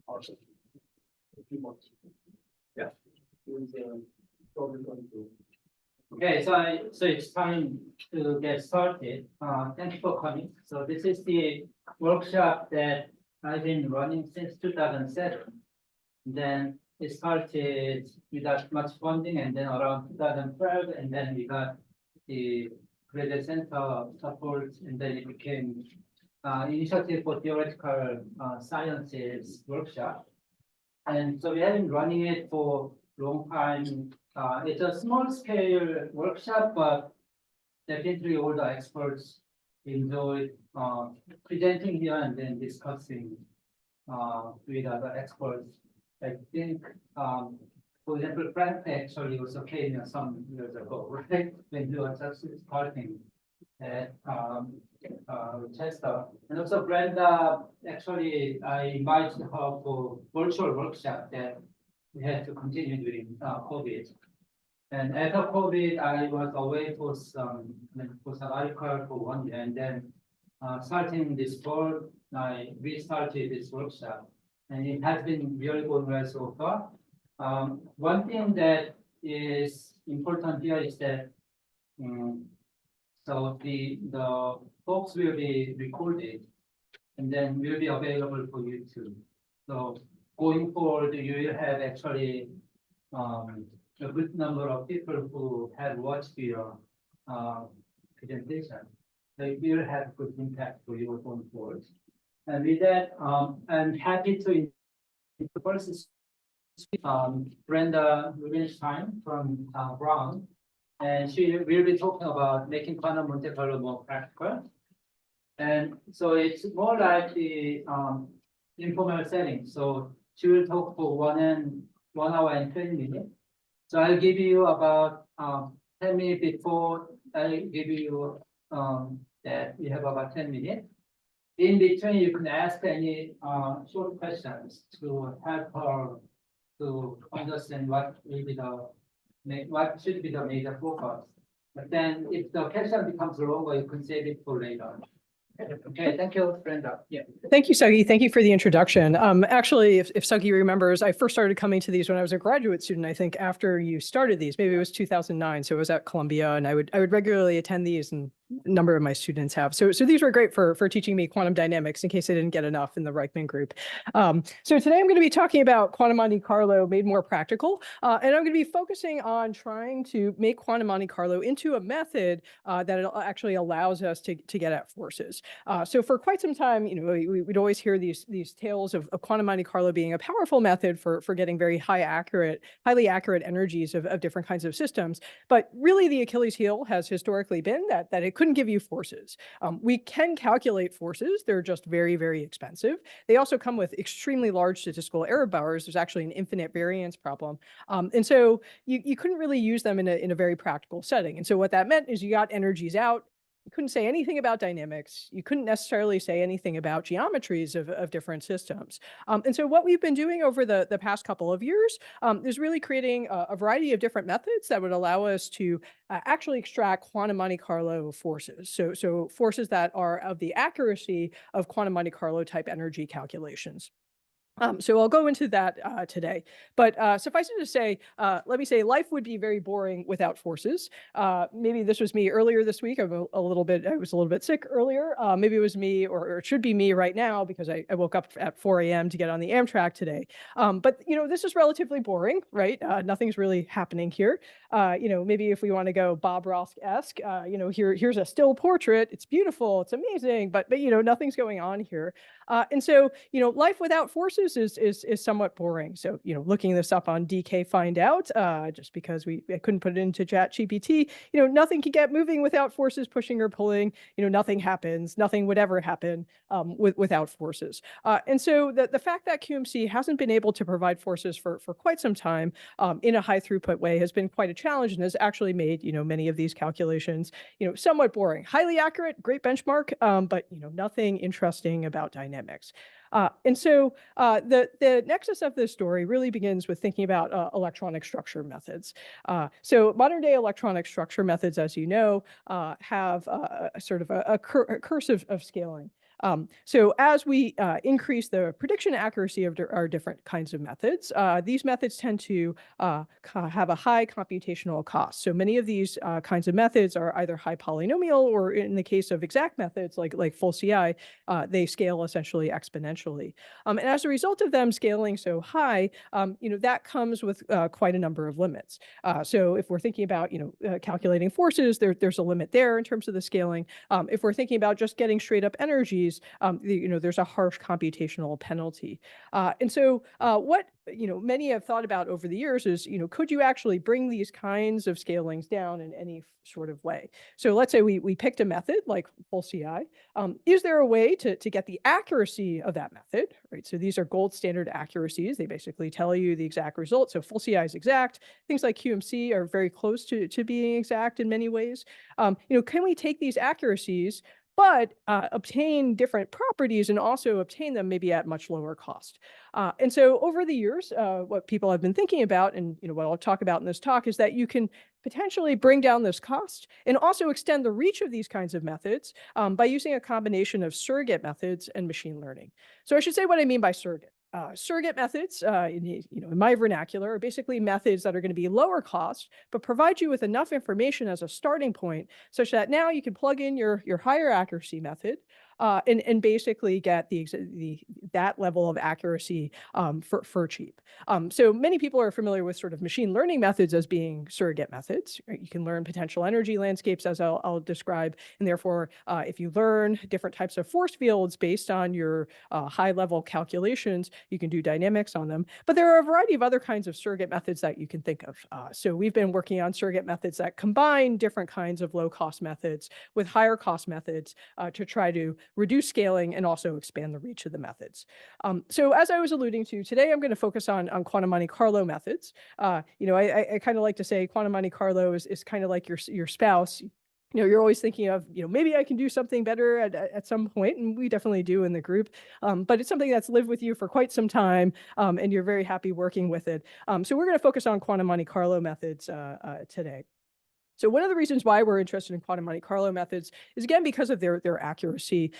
Awesome. A few months. Yeah. Okay, so it's time to get started. Thank you for coming. So this is the workshop that I've been running since 2007. Then it started without much funding, and then around 2012, and then we got the Graduate Center support, and then it became Initiative for Theoretical Sciences workshop. And so we have been running it for a long time. It's a small scale workshop, but definitely all the experts enjoy presenting here and then discussing with other experts. I think, for example, Frank actually also came here some years ago, right? When he was just starting at Chester. And also Brenda, actually, I invited her for virtual workshop that we had to continue during COVID. And after COVID, I was away for some article for 1 year, and then starting this fall, I restarted this workshop, and it has been really going well so far. One thing that is important here is that so the talks will be recorded, and then will be available for YouTube. So going forward, you will have actually a good number of people who have watched your presentation. So it will have good impact for you going forward. And with that, I'm happy to introduce Brenda Rubinstein from Brown, and she will be talking about making quantum Monte Carlo more practical. And so it's more like the informal setting. So she will talk for 1 hour and 20 minutes. So I'll give you about 10 minutes before I give you that you have about 10 minutes. In between, you can ask any short questions to help her to understand what should be the major focus. But then if the question becomes longer, you can save it for later. Okay, thank you, Brenda. Yeah. Thank you, Suggi. Thank you for the introduction. Actually, if Suggi remembers, I first started coming to these when I was a graduate student. I think after you started these, maybe it was 2009. So it was at Columbia, and I would regularly attend these, and a number of my students have. So these were great for teaching me quantum dynamics in case I didn't get enough in the Reichman group. So today I'm going to be talking about quantum Monte Carlo made more practical, and I'm going to be focusing on trying to make quantum Monte Carlo into a method that it actually allows us to get at forces. So for quite some time, we'd always hear these tales of quantum Monte Carlo being a powerful method for getting very highly accurate energies of different kinds of systems. But really, the Achilles heel has historically been that it couldn't give you forces. We can calculate forces. They're just very, very expensive. They also come with extremely large statistical error bars. There's actually an infinite variance problem. And so you couldn't really use them in a very practical setting. And so what that meant is you got energies out. You couldn't say anything about dynamics. You couldn't necessarily say anything about geometries of different systems. And so what we've been doing over the past couple of years is really creating a variety of different methods that would allow us to actually extract quantum Monte Carlo forces. So forces that are of the accuracy of quantum Monte Carlo type energy calculations. So I'll go into that today, but suffice it to say, let me say life would be very boring without forces. Maybe this was me earlier this week. I was a little bit sick earlier. Maybe it was me, or it should be me right now because I woke up at 4 a.m. to get on the Amtrak today. But this is relatively boring, right? Nothing's really happening here. Maybe if we want to go Bob Ross-esque, here's a still portrait. It's beautiful. It's amazing, but nothing's going on here. And so life without forces is somewhat boring. So, looking this up on DK Find Out, just because I couldn't put it into ChatGPT, nothing can get moving without forces pushing or pulling. Nothing happens. Nothing would ever happen without forces. And so the fact that QMC hasn't been able to provide forces for quite some time in a high throughput way has been quite a challenge, and has actually made many of these calculations somewhat boring. Highly accurate, great benchmark, but nothing interesting about dynamics. And so the nexus of this story really begins with thinking about electronic structure methods. So modern day electronic structure methods, as you know, have sort of a curse of scaling. So as we increase the prediction accuracy of our different kinds of methods, these methods tend to have a high computational cost. So many of these kinds of methods are either high polynomial, or in the case of exact methods like full CI, they scale essentially exponentially. And as a result of them scaling so high, that comes with quite a number of limits. So if we're thinking about calculating forces, there's a limit there in terms of the scaling. If we're thinking about just getting straight up energies, there's a harsh computational penalty. And so what many have thought about over the years is, could you actually bring these kinds of scalings down in any sort of way? So let's say we picked a method like full CI. Is there a way to get the accuracy of that method, right? So these are gold standard accuracies. They basically tell you the exact result. So full CI is exact. Things like QMC are very close to being exact in many ways. Can we take these accuracies but obtain different properties and also obtain them maybe at much lower cost? And so over the years, what people have been thinking about, and what I'll talk about in this talk, is that you can potentially bring down this cost and also extend the reach of these kinds of methods by using a combination of surrogate methods and machine learning. So I should say what I mean by surrogate. Surrogate methods, in my vernacular, are basically methods that are going to be lower cost, but provide you with enough information as a starting point, such that now you can plug in your higher accuracy method and basically get that level of accuracy for cheap. So many people are familiar with sort of machine learning methods as being surrogate methods. Right? You can learn potential energy landscapes, as I'll describe, and therefore, if you learn different types of force fields based on your high-level calculations, you can do dynamics on them. But there are a variety of other kinds of surrogate methods that you can think of. So we've been working on surrogate methods that combine different kinds of low-cost methods with higher-cost methods to try to reduce scaling and also expand the reach of the methods. So as I was alluding to today, I'm going to focus on quantum Monte Carlo methods. I kind of like to say quantum Monte Carlo is kind of like your spouse. You're always thinking of, maybe I can do something better at some point, and we definitely do in the group. But it's something that's lived with you for quite some time, and you're very happy working with it. So we're going to focus on quantum Monte Carlo methods today. So one of the reasons why we're interested in quantum Monte Carlo methods is, again, because of their accuracy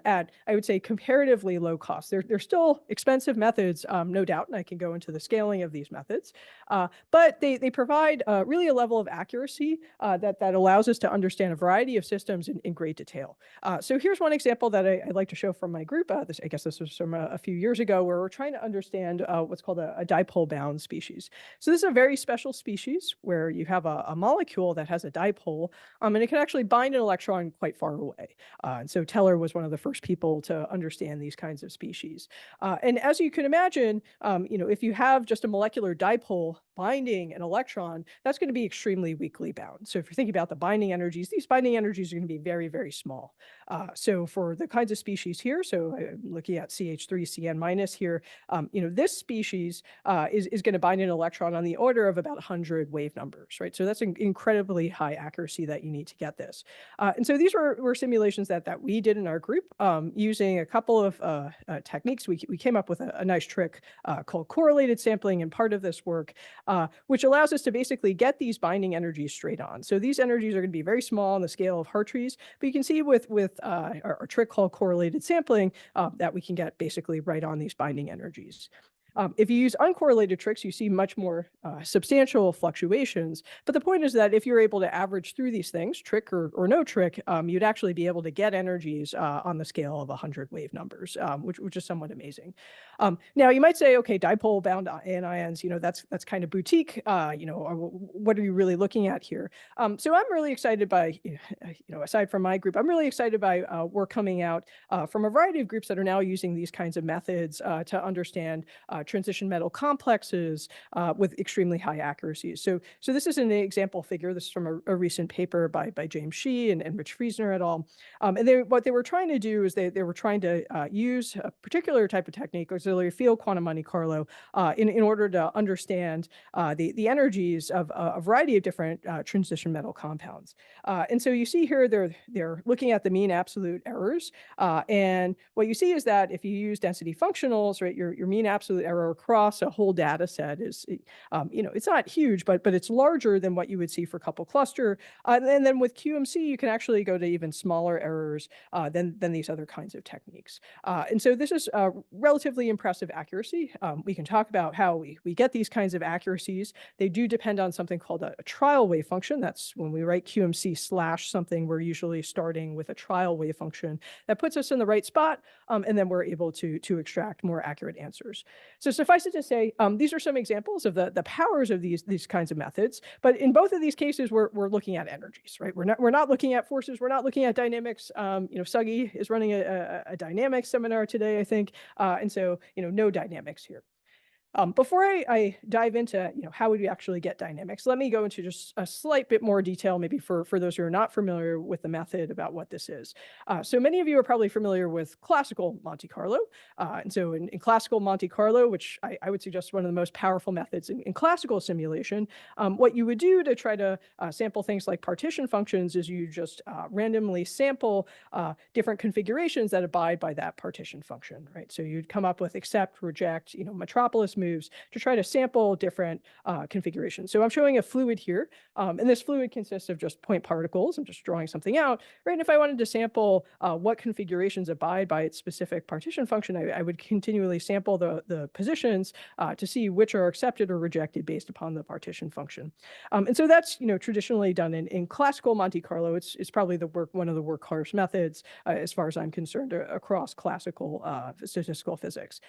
at, I would say, comparatively low cost. They're still expensive methods, no doubt, and I can go into the scaling of these methods. But they provide really a level of accuracy that allows us to understand a variety of systems in great detail. So here's one example that I'd like to show from my group. I guess this was from a few years ago, where we're trying to understand what's called a dipole-bound species. So this is a very special species where you have a molecule that has a dipole, and it can actually bind an electron quite far away. And so Teller was one of the first people to understand these kinds of species. And as you can imagine, if you have just a molecular dipole binding an electron, that's going to be extremely weakly bound. So if you're thinking about the binding energies, these binding energies are going to be very, very small. So for the kinds of species here, so I'm looking at CH3CN minus here, this species is going to bind an electron on the order of about 100 wave numbers, right? So that's an incredibly high accuracy that you need to get this. And so these were simulations that we did in our group using a couple of techniques. We came up with a nice trick called correlated sampling, and part of this work, which allows us to basically get these binding energies straight on. So these energies are going to be very small on the scale of Hartrees, but you can see with our trick called correlated sampling that we can get basically right on these binding energies. If you use uncorrelated tricks, you see much more substantial fluctuations. But the point is that if you're able to average through these things, trick or no trick, you'd actually be able to get energies on the scale of 100 wave numbers, which is somewhat amazing. Now, you might say, okay, dipole-bound anions, that's kind of boutique. What are you really looking at here? So I'm really excited by, aside from my group, I'm really excited by work coming out from a variety of groups that are now using these kinds of methods to understand transition metal complexes with extremely high accuracies. So this is an example figure. This is from a recent paper by James Shi and Rich Friesner et al. And what they were trying to do is they were trying to use a particular type of technique, auxiliary field quantum Monte Carlo, in order to understand the energies of a variety of different transition metal compounds. And so you see here they're looking at the mean absolute errors. And what you see is that if you use density functionals, right, your mean absolute error error across a whole data set is, it's not huge, but it's larger than what you would see for couple cluster. And then with QMC, you can actually go to even smaller errors than these other kinds of techniques. And so this is relatively impressive accuracy. We can talk about how we get these kinds of accuracies. They do depend on something called a trial wave function. That's when we write QMC / something, we're usually starting with a trial wave function that puts us in the right spot, and then we're able to extract more accurate answers. So suffice it to say, these are some examples of the powers of these kinds of methods. But in both of these cases, we're looking at energies, right? We're not looking at forces. We're not looking at dynamics. Suggi is running a dynamics seminar today, I think, and so no dynamics here. Before I dive into how would we actually get dynamics, let me go into just a slight bit more detail, maybe for those who are not familiar with the method, about what this is. So many of you are probably familiar with classical Monte Carlo. And so in classical Monte Carlo, which I would suggest one of the most powerful methods in classical simulation, what you would do to try to sample things like partition functions is you just randomly sample different configurations that abide by that partition function, right? So you'd come up with accept, reject, metropolis moves to try to sample different configurations. So I'm showing a fluid here, and this fluid consists of just point particles. I'm just drawing something out, right? And if I wanted to sample what configurations abide by its specific partition function, I would continually sample the positions to see which are accepted or rejected based upon the partition function. And so that's traditionally done in classical Monte Carlo. It's probably one of the workhorse methods as far as I'm concerned across classical statistical physics.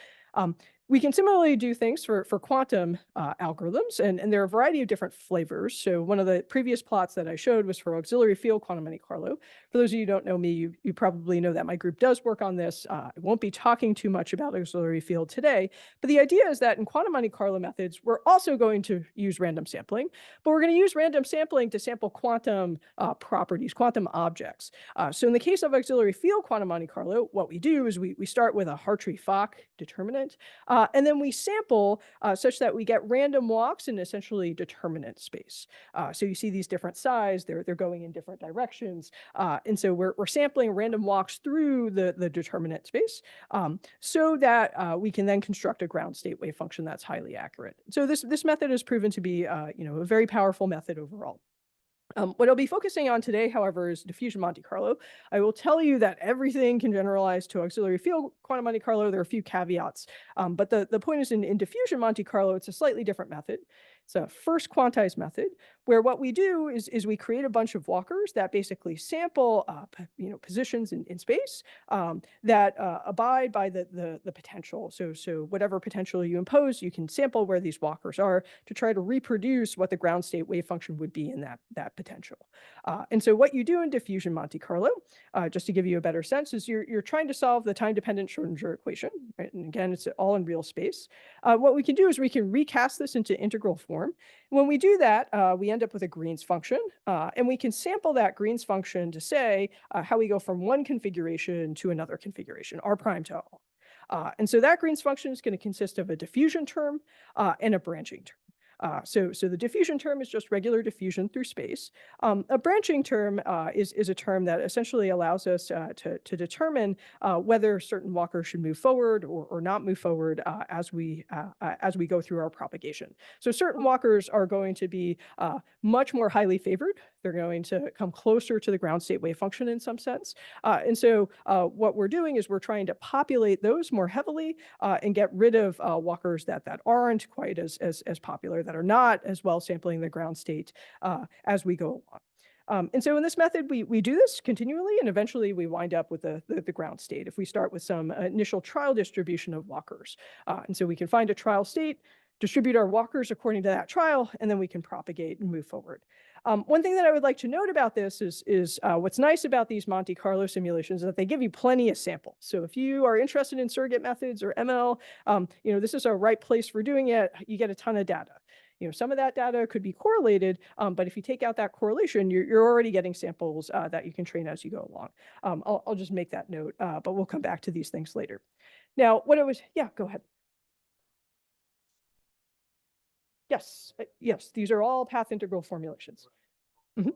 We can similarly do things for quantum algorithms, and there are a variety of different flavors. So one of the previous plots that I showed was for auxiliary field quantum Monte Carlo. For those of you who don't know me, you probably know that my group does work on this. I won't be talking too much about auxiliary field today, but the idea is that in quantum Monte Carlo methods, we're also going to use random sampling, but we're going to use random sampling to sample quantum properties, quantum objects. So in the case of auxiliary field quantum Monte Carlo, what we do is we start with a Hartree-Fock determinant, and then we sample such that we get random walks in essentially determinant space. So you see these different size, they're going in different directions. And so we're sampling random walks through the determinant space so that we can then construct a ground state wave function that's highly accurate. So this method has proven to be a very powerful method overall. What I'll be focusing on today, however, is diffusion Monte Carlo. I will tell you that everything can generalize to auxiliary field quantum Monte Carlo. There are a few caveats, but the point is in diffusion Monte Carlo, it's a slightly different method. It's a first quantized method where what we do is we create a bunch of walkers that basically sample positions in space that abide by the potential. So whatever potential you impose, you can sample where these walkers are to try to reproduce what the ground state wave function would be in that potential. And so what you do in diffusion Monte Carlo, just to give you a better sense, is you're trying to solve the time-dependent Schrodinger equation, right? And again, it's all in real space. What we can do is we can recast this into integral form. When we do that, we end up with a Green's function, and we can sample that Green's function to say how we go from one configuration to another configuration, R prime to R. And so that Green's function is going to consist of a diffusion term and a branching term. So the diffusion term is just regular diffusion through space. A branching term is a term that essentially allows us to determine whether certain walkers should move forward or not move forward as we go through our propagation. So certain walkers are going to be much more highly favored. They're going to come closer to the ground state wave function in some sense. And so what we're doing is we're trying to populate those more heavily and get rid of walkers that aren't quite as popular, that are not as well sampling the ground state as we go along. And so in this method, we do this continually, and eventually we wind up with the ground state if we start with some initial trial distribution of walkers. And so we can find a trial state, distribute our walkers according to that trial, and then we can propagate and move forward. One thing that I would like to note about this is what's nice about these Monte Carlo simulations is that they give you plenty of samples. So if you are interested in surrogate methods or ML, this is a right place for doing it. You get a ton of data. Some of that data could be correlated, but if you take out that correlation, you're already getting samples that you can train as you go along. I'll just make that note, but we'll come back to these things later. Now, yeah, go ahead. Yes, yes, these are all path integral formulations. Mm-hmm.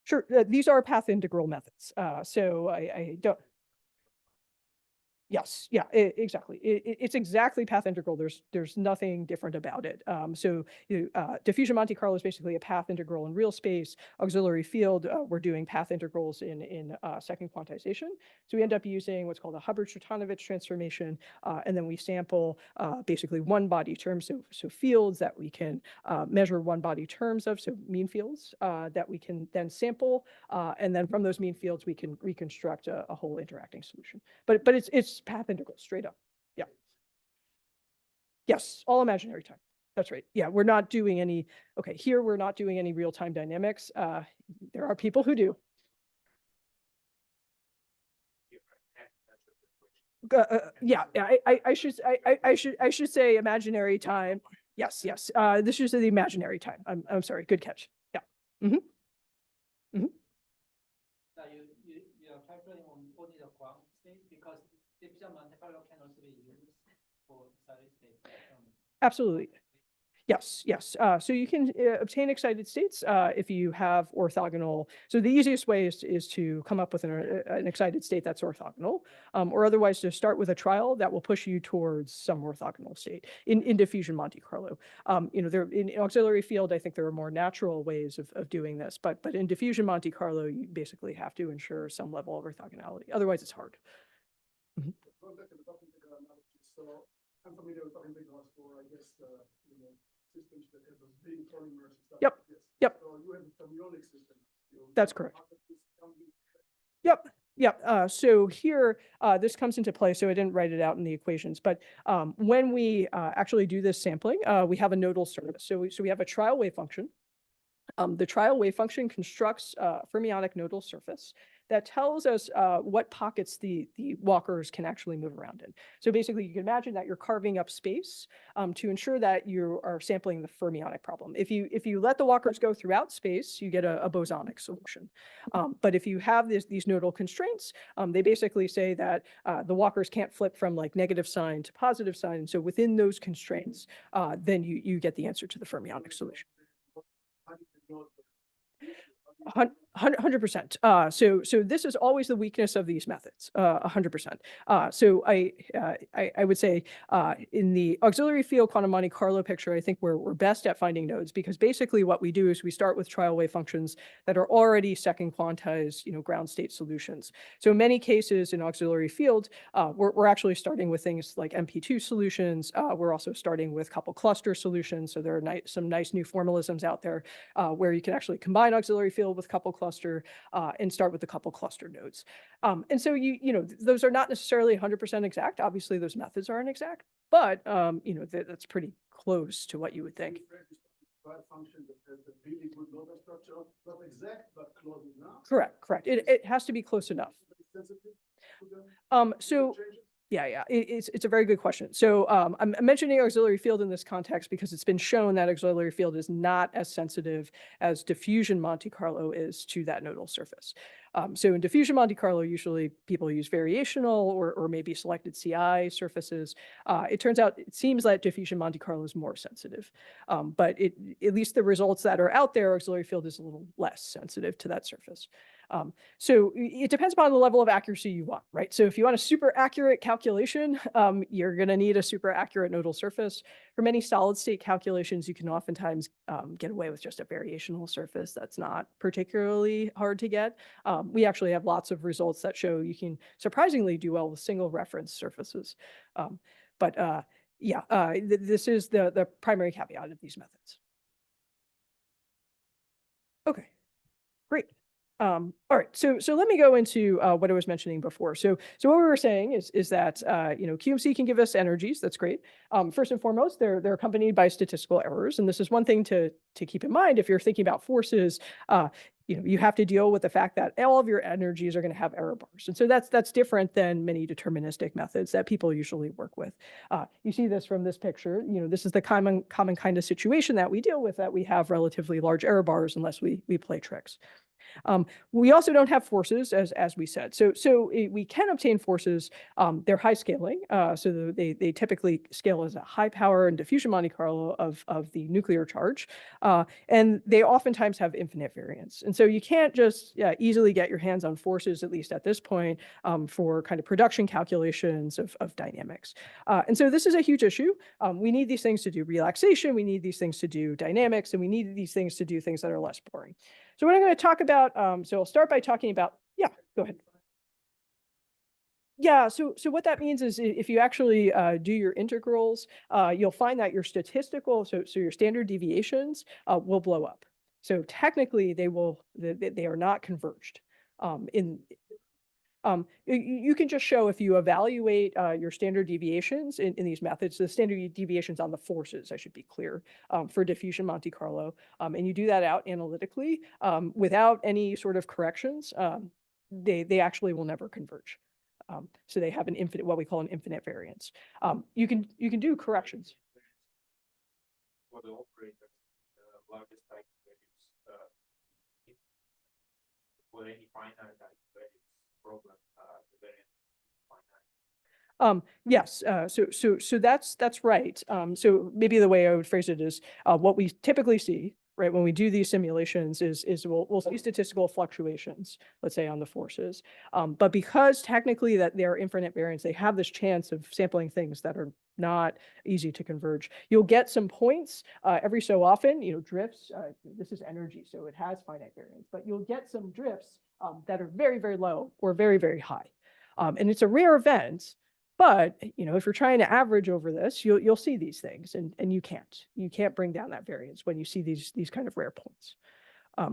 Sure, these are path integral methods. So I don't. Yes, yeah, exactly. It's exactly path integral. There's nothing different about it. So diffusion Monte Carlo is basically a path integral in real space. Auxiliary field, we're doing path integrals in second quantization. So we end up using what's called a Hubbard-Sturtanovich transformation, and then we sample basically one body terms, so fields that we can measure one body terms of, so mean fields that we can then sample, and then from those mean fields we can reconstruct a whole interacting solution. But it's path integral straight up. Yeah. Yes, all imaginary time. That's right. Yeah, we're not doing any, okay, here we're not doing any real-time dynamics. There are people who do. Yeah, I should say imaginary time. Yes, yes. This is the imaginary time. I'm sorry. Good catch. Yeah. So you are calculating on only the ground state because diffusion Monte Carlo can also be used for solid state. Absolutely. Yes, yes. So you can obtain excited states if you have orthogonal. So the easiest way is to come up with an excited state that's orthogonal, or otherwise to start with a trial that will push you towards some orthogonal state in diffusion Monte Carlo. There in auxiliary field, I think there are more natural ways of doing this, but in diffusion Monte Carlo, you basically have to ensure some level of orthogonality. Otherwise, it's hard. Going back to the path integral analogy, so I'm familiar with path integrals for, I guess, systems that have those big polymers and stuff. Yep, like this. yep. So you have a fermionic system. That's correct. How does this come in? Yep. Yep. So here, this comes into play. So I didn't write it out in the equations, but when we actually do this sampling, we have a nodal surface. So we have a trial wave function. The trial wave function constructs a fermionic nodal surface that tells us what pockets the walkers can actually move around in. So basically, you can imagine that you're carving up space to ensure that you are sampling the fermionic problem. If you let the walkers go throughout space, you get a bosonic solution. But if you have these nodal constraints, they basically say that the walkers can't flip from like negative sign to positive sign. And so within those constraints, then you get the answer to the fermionic solution. How do you know the- 100%. So this is always the weakness of these methods. 100%. So I would say in the auxiliary field quantum Monte Carlo picture, I think we're best at finding nodes because basically what we do is we start with trial wave functions that are already second quantized, ground state solutions. So in many cases in auxiliary field, we're actually starting with things like MP2 solutions. We're also starting with couple cluster solutions. So there are some nice new formalisms out there where you can actually combine auxiliary field with couple cluster and start with the couple cluster nodes. And so those are not necessarily 100% exact. Obviously, those methods aren't exact, but that's pretty close to what you would think. Function that has a really good nodal structure, not exact, but close enough. Correct. It has to be close enough. So. Yeah, it's a very good question. So I'm mentioning auxiliary field in this context because it's been shown that auxiliary field is not as sensitive as diffusion Monte Carlo is to that nodal surface. So in diffusion Monte Carlo, usually people use variational or maybe selected CI surfaces. It seems like diffusion Monte Carlo is more sensitive, but at least the results that are out there, auxiliary field is a little less sensitive to that surface. So it depends upon the level of accuracy you want, right? So if you want a super accurate calculation, you're going to need a super accurate nodal surface. For many solid state calculations, you can oftentimes get away with just a variational surface. That's not particularly hard to get. We actually have lots of results that show you can surprisingly do well with single reference surfaces. This is the primary caveat of these methods. Okay, great. All right, so let me go into what I was mentioning before. So what we were saying is that QMC can give us energies. That's great. First and foremost, they're accompanied by statistical errors, and this is one thing to keep in mind if you're thinking about forces. You have to deal with the fact that all of your energies are going to have error bars, and so that's different than many deterministic methods that people usually work with. You see this from this picture. This is the common kind of situation that we deal with, that we have relatively large error bars unless we play tricks. We also don't have forces, as we said. So we can obtain forces. They're high scaling. So they typically scale as a high power and diffusion Monte Carlo of the nuclear charge. And they oftentimes have infinite variance. And so you can't just easily get your hands on forces, at least at this point, for kind of production calculations of dynamics. And so this is a huge issue. We need these things to do relaxation. We need these things to do dynamics. And we need these things to do things that are less boring. So what I'm going to talk about, so I'll start by talking about, yeah, go ahead. Yeah, so what that means is if you actually do your integrals, you'll find that your statistical, so your standard deviations will blow up. So technically they are not converged. You can just show if you evaluate your standard deviations in these methods, the standard deviations on the forces, I should be clear, for diffusion Monte Carlo, and you do that out analytically without any sort of corrections, they actually will never converge. So they have an infinite, what we call an infinite variance. You can do corrections. For the operator, largest eigenvalues, for any finite eigenvalues problem, the variance is finite. Yes, so that's right. So maybe the way I would phrase it is what we typically see, right, when we do these simulations is we'll see statistical fluctuations, let's say on the forces. But because technically that they're infinite variance, they have this chance of sampling things that are not easy to converge. You'll get some points every so often, drifts. This is energy, so it has finite variance, but you'll get some drifts that are very, very low or very, very high. And it's a rare event. But if you're trying to average over this, you'll see these things, and you can't bring down that variance when you see these kind of rare points.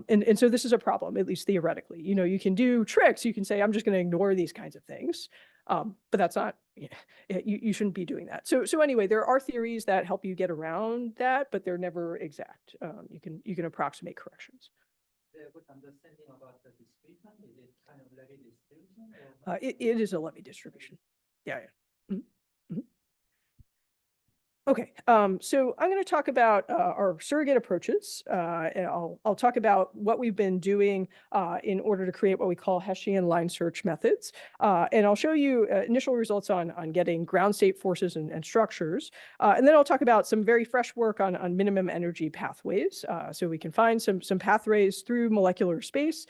And so this is a problem, at least theoretically. You can do tricks. You can say, I'm just going to ignore these kinds of things. But that's not, you shouldn't be doing that. So anyway, there are theories that help you get around that, but they're never exact. You can approximate corrections. A good understanding about the distribution, is it kind of Levy distribution? It is a Levy distribution. Yeah. Mhm. Mhm. Okay, so I'm going to talk about our surrogate approaches, and I'll talk about what we've been doing in order to create what we call Hessian line search methods, and I'll show you initial results on getting ground state forces and structures, and then I'll talk about some very fresh work on minimum energy pathways, so we can find some pathways through molecular space,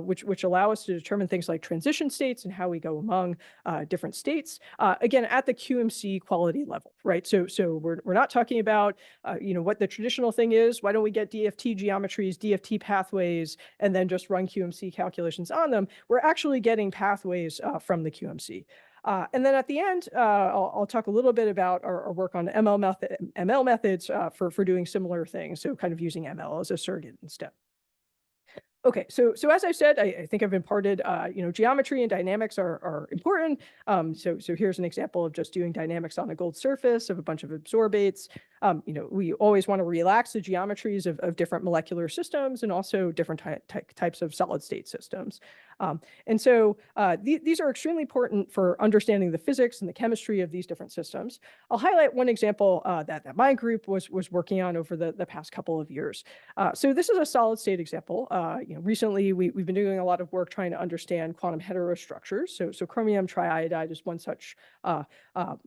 which allow us to determine things like transition states and how we go among different states, again at the QMC quality level, right? So we're not talking about what the traditional thing is. Why don't we get DFT geometries, DFT pathways, and then just run QMC calculations on them? We're actually getting pathways from the QMC. And then at the end, I'll talk a little bit about our work on ML methods for doing similar things. So kind of using ML as a surrogate instead. Okay, so as I said, I think I've imparted, geometry and dynamics are important. So here's an example of just doing dynamics on a gold surface of a bunch of absorbates. We always want to relax the geometries of different molecular systems and also different types of solid state systems. And so these are extremely important for understanding the physics and the chemistry of these different systems. I'll highlight one example that my group was working on over the past couple of years. So this is a solid state example. Recently we've been doing a lot of work trying to understand quantum heterostructures. So chromium triiodide is one such a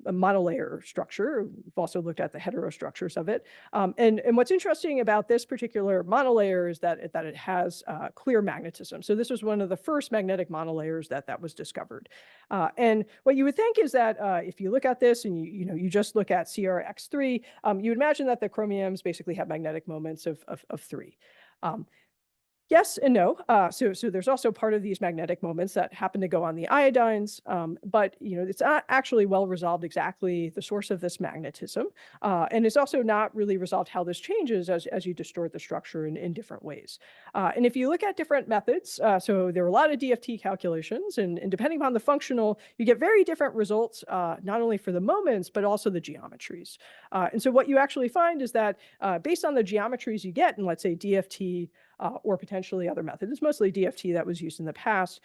monolayer structure. We've also looked at the heterostructures of it. And what's interesting about this particular monolayer is that it has clear magnetism. So this was one of the first magnetic monolayers that was discovered. And what you would think is that if you look at this and you just look at CRX3, you would imagine that the chromiums basically have magnetic moments of 3. Yes and no. So there's also part of these magnetic moments that happen to go on the iodines, but it's not actually well resolved exactly the source of this magnetism, and it's also not really resolved how this changes as you distort the structure in different ways. And if you look at different methods, so there are a lot of DFT calculations, and depending upon the functional, you get very different results, not only for the moments but also the geometries. And so what you actually find is that based on the geometries you get in, let's say, DFT. Or potentially other methods, it's mostly DFT that was used in the past,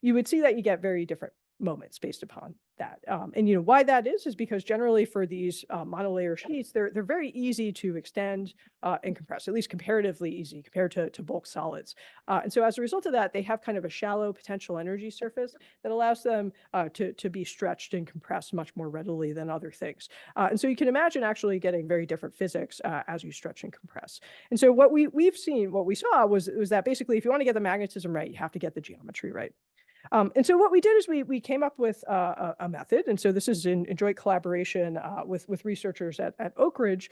you would see that you get very different moments based upon that. And why that is because generally for these monolayer sheets, they're very easy to extend and compress, at least comparatively easy compared to bulk solids. And so as a result of that, they have kind of a shallow potential energy surface that allows them to be stretched and compressed much more readily than other things. And so you can imagine actually getting very different physics as you stretch and compress. And so what we saw was that basically if you want to get the magnetism right, you have to get the geometry right. And so what we did is we came up with a method, and so this is in joint collaboration with researchers at Oak Ridge,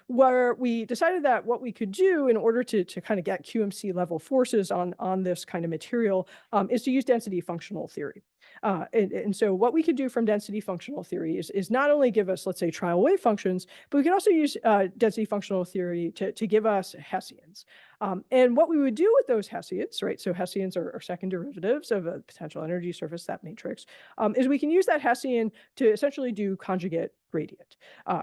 where we decided that what we could do in order to kind of get QMC level forces on this kind of material is to use density functional theory. And so what we could do from density functional theory is not only give us, let's say, trial wave functions, but we can also use density functional theory to give us Hessians. And what we would do with those Hessians, right? So Hessians are second derivatives of a potential energy surface, that matrix, is we can use that Hessian to essentially do conjugate gradient.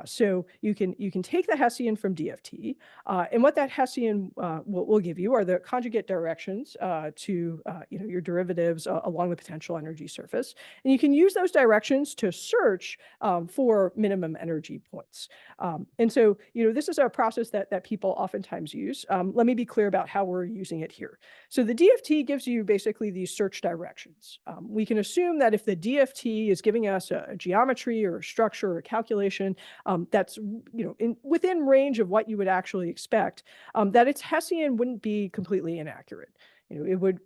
So you can take the Hessian from DFT, and what that Hessian will give you are the conjugate directions to your derivatives along the potential energy surface, and you can use those directions to search for minimum energy points. And so this is a process that people oftentimes use. Let me be clear about how we're using it here. So the DFT gives you basically these search directions. We can assume that if the DFT is giving us a geometry or a structure or a calculation that's within range of what you would actually expect, that its Hessian wouldn't be completely inaccurate. It would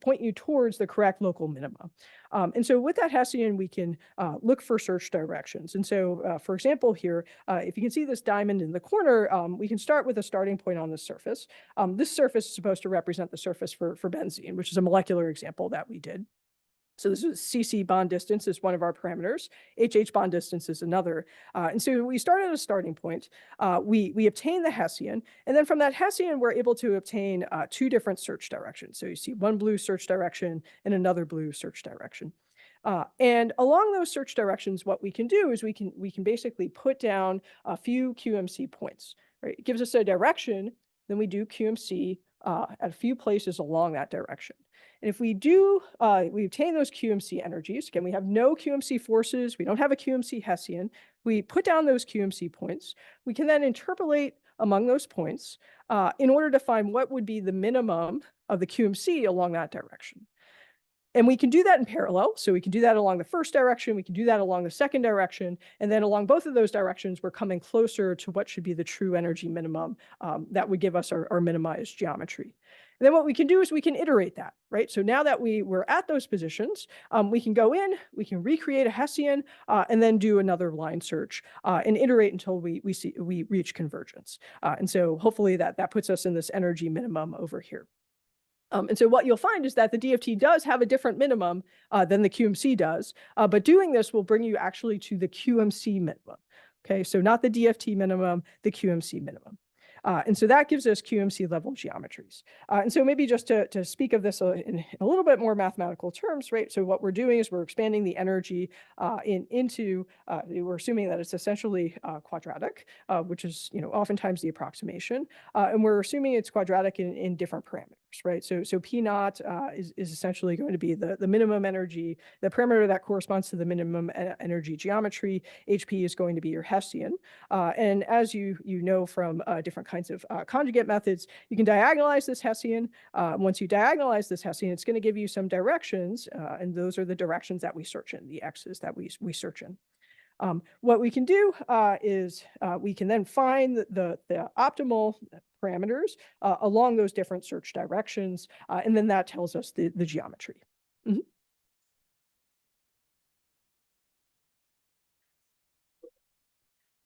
point you towards the correct local minima. And so with that Hessian, we can look for search directions. And so, for example, here, if you can see this diamond in the corner, we can start with a starting point on this surface. This surface is supposed to represent the surface for benzene, which is a molecular example that we did. So this is CC bond distance is one of our parameters. HH bond distance is another. And so we start at a starting point. We obtain the Hessian. And then from that Hessian, we're able to obtain two different search directions. So you see one blue search direction and another blue search direction. And along those search directions, what we can do is we can basically put down a few QMC points. Right? It gives us a direction. Then we do QMC at a few places along that direction. And if we obtain those QMC energies, again, we have no QMC forces, we don't have a QMC Hessian, we put down those QMC points, we can then interpolate among those points in order to find what would be the minimum of the QMC along that direction. And we can do that in parallel. So we can do that along the first direction, we can do that along the second direction, and then along both of those directions, we're coming closer to what should be the true energy minimum that would give us our minimized geometry. And then what we can do is we can iterate that, right? So now that we're at those positions, we can go in, we can recreate a Hessian, and then do another line search and iterate until we reach convergence. And so hopefully that puts us in this energy minimum over here. And so what you'll find is that the DFT does have a different minimum than the QMC does, but doing this will bring you actually to the QMC minimum. Okay, so not the DFT minimum, the QMC minimum. And so that gives us QMC level geometries. And so maybe just to speak of this in a little bit more mathematical terms, right? So what we're doing is we're expanding the energy into, we're assuming that it's essentially quadratic, which is oftentimes the approximation. And we're assuming it's quadratic in different parameters, right? So P naught is essentially going to be the minimum energy, the parameter that corresponds to the minimum energy geometry. HP is going to be your Hessian. And as you know from different kinds of conjugate methods, you can diagonalize this Hessian. Once you diagonalize this Hessian, it's going to give you some directions, and those are the directions that we search in, the X's that we search in. What we can do is we can then find the optimal parameters along those different search directions, and then that tells us the geometry. Mm-hmm.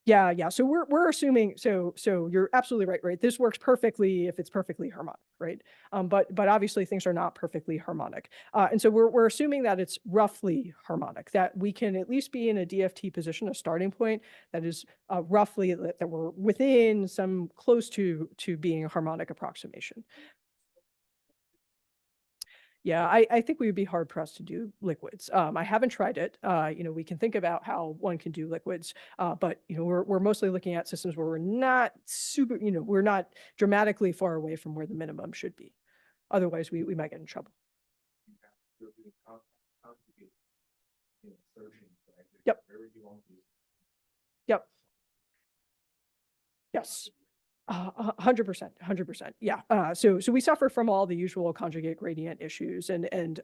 Yeah. So we're assuming, so you're absolutely right? This works perfectly if it's perfectly harmonic, right? But obviously things are not perfectly harmonic. And so we're assuming that it's roughly harmonic, that we can at least be in a DFT position, a starting point that is roughly that we're within some close to being a harmonic approximation. Yeah, I think we would be hard pressed to do liquids. I haven't tried it. We can think about how one can do liquids, but we're mostly looking at systems where we're not super, we're not dramatically far away from where the minimum should be. Otherwise, we might get in trouble. searching. Right? Yep. Wherever you want to. Yep. Yes. 100%, 100%. Yeah. So we suffer from all the usual conjugate gradient issues, and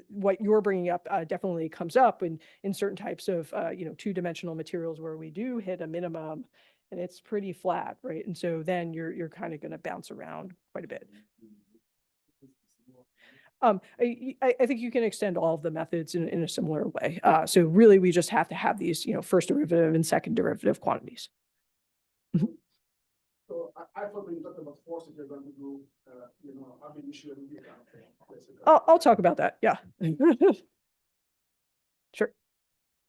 what you're bringing up definitely comes up in certain types of two-dimensional materials where we do hit a minimum, and it's pretty flat, right? And so then you're kind of going to bounce around quite a bit. I think you can extend all of the methods in a similar way. So really, we just have to have these, first derivative and second derivative quantities. So I thought when you talked about forces, you're going to do, ab initio and the kind of thing. basically. I'll talk about that. Yeah. Sure.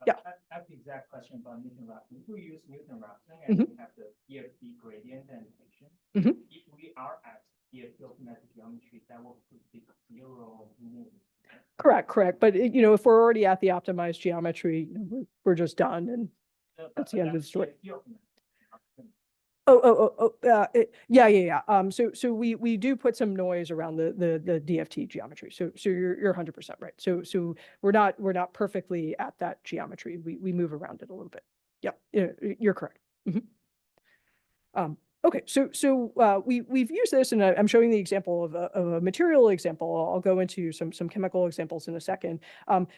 Yeah. I have the exact question about Newton-Raphson. If we use Newton-Raphson and we have the DFT gradient and function, Mhm. if we are at DFT augmented geometry, that will be 0 mean. Correct. But if we're already at the optimized geometry, we're just done. And That's the end of the story. DFT augmented. Yeah. So we do put some noise around the DFT geometry. So you're 100% right. So we're not perfectly at that geometry. We move around it a little bit. Yep, you're correct. Okay, so we've used this, and I'm showing the example of a material example. I'll go into some chemical examples in a second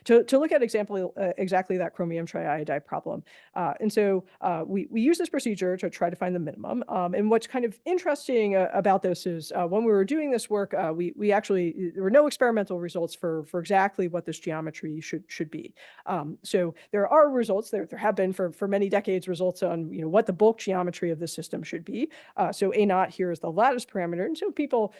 to look at exactly that chromium triiodide problem. And so we use this procedure to try to find the minimum. And what's kind of interesting about this is when we were doing this work, we actually, there were no experimental results for exactly what this geometry should be. So there are results, there have been for many decades, results on what the bulk geometry of the system should be. So A naught here is the lattice parameter. And so people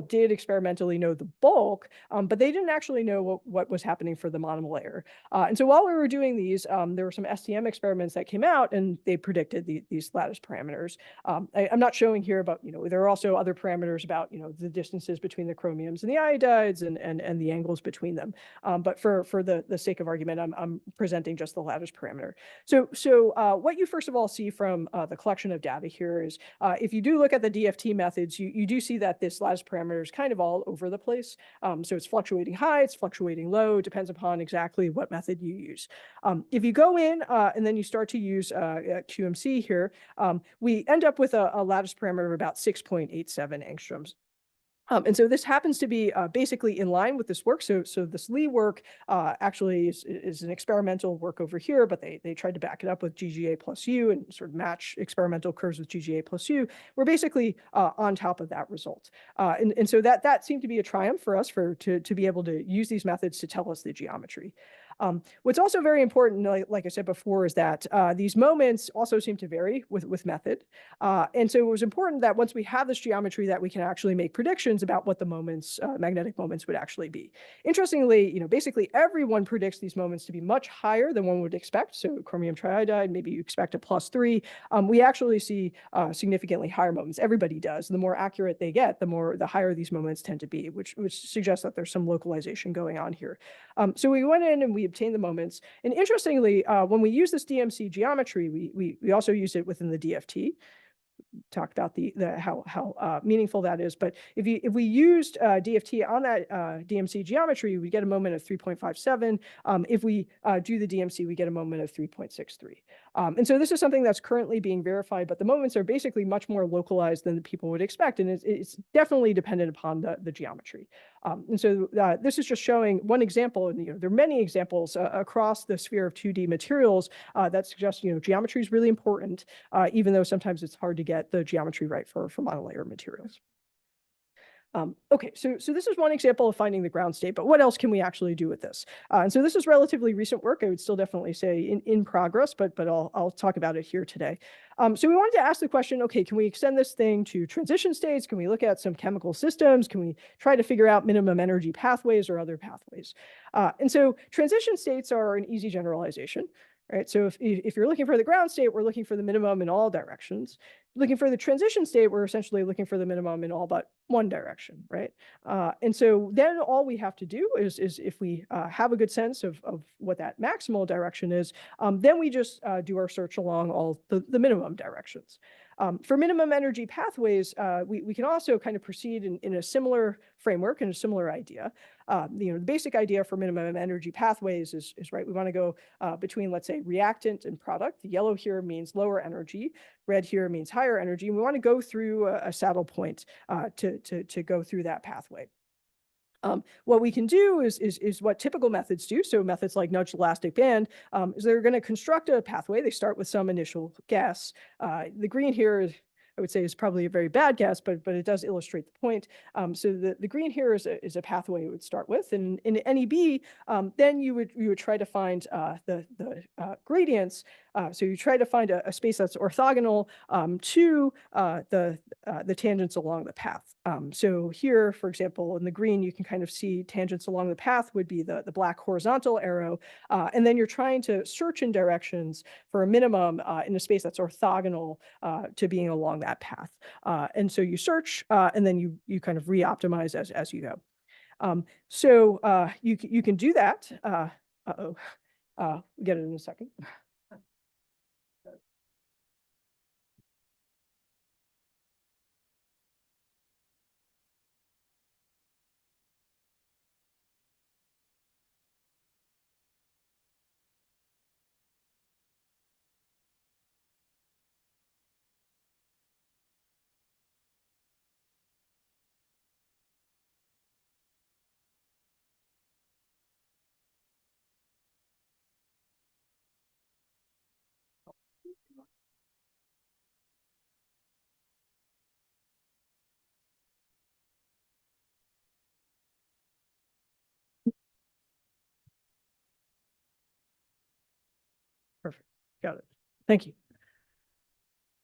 did experimentally know the bulk, but they didn't actually know what was happening for the monomer. And so while we were doing these, there were some STM experiments that came out and they predicted these lattice parameters. I'm not showing here, but there are also other parameters about the distances between the chromiums and the iodides and the angles between them. But for the sake of argument, I'm presenting just the lattice parameter. So what you first of all see from the collection of data here is if you do look at the DFT methods, you do see that this lattice parameter is kind of all over the place. So it's fluctuating high, it's fluctuating low, depends upon exactly what method you use. If you go in and then you start to use QMC here, we end up with a lattice parameter of about 6.87 angstroms. And so this happens to be basically in line with this work. So this Lee work actually is an experimental work over here, but they tried to back it up with GGA plus U and sort of match experimental curves with GGA plus U. We're basically on top of that result. And so that seemed to be a triumph for us to be able to use these methods to tell us the geometry. What's also very important, like I said before, is that these moments also seem to vary with method. And so it was important that once we have this geometry that we can actually make predictions about what the moments, magnetic moments would actually be. Interestingly, basically everyone predicts these moments to be much higher than one would expect. So chromium triiodide, maybe you expect a +3. We actually see significantly higher moments. Everybody does. The more accurate they get, the higher these moments tend to be, which suggests that there's some localization going on here. So we went in and we obtained the moments. And interestingly, when we use this DMC geometry, we also use it within the DFT. Talked about how meaningful that is. But if we used DFT on that DMC geometry, we get a moment of 3.57. If we do the DMC, we get a moment of 3.63. And so this is something that's currently being verified, but the moments are basically much more localized than the people would expect. And it's definitely dependent upon the geometry. And so this is just showing one example, and there are many examples across the sphere of 2D materials that suggest geometry is really important, even though sometimes it's hard to get the geometry right for monolayer materials. Okay, so this is one example of finding the ground state, but what else can we actually do with this? And so this is relatively recent work. I would still definitely say in progress, but I'll talk about it here today. So we wanted to ask the question, okay, can we extend this thing to transition states? Can we look at some chemical systems? Can we try to figure out minimum energy pathways or other pathways? And so transition states are an easy generalization. Right, so if you're looking for the ground state, we're looking for the minimum in all directions. looking for the transition state, we're essentially looking for the minimum in all but one direction, right? And so then all we have to do is if we have a good sense of what that maximal direction is, then we just do our search along all the minimum directions. For minimum energy pathways, we can also kind of proceed in a similar framework and a similar idea. The basic idea for minimum energy pathways is right. We want to go between, let's say, reactant and product. The yellow here means lower energy. Red here means higher energy. And we want to go through a saddle point to go through that pathway. What we can do is what typical methods do. So methods like nudged elastic band is they're going to construct a pathway. They start with some initial guess. The green here, I would say, is probably a very bad guess, but it does illustrate the point. So the green here is a pathway you would start with, and in NEB, then you would try to find the gradients. So you try to find a space that's orthogonal to the tangents along the path. So here, for example, in the green, you can kind of see tangents along the path would be the black horizontal arrow, and then you're trying to search in directions for a minimum in a space that's orthogonal to being along that path. And so you search, and then you kind of re-optimize as you go. So you can do that. We'll get it in a second. Perfect. Got it. Thank you.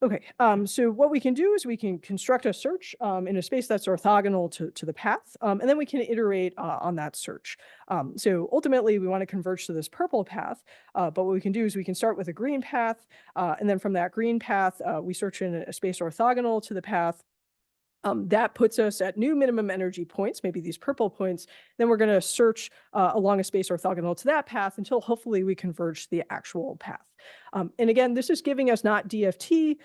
Okay, so what we can do is we can construct a search in a space that's orthogonal to the path, and then we can iterate on that search. So ultimately, we want to converge to this purple path, but what we can do is we can start with a green path, and then from that green path, we search in a space orthogonal to the path. That puts us at new minimum energy points, maybe these purple points. Then we're going to search along a space orthogonal to that path until hopefully we converge to the actual path. And again, this is giving us not DFT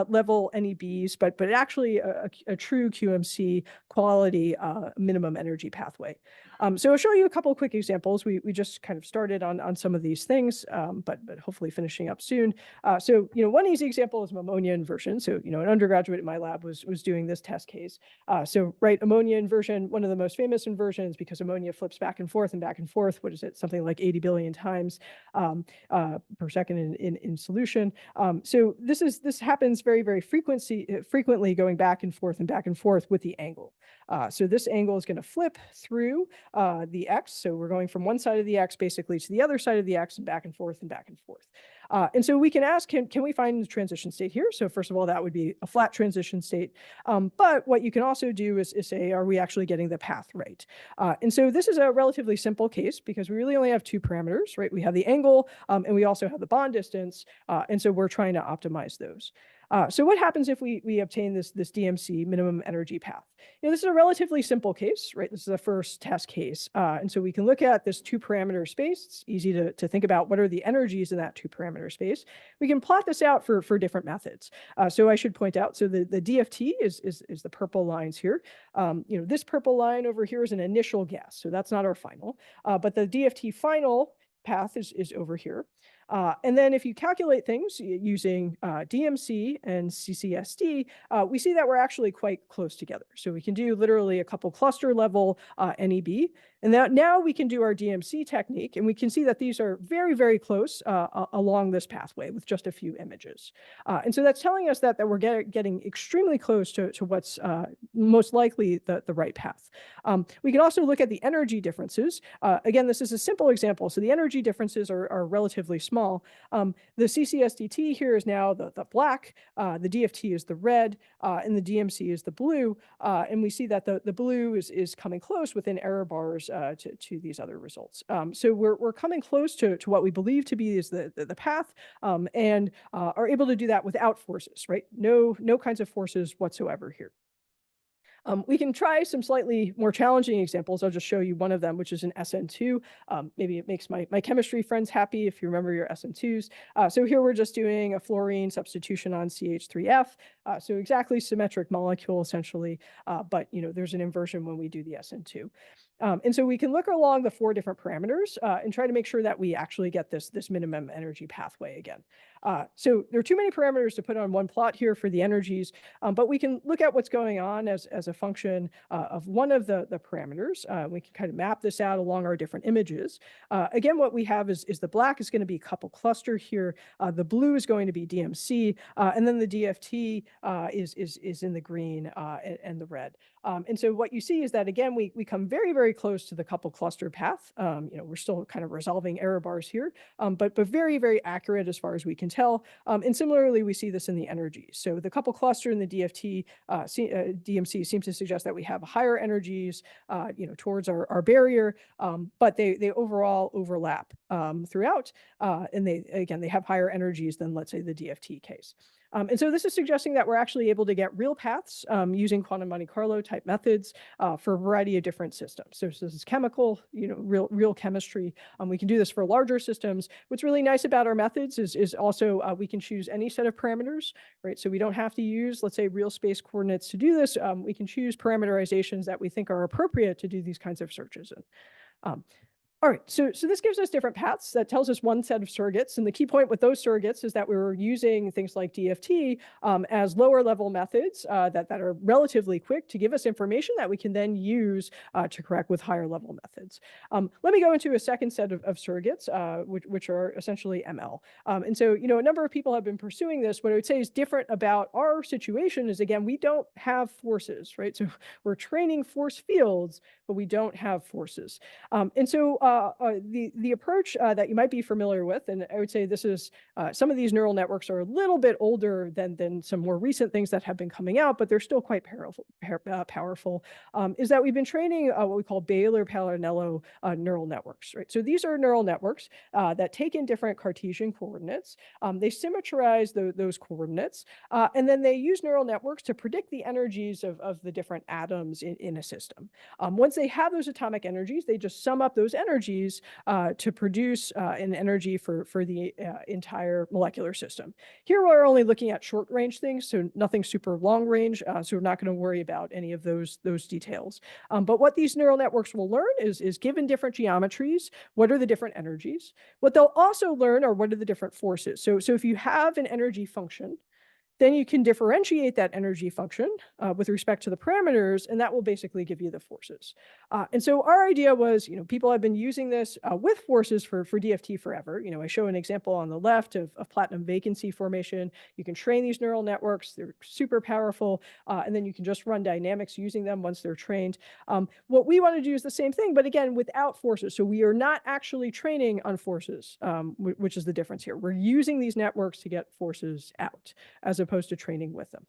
level NEBs, but actually a true QMC quality minimum energy pathway. So I'll show you a couple of quick examples. We just kind of started on some of these things, but hopefully finishing up soon. So one easy example is ammonia inversion. So an undergraduate in my lab was doing this test case. So right, ammonia inversion, one of the most famous inversions because ammonia flips back and forth. What is it? Something like 80 billion times per second in solution. So this happens very, very frequently going back and forth with the angle. So this angle is going to flip through the X. So we're going from one side of the X basically to the other side of the X and back and forth and back and forth. And so we can ask, can we find the transition state here? So first of all, that would be a flat transition state. But what you can also do is say, are we actually getting the path right? And so this is a relatively simple case because we really only have two parameters, right? We have the angle and we also have the bond distance. And so we're trying to optimize those. So what happens if we obtain this DMC minimum energy path? This is a relatively simple case, right? This is the first test case. And so we can look at this two parameter space. It's easy to think about what are the energies in that two parameter space. We can plot this out for different methods. So I should point out, so the DFT is the purple lines here. This purple line over here is an initial guess. So that's not our final, but the DFT final path is over here. And then if you calculate things using DMC and CCSD, we see that we're actually quite close together. So we can do literally a couple cluster level NEB. And now we can do our DMC technique, and we can see that these are very, very close along this pathway with just a few images. And so that's telling us that we're getting extremely close to what's most likely the right path. We can also look at the energy differences. Again, this is a simple example. So the energy differences are relatively small. small. The CCSDT here is now the black, the DFT is the red, and the DMC is the blue. And we see that the blue is coming close within error bars to these other results. So we're coming close to what we believe to be is the path, and are able to do that without forces, right? No kinds of forces whatsoever here. We can try some slightly more challenging examples. I'll just show you one of them, which is an SN2. Maybe it makes my chemistry friends happy if you remember your SN2s. So here we're just doing a fluorine substitution on CH3F. So exactly symmetric molecule essentially, but there's an inversion when we do the SN2. And so we can look along the 4 different parameters and try to make sure that we actually get this minimum energy pathway again. So there are too many parameters to put on one plot here for the energies, but we can look at what's going on as a function of one of the parameters. We can kind of map this out along our different images. Again, what we have is the black is going to be couple cluster here. The blue is going to be DMC, and then the DFT is in the green and the red. And so what you see is that, again, we come very, very close to the couple cluster path. We're still kind of resolving error bars here, but very, very accurate as far as we can tell. And similarly, we see this in the energies. So the couple cluster in the DFT, DMC seems to suggest that we have higher energies, towards our barrier, but they overall overlap throughout. And they have higher energies than, let's say, the DFT case. And so this is suggesting that we're actually able to get real paths using quantum Monte Carlo type methods for a variety of different systems. So this is chemical, real chemistry. We can do this for larger systems. What's really nice about our methods is also we can choose any set of parameters, right? So we don't have to use, let's say, real space coordinates to do this. We can choose parameterizations that we think are appropriate to do these kinds of searches in. All right, so this gives us different paths. That tells us one set of surrogates. And the key point with those surrogates is that we were using things like DFT as lower level methods that are relatively quick to give us information that we can then use to correct with higher level methods. Let me go into a second set of surrogates, which are essentially ML. And so, a number of people have been pursuing this. What I would say is different about our situation is, again, we don't have forces, right? So we're training force fields, but we don't have forces. And so the approach that you might be familiar with, and I would say this is, some of these neural networks are a little bit older than some more recent things that have been coming out, but they're still quite powerful, is that we've been training what we call Baylor-Palinello neural networks, right? So these are neural networks that take in different Cartesian coordinates. They symmetrize those coordinates, and then they use neural networks to predict the energies of the different atoms in a system. Once they have those atomic energies, they just sum up those energies to produce an energy for the entire molecular system. Here we're only looking at short range things, so nothing super long range, so we're not going to worry about any of those details. But what these neural networks will learn is given different geometries, what are the different energies? What they'll also learn are what are the different forces. So if you have an energy function, then you can differentiate that energy function with respect to the parameters, and that will basically give you the forces. And so our idea was, people have been using this with forces for DFT forever. I show an example on the left of platinum vacancy formation. You can train these neural networks. They're super powerful, and then you can just run dynamics using them once they're trained. What we want to do is the same thing, but again, without forces. So we are not actually training on forces, which is the difference here. We're using these networks to get forces out, as opposed to training with them.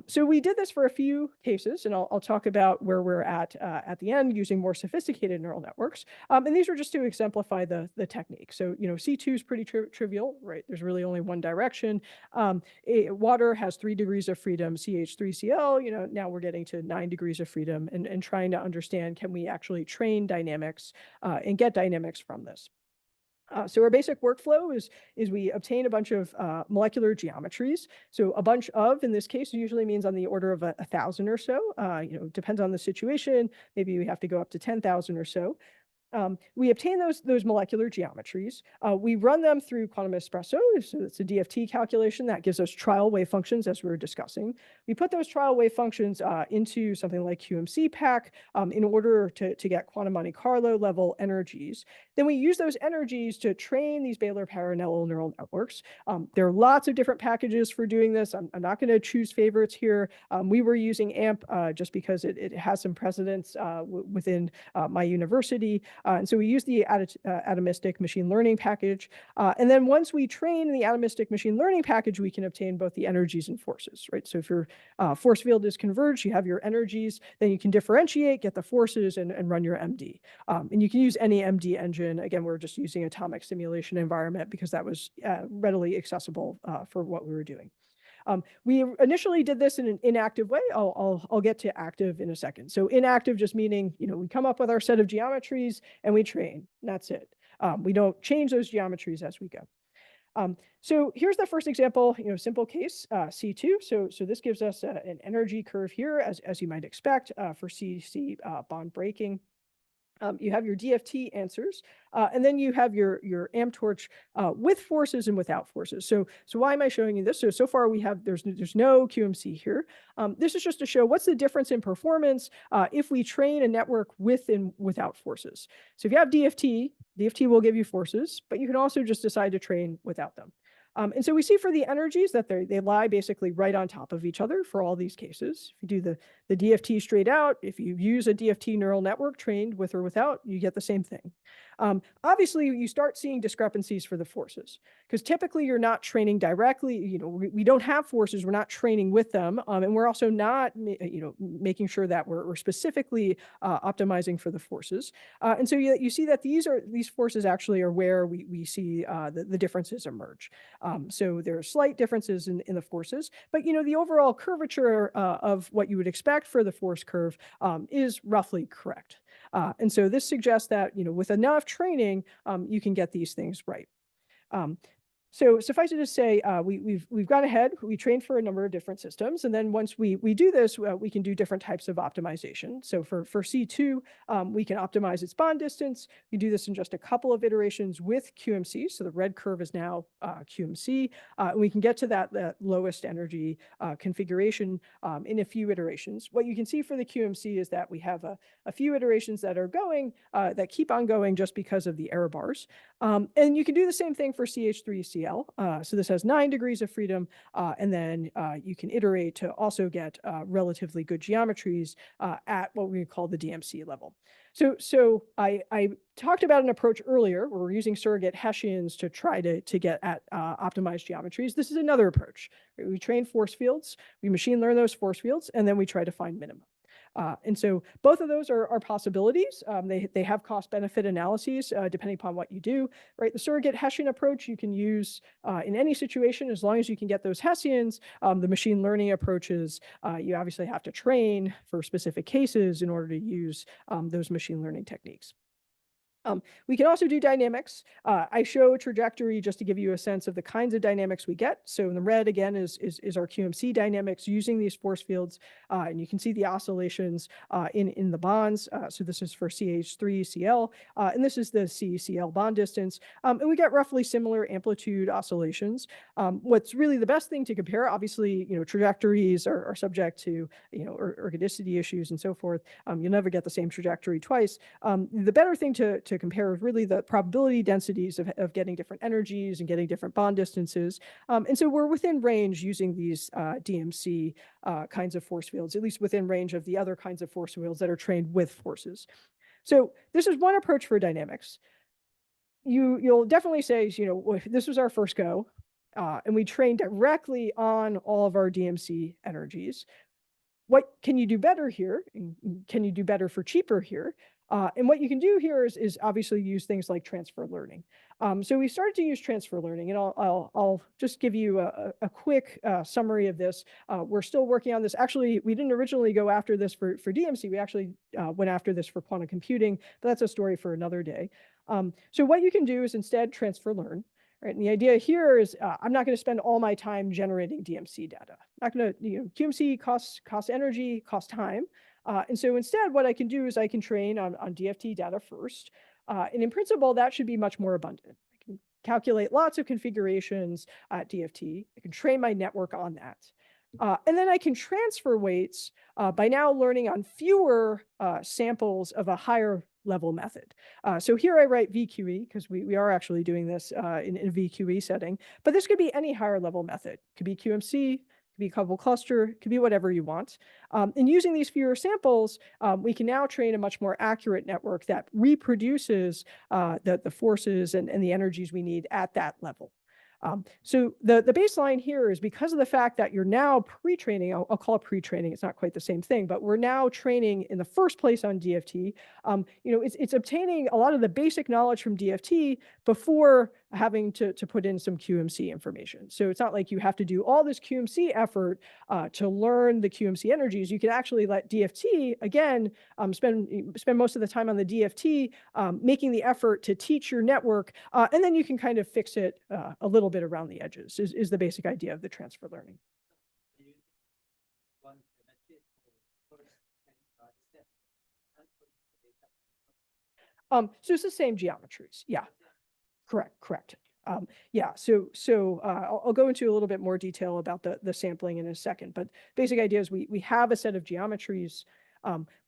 So we did this for a few cases, and I'll talk about where we're at the end using more sophisticated neural networks. And these are just to exemplify the technique. So, C2 is pretty trivial, right? There's really only one direction. Water has 3 degrees of freedom, CH3Cl, now we're getting to 9 degrees of freedom and trying to understand, can we actually train dynamics and get dynamics from this? So our basic workflow is we obtain a bunch of molecular geometries. So a bunch of, in this case, usually means on the order of 1,000 or so. Depends on the situation. Maybe we have to go up to 10,000 or so. We obtain those molecular geometries. We run them through Quantum Espresso, so it's a DFT calculation that gives us trial wave functions, as we were discussing. We put those trial wave functions into something like QMCpack in order to get quantum Monte Carlo level energies. Then we use those energies to train these Baylor-Palinello neural networks. There are lots of different packages for doing this. I'm not going to choose favorites here. We were using AMP just because it has some precedence within my university. And so we use the atomistic machine learning package. And then once we train the atomistic machine learning package, we can obtain both the energies and forces, right? So if your force field is converged, you have your energies, then you can differentiate, get the forces, and run your MD. And you can use any MD engine. Again, we're just using atomic simulation environment because that was readily accessible for what we were doing. We initially did this in an inactive way. I'll get to active in a second. So inactive just meaning, we come up with our set of geometries and we train, and that's it. We don't change those geometries as we go. So here's the first example, simple case, C2. So this gives us an energy curve here, as you might expect for CC bond breaking. You have your DFT answers, and then you have your amp torch with forces and without forces. So why am I showing you this? So far we have, there's no QMC here. This is just to show what's the difference in performance if we train a network with and without forces. So if you have DFT will give you forces, but you can also just decide to train without them. And so we see for the energies that they lie basically right on top of each other for all these cases. If you do the DFT straight out, if you use a DFT neural network trained with or without, you get the same thing. Obviously, you start seeing discrepancies for the forces because typically you're not training directly. We don't have forces. We're not training with them. And we're also not, making sure that we're specifically optimizing for the forces. And so you see that these forces actually are where we see the differences emerge. So there are slight differences in the forces, but the overall curvature of what you would expect for the force curve is roughly correct. And so this suggests that with enough training, you can get these things right. So suffice it to say, we've gone ahead, we trained for a number of different systems, and then once we do this, we can do different types of optimization. So for C2, we can optimize its bond distance. We do this in just a couple of iterations with QMC. So the red curve is now QMC. And we can get to that lowest energy configuration in a few iterations. What you can see for the QMC is that we have a few iterations that are going, that keep on going just because of the error bars. And you can do the same thing for CH3CL. So this has 9 degrees of freedom, and then you can iterate to also get relatively good geometries at what we call the DMC level. So I talked about an approach earlier where we're using surrogate Hessians to try to get at optimized geometries. This is another approach. We train force fields, we machine learn those force fields, and then we try to find minima. And so both of those are possibilities. They have cost-benefit analyses depending upon what you do, right? The surrogate Hessian approach you can use in any situation as long as you can get those Hessians. The machine learning approaches, you obviously have to train for specific cases in order to use those machine learning techniques. We can also do dynamics. I show a trajectory just to give you a sense of the kinds of dynamics we get. So in the red, again, is our QMC dynamics using these force fields. And you can see the oscillations in the bonds. So this is for CH3CL, and this is the CCL bond distance. And we get roughly similar amplitude oscillations. What's really the best thing to compare, obviously, trajectories are subject to, ergodicity issues and so forth. You'll never get the same trajectory twice. The better thing to compare really the probability densities of getting different energies and getting different bond distances. And so we're within range using these DMC kinds of force fields, at least within range of the other kinds of force fields that are trained with forces. So this is one approach for dynamics. You'll definitely say, this was our first go, and we trained directly on all of our DMC energies. What can you do better here? Can you do better for cheaper here? And what you can do here is obviously use things like transfer learning. So we started to use transfer learning, and I'll just give you a quick summary of this. We're still working on this. Actually, we didn't originally go after this for DMC. We actually went after this for quantum computing, but that's a story for another day. So what you can do is instead transfer learn. Right, and the idea here is I'm not going to spend all my time generating DMC data. Not going to, QMC costs energy, costs time. And so instead, what I can do is I can train on DFT data first. And in principle, that should be much more abundant. I can calculate lots of configurations at DFT. I can train my network on that. And then I can transfer weights by now learning on fewer samples of a higher level method. So here I write VQE because we are actually doing this in a VQE setting, but this could be any higher level method. It could be QMC, could be a couple cluster, it could be whatever you want. And using these fewer samples, we can now train a much more accurate network that reproduces the forces and the energies we need at that level. So the baseline here is because of the fact that you're now pre-training, I'll call it pre-training, it's not quite the same thing, but we're now training in the first place on DFT. It's obtaining a lot of the basic knowledge from DFT before having to put in some QMC information. So it's not like you have to do all this QMC effort to learn the QMC energies. You can actually let DFT, again, spend most of the time on the DFT, making the effort to teach your network, and then you can kind of fix it a little bit around the edges is the basic idea of the transfer learning. So it's the same geometries. Yeah, correct. Yeah, so I'll go into a little bit more detail about the sampling in a second, but basic idea is we have a set of geometries.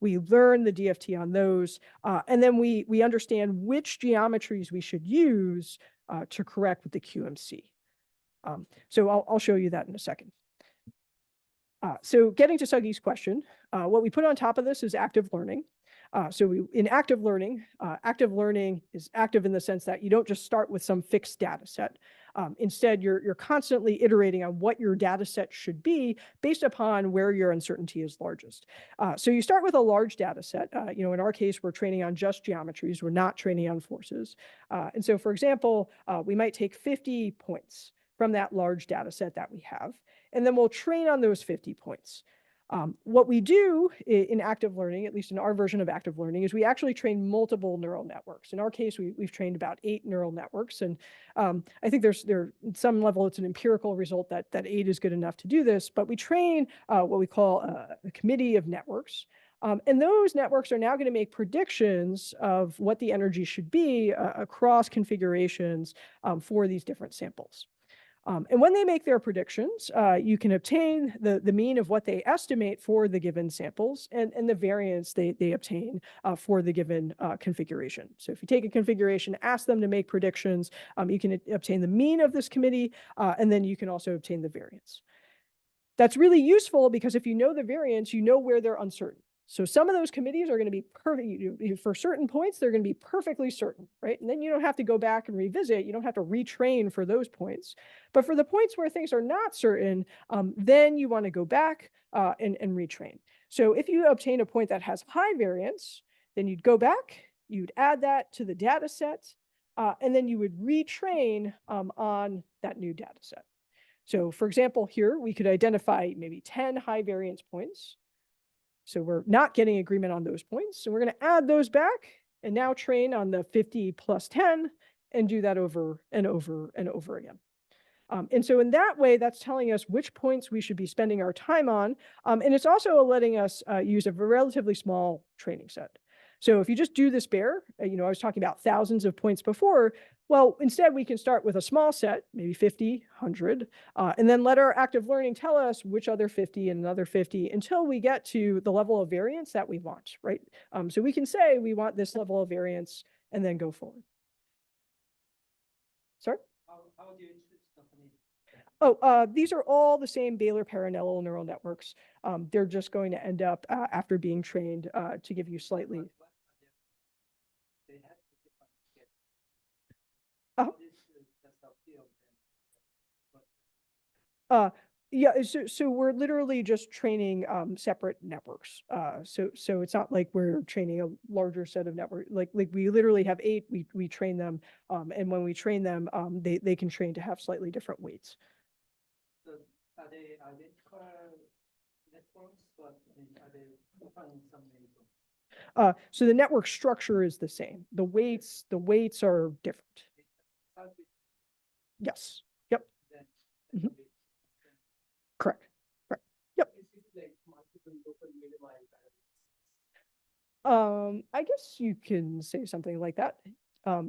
We learn the DFT on those, and then we understand which geometries we should use to correct with the QMC. So I'll show you that in a second. So getting to Suggy's question, what we put on top of this is active learning. In active learning is active in the sense that you don't just start with some fixed data set. Instead, you're constantly iterating on what your data set should be based upon where your uncertainty is largest. So you start with a large data set. In our case, we're training on just geometries. We're not training on forces. And so, for example, we might take 50 points from that large data set that we have, and then we'll train on those 50 points. What we do in active learning, at least in our version of active learning, is we actually train multiple neural networks. In our case, we've trained about 8 neural networks. And I think there at some level, it's an empirical result that 8 is good enough to do this. But we train what we call a committee of networks. And those networks are now going to make predictions of what the energy should be across configurations for these different samples. And when they make their predictions, you can obtain the mean of what they estimate for the given samples and the variance they obtain for the given configuration. So if you take a configuration, ask them to make predictions, you can obtain the mean of this committee, and then you can also obtain the variance. That's really useful because if you know the variance, you know where they're uncertain. So some of those committees are going to be perfect for certain points. They're going to be perfectly certain, right? And then you don't have to go back and revisit. You don't have to retrain for those points. But for the points where things are not certain, then you want to go back and retrain. So if you obtain a point that has high variance, then you'd go back, you'd add that to the data set, and then you would retrain on that new data set. So for example, here we could identify maybe 10 high variance points. So we're not getting agreement on those points. So we're going to add those back and now train on the 50 plus 10 and do that over and over and over again. And so in that way, that's telling us which points we should be spending our time on. And it's also letting us use a relatively small training set. So if you just do this bare, I was talking about thousands of points before. Well, instead, we can start with a small set, maybe 50, 100, and then let our active learning tell us which other 50 and another 50 until we get to the level of variance that we want, right? So we can say we want this level of variance and then go forward. Sorry? How do you choose the committee? These are all the same Baylor-Parinello neural networks. They're just going to end up after being trained to give you slightly. They have to different Uh-huh. This is just a few of them. Yeah, so we're literally just training separate networks. So it's not like we're training a larger set of network. Like we literally have 8. We train them, and when we train them, they can train to have slightly different weights. So are they identical networks, but are they different in some ways? So the network structure is the same. The weights are different. How do you Yes. Yep. then? Mhm. Correct. Yep. I guess you can say something like that.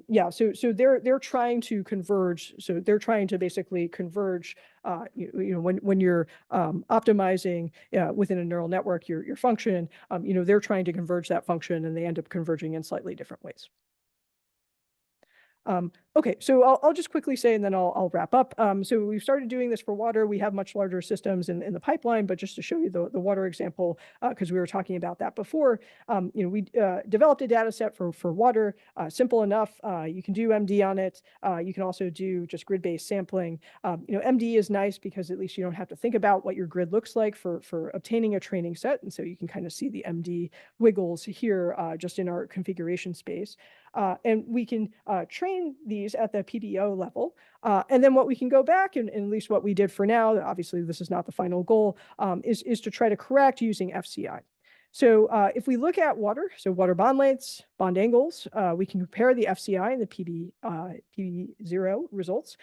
Yeah, so they're trying to converge. So they're trying to basically converge. When you're optimizing within a neural network your function, they're trying to converge that function, and they end up converging in slightly different ways. Okay, so I'll just quickly say, and then I'll wrap up. So we've started doing this for water. We have much larger systems in the pipeline, but just to show you the water example, because we were talking about that before, we developed a data set for water, simple enough. You can do MD on it. You can also do just grid-based sampling. MD is nice because at least you don't have to think about what your grid looks like for obtaining a training set. And so you can kind of see the MD wiggles here just in our configuration space. And we can train these at the PBO level. And then what we can go back, and at least what we did for now, obviously this is not the final goal, is to try to correct using FCI. So if we look at water, so water bond lengths, bond angles, we can compare the FCI and the PB0 results.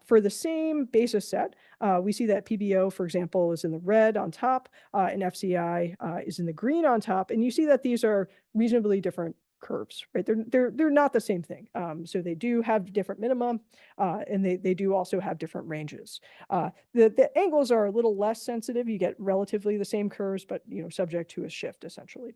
For the same basis set, we see that PBO, for example, is in the red on top, and FCI is in the green on top. And you see that these are reasonably different curves, right? They're not the same thing. So they do have different minimum, and they do also have different ranges. The angles are a little less sensitive. You get relatively the same curves, but subject to a shift essentially.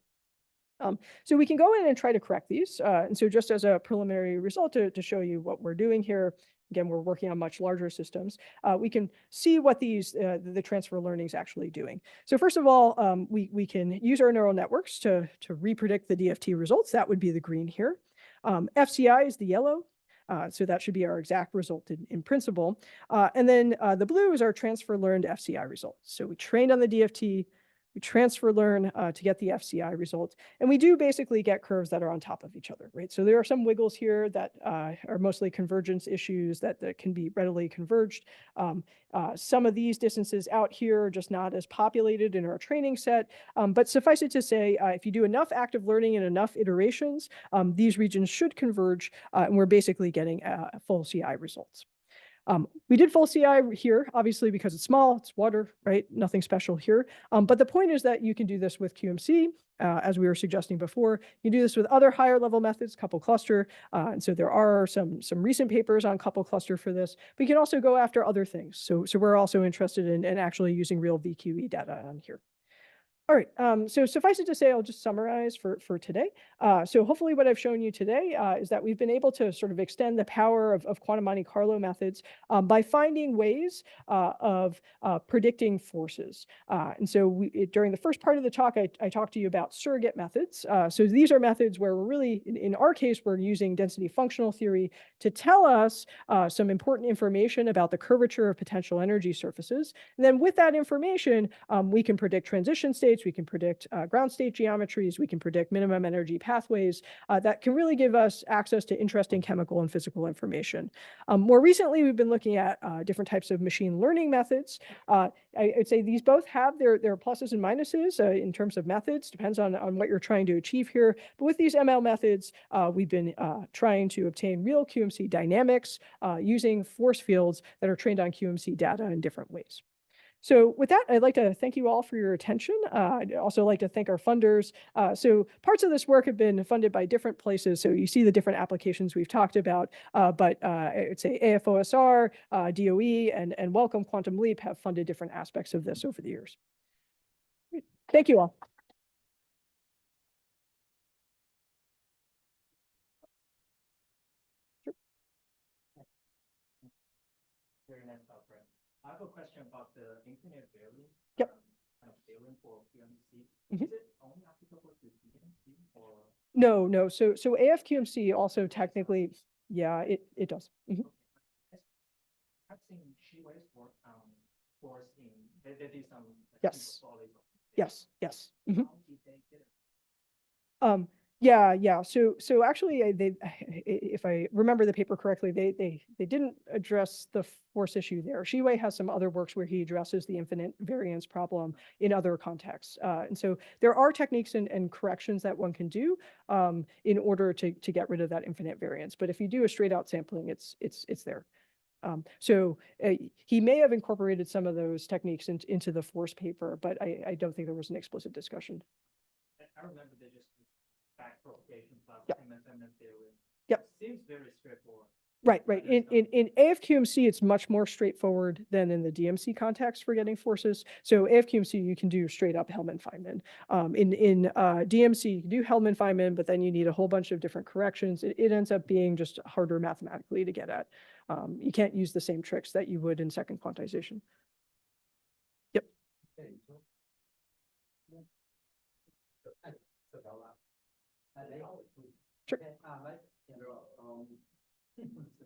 So we can go in and try to correct these. And so just as a preliminary result to show you what we're doing here, again, we're working on much larger systems. We can see what the transfer learning is actually doing. So first of all, we can use our neural networks to repredict the DFT results. That would be the green here. FCI is the yellow. So that should be our exact result in principle. And then the blue is our transfer learned FCI result. So we trained on the DFT, we transfer learn to get the FCI result. And we do basically get curves that are on top of each other, right? So there are some wiggles here that are mostly convergence issues that can be readily converged. Some of these distances out here are just not as populated in our training set. But suffice it to say, if you do enough active learning and enough iterations, these regions should converge, and we're basically getting full CI results. We did full CI here, obviously, because it's small, it's water, right? Nothing special here. But the point is that you can do this with QMC, as we were suggesting before. You can do this with other higher level methods, couple cluster. And so there are some recent papers on couple cluster for this. But you can also go after other things. So we're also interested in actually using real VQE data on here. All right, so suffice it to say, I'll just summarize for today. So hopefully what I've shown you today is that we've been able to sort of extend the power of quantum Monte Carlo methods by finding ways of predicting forces. And so during the first part of the talk, I talked to you about surrogate methods. So these are methods where we're really, in our case, we're using density functional theory to tell us some important information about the curvature of potential energy surfaces. And then with that information, we can predict transition states, we can predict ground state geometries, we can predict minimum energy pathways that can really give us access to interesting chemical and physical information. More recently, we've been looking at different types of machine learning methods. I'd say these both have their pluses and minuses in terms of methods, depends on what you're trying to achieve here. But with these ML methods, we've been trying to obtain real QMC dynamics using force fields that are trained on QMC data in different ways. So with that, I'd like to thank you all for your attention. I'd also like to thank our funders. So parts of this work have been funded by different places. So you see the different applications we've talked about, but I'd say AFOSR, DOE, and Wellcome Quantum Leap have funded different aspects of this over the years. Thank you all. Very nice talk, Brad. I have a question about the infinite variant. Yep. Kind of variant for QMC. Mhm. Is it only applicable to DMC or? No. So AFQMC also technically, yeah, it does. Mhm. I've seen Shiwei's work on force in, they do some. Yes. Yes. Mhm. How did they get it? Yeah. So actually, if I remember the paper correctly, they didn't address the force issue there. Shiwei has some other works where he addresses the infinite variance problem in other contexts. And so there are techniques and corrections that one can do in order to get rid of that infinite variance. But if you do a straight out sampling, it's there. So he may have incorporated some of those techniques into the force paper, but I don't think there was an explicit discussion. I remember they just back propagation plus Yep. MSMN theory. Yep. Seems very straightforward. Right, right. In AFQMC, it's much more straightforward than in the DMC context for getting forces. So AFQMC, you can do straight up Hellman-Feynman. In DMC, you can do Hellman-Feynman, but then you need a whole bunch of different corrections. It ends up being just harder mathematically to get at. You can't use the same tricks that you would in second quantization. Yep. Sure. Okay, right. Yeah.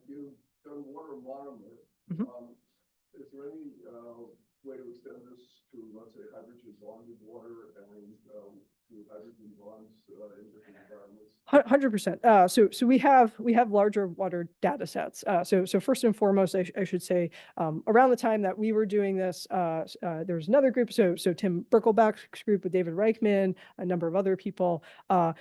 You've done water monomer. Mhm. Is there any way to extend this to, let's say, hydrogen bonded water and to hydrogen bonds in different environments? 100%. So we have larger water data sets. So first and foremost, I should say, around the time that we were doing this, there was another group. So Tim Birkelbach's group with David Reichman, a number of other people.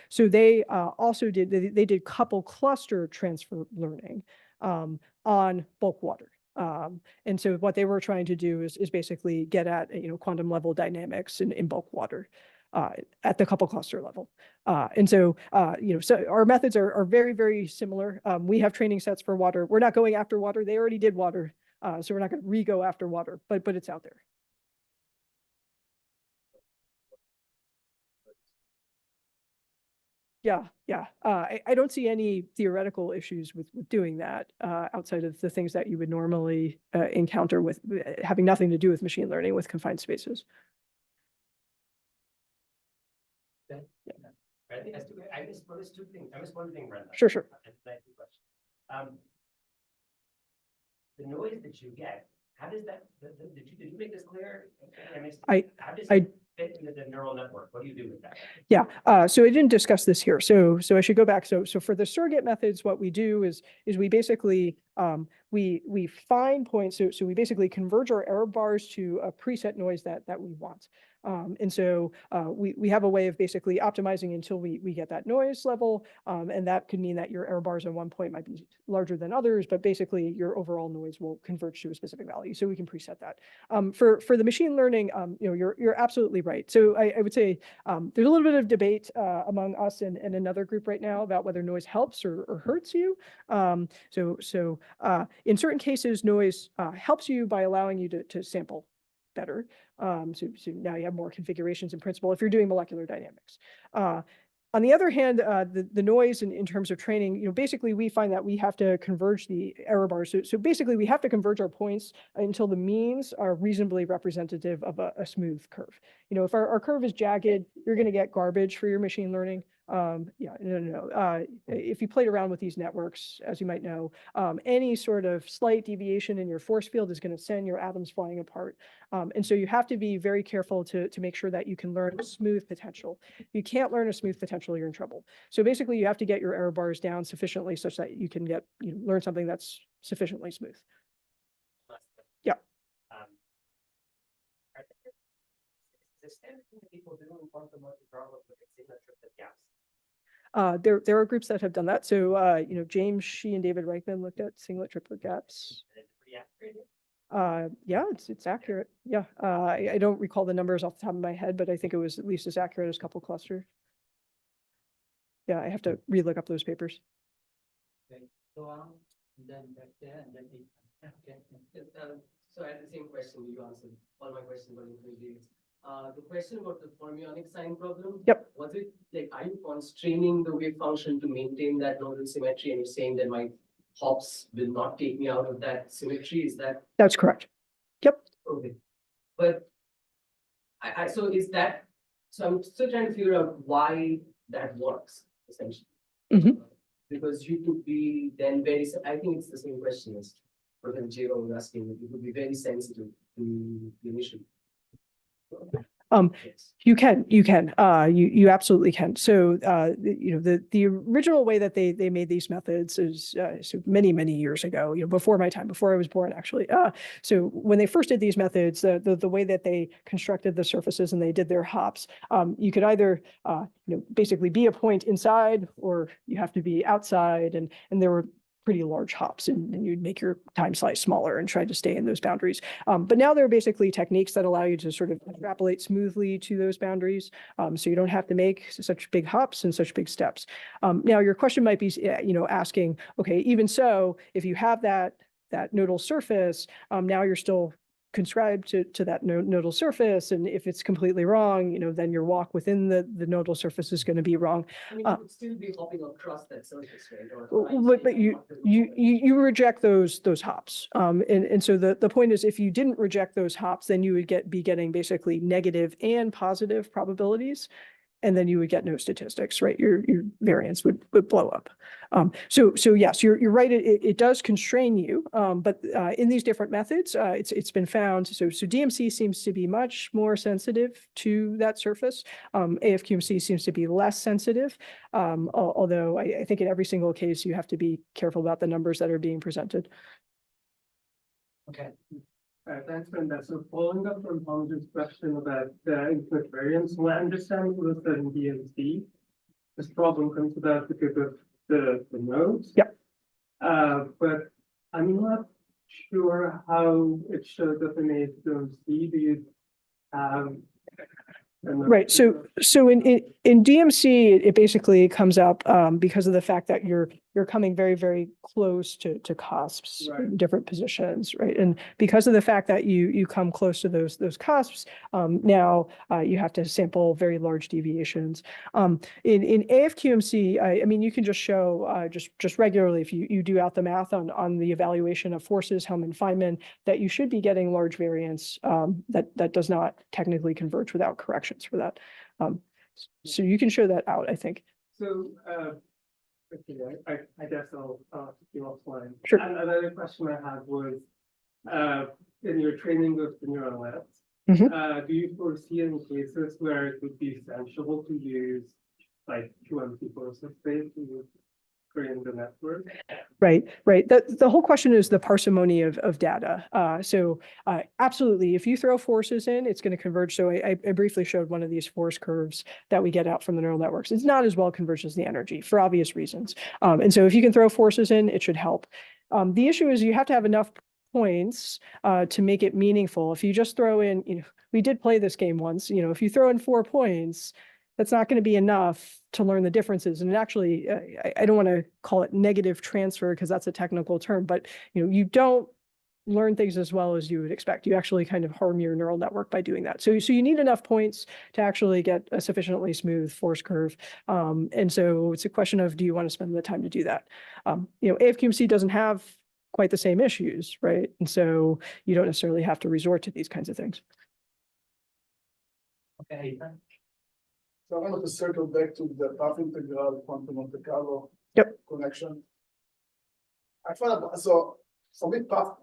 So they also they did couple cluster transfer learning on bulk water. And so what they were trying to do is basically get at quantum level dynamics in bulk water. At the couple cluster level. And so, so our methods are very, very similar. We have training sets for water. We're not going after water. They already did water. So we're not going to re-go after water, but it's out there. Yeah. I don't see any theoretical issues with doing that outside of the things that you would normally encounter with having nothing to do with machine learning with confined spaces. I missed two things. I missed one thing, Brenda. Sure. The noise that you get, how does that, did you make this clear? How does I it fit into the neural network? What do you do with that? Yeah, so I didn't discuss this here. So I should go back. So for the surrogate methods, what we do is we basically we find points. So we basically converge our error bars to a preset noise that we want. And so we have a way of basically optimizing until we get that noise level. And that could mean that your error bars on one point might be larger than others, but basically your overall noise will converge to a specific value. So we can preset that. For the machine learning, you're absolutely right. So I would say there's a little bit of debate among us and another group right now about whether noise helps or hurts you. So in certain cases, noise helps you by allowing you to sample better. So now you have more configurations in principle if you're doing molecular dynamics. On the other hand, the noise in terms of training, basically we find that we have to converge the error bars. So basically we have to converge our points until the means are reasonably representative of a smooth curve. If our curve is jagged, you're going to get garbage for your machine learning. If you played around with these networks, as you might know, any sort of slight deviation in your force field is going to send your atoms flying apart. And so you have to be very careful to make sure that you can learn a smooth potential. If you can't learn a smooth potential, you're in trouble. So basically you have to get your error bars down sufficiently such that you can learn something that's sufficiently smooth. Yeah. Is the standard thing that people do in quantum Monte Carlo with single triplet gaps? There are groups that have done that. So, James Shih and David Reichman looked at singlet triplet gaps. And it's pretty accurate. Yeah, it's accurate. Yeah, I don't recall the numbers off the top of my head, but I think it was at least as accurate as couple cluster. Yeah, I have to relook up those papers. Okay, go on, and then back there, and then okay. So I had the same question, you answered all my questions about intelligence. The question about the fermionic sign problem. Yep. Was it like, are you constraining the wave function to maintain that nodal symmetry, and you're saying that my hops will not take me out of that symmetry? Is that That's correct. Yep. okay? But so is that, so I'm still trying to figure out why that works essentially. Mhm. Because you could be then very, I think it's the same question as Professor Jiro was asking, you could be very sensitive to the emission. Yes. You can, you absolutely can. So, the original way that they made these methods is so many years ago, before my time, before I was born, actually. So when they first did these methods, the way that they constructed the surfaces and they did their hops, you could either, basically be a point inside, or you have to be outside, and there were pretty large hops and you'd make your time slice smaller and try to stay in those boundaries. But now there are basically techniques that allow you to sort of extrapolate smoothly to those boundaries. So you don't have to make such big hops and such big steps. Now your question might be, asking, okay, even so, if you have that nodal surface, now you're still conscribed to that nodal surface. And if it's completely wrong, then your walk within the nodal surface is going to be wrong. I mean, you would still be hopping across that surface, right? But you reject those hops. And so the point is, if you didn't reject those hops, then you would be getting basically negative and positive probabilities. And then you would get no statistics, right? Your variance would blow up. So yes, you're right. It does constrain you, but in these different methods, it's been found. So DMC seems to be much more sensitive to that surface. AFQMC seems to be less sensitive, although I think in every single case you have to be careful about the numbers that are being presented. Okay. Thanks, Brenda. So following up from Thomas's question about the input variance, my understanding was that in DMC, this problem comes about because of the nodes. Yep. But I'm not sure how it shows up in AFQMC. Do you have? Right. So in DMC, it basically comes up because of the fact that you're coming very, very close to cusps Right. in different positions, right? And because of the fact that you come close to those cusps, now you have to sample very large deviations. In AFQMC, I mean, you can just show just regularly if you do out the math on the evaluation of forces, Hellman-Feynman, that you should be getting large variance that does not technically converge without corrections for that. So you can show that out, I think. So, okay, I guess I'll keep you offline. Sure. And another question I had was, in your training of the neural nets, Mhm. do you foresee any cases where it would be essential to use like QMT process space to train the network? Right. The whole question is the parsimony of data. So absolutely, if you throw forces in, it's going to converge. So I briefly showed one of these force curves that we get out from the neural networks. It's not as well converged as the energy for obvious reasons. And so if you can throw forces in, it should help. The issue is you have to have enough points to make it meaningful. If you just throw in, we did play this game once, if you throw in 4 points, that's not going to be enough to learn the differences. And actually, I don't want to call it negative transfer because that's a technical term, but you don't learn things as well as you would expect. You actually kind of harm your neural network by doing that. So you need enough points to actually get a sufficiently smooth force curve. And so it's a question of, do you want to spend the time to do that? AFQMC doesn't have quite the same issues, right? And so you don't necessarily have to resort to these kinds of things. Okay. So I wanted to circle back to the path integral quantum Monte Carlo connection. I found so for me,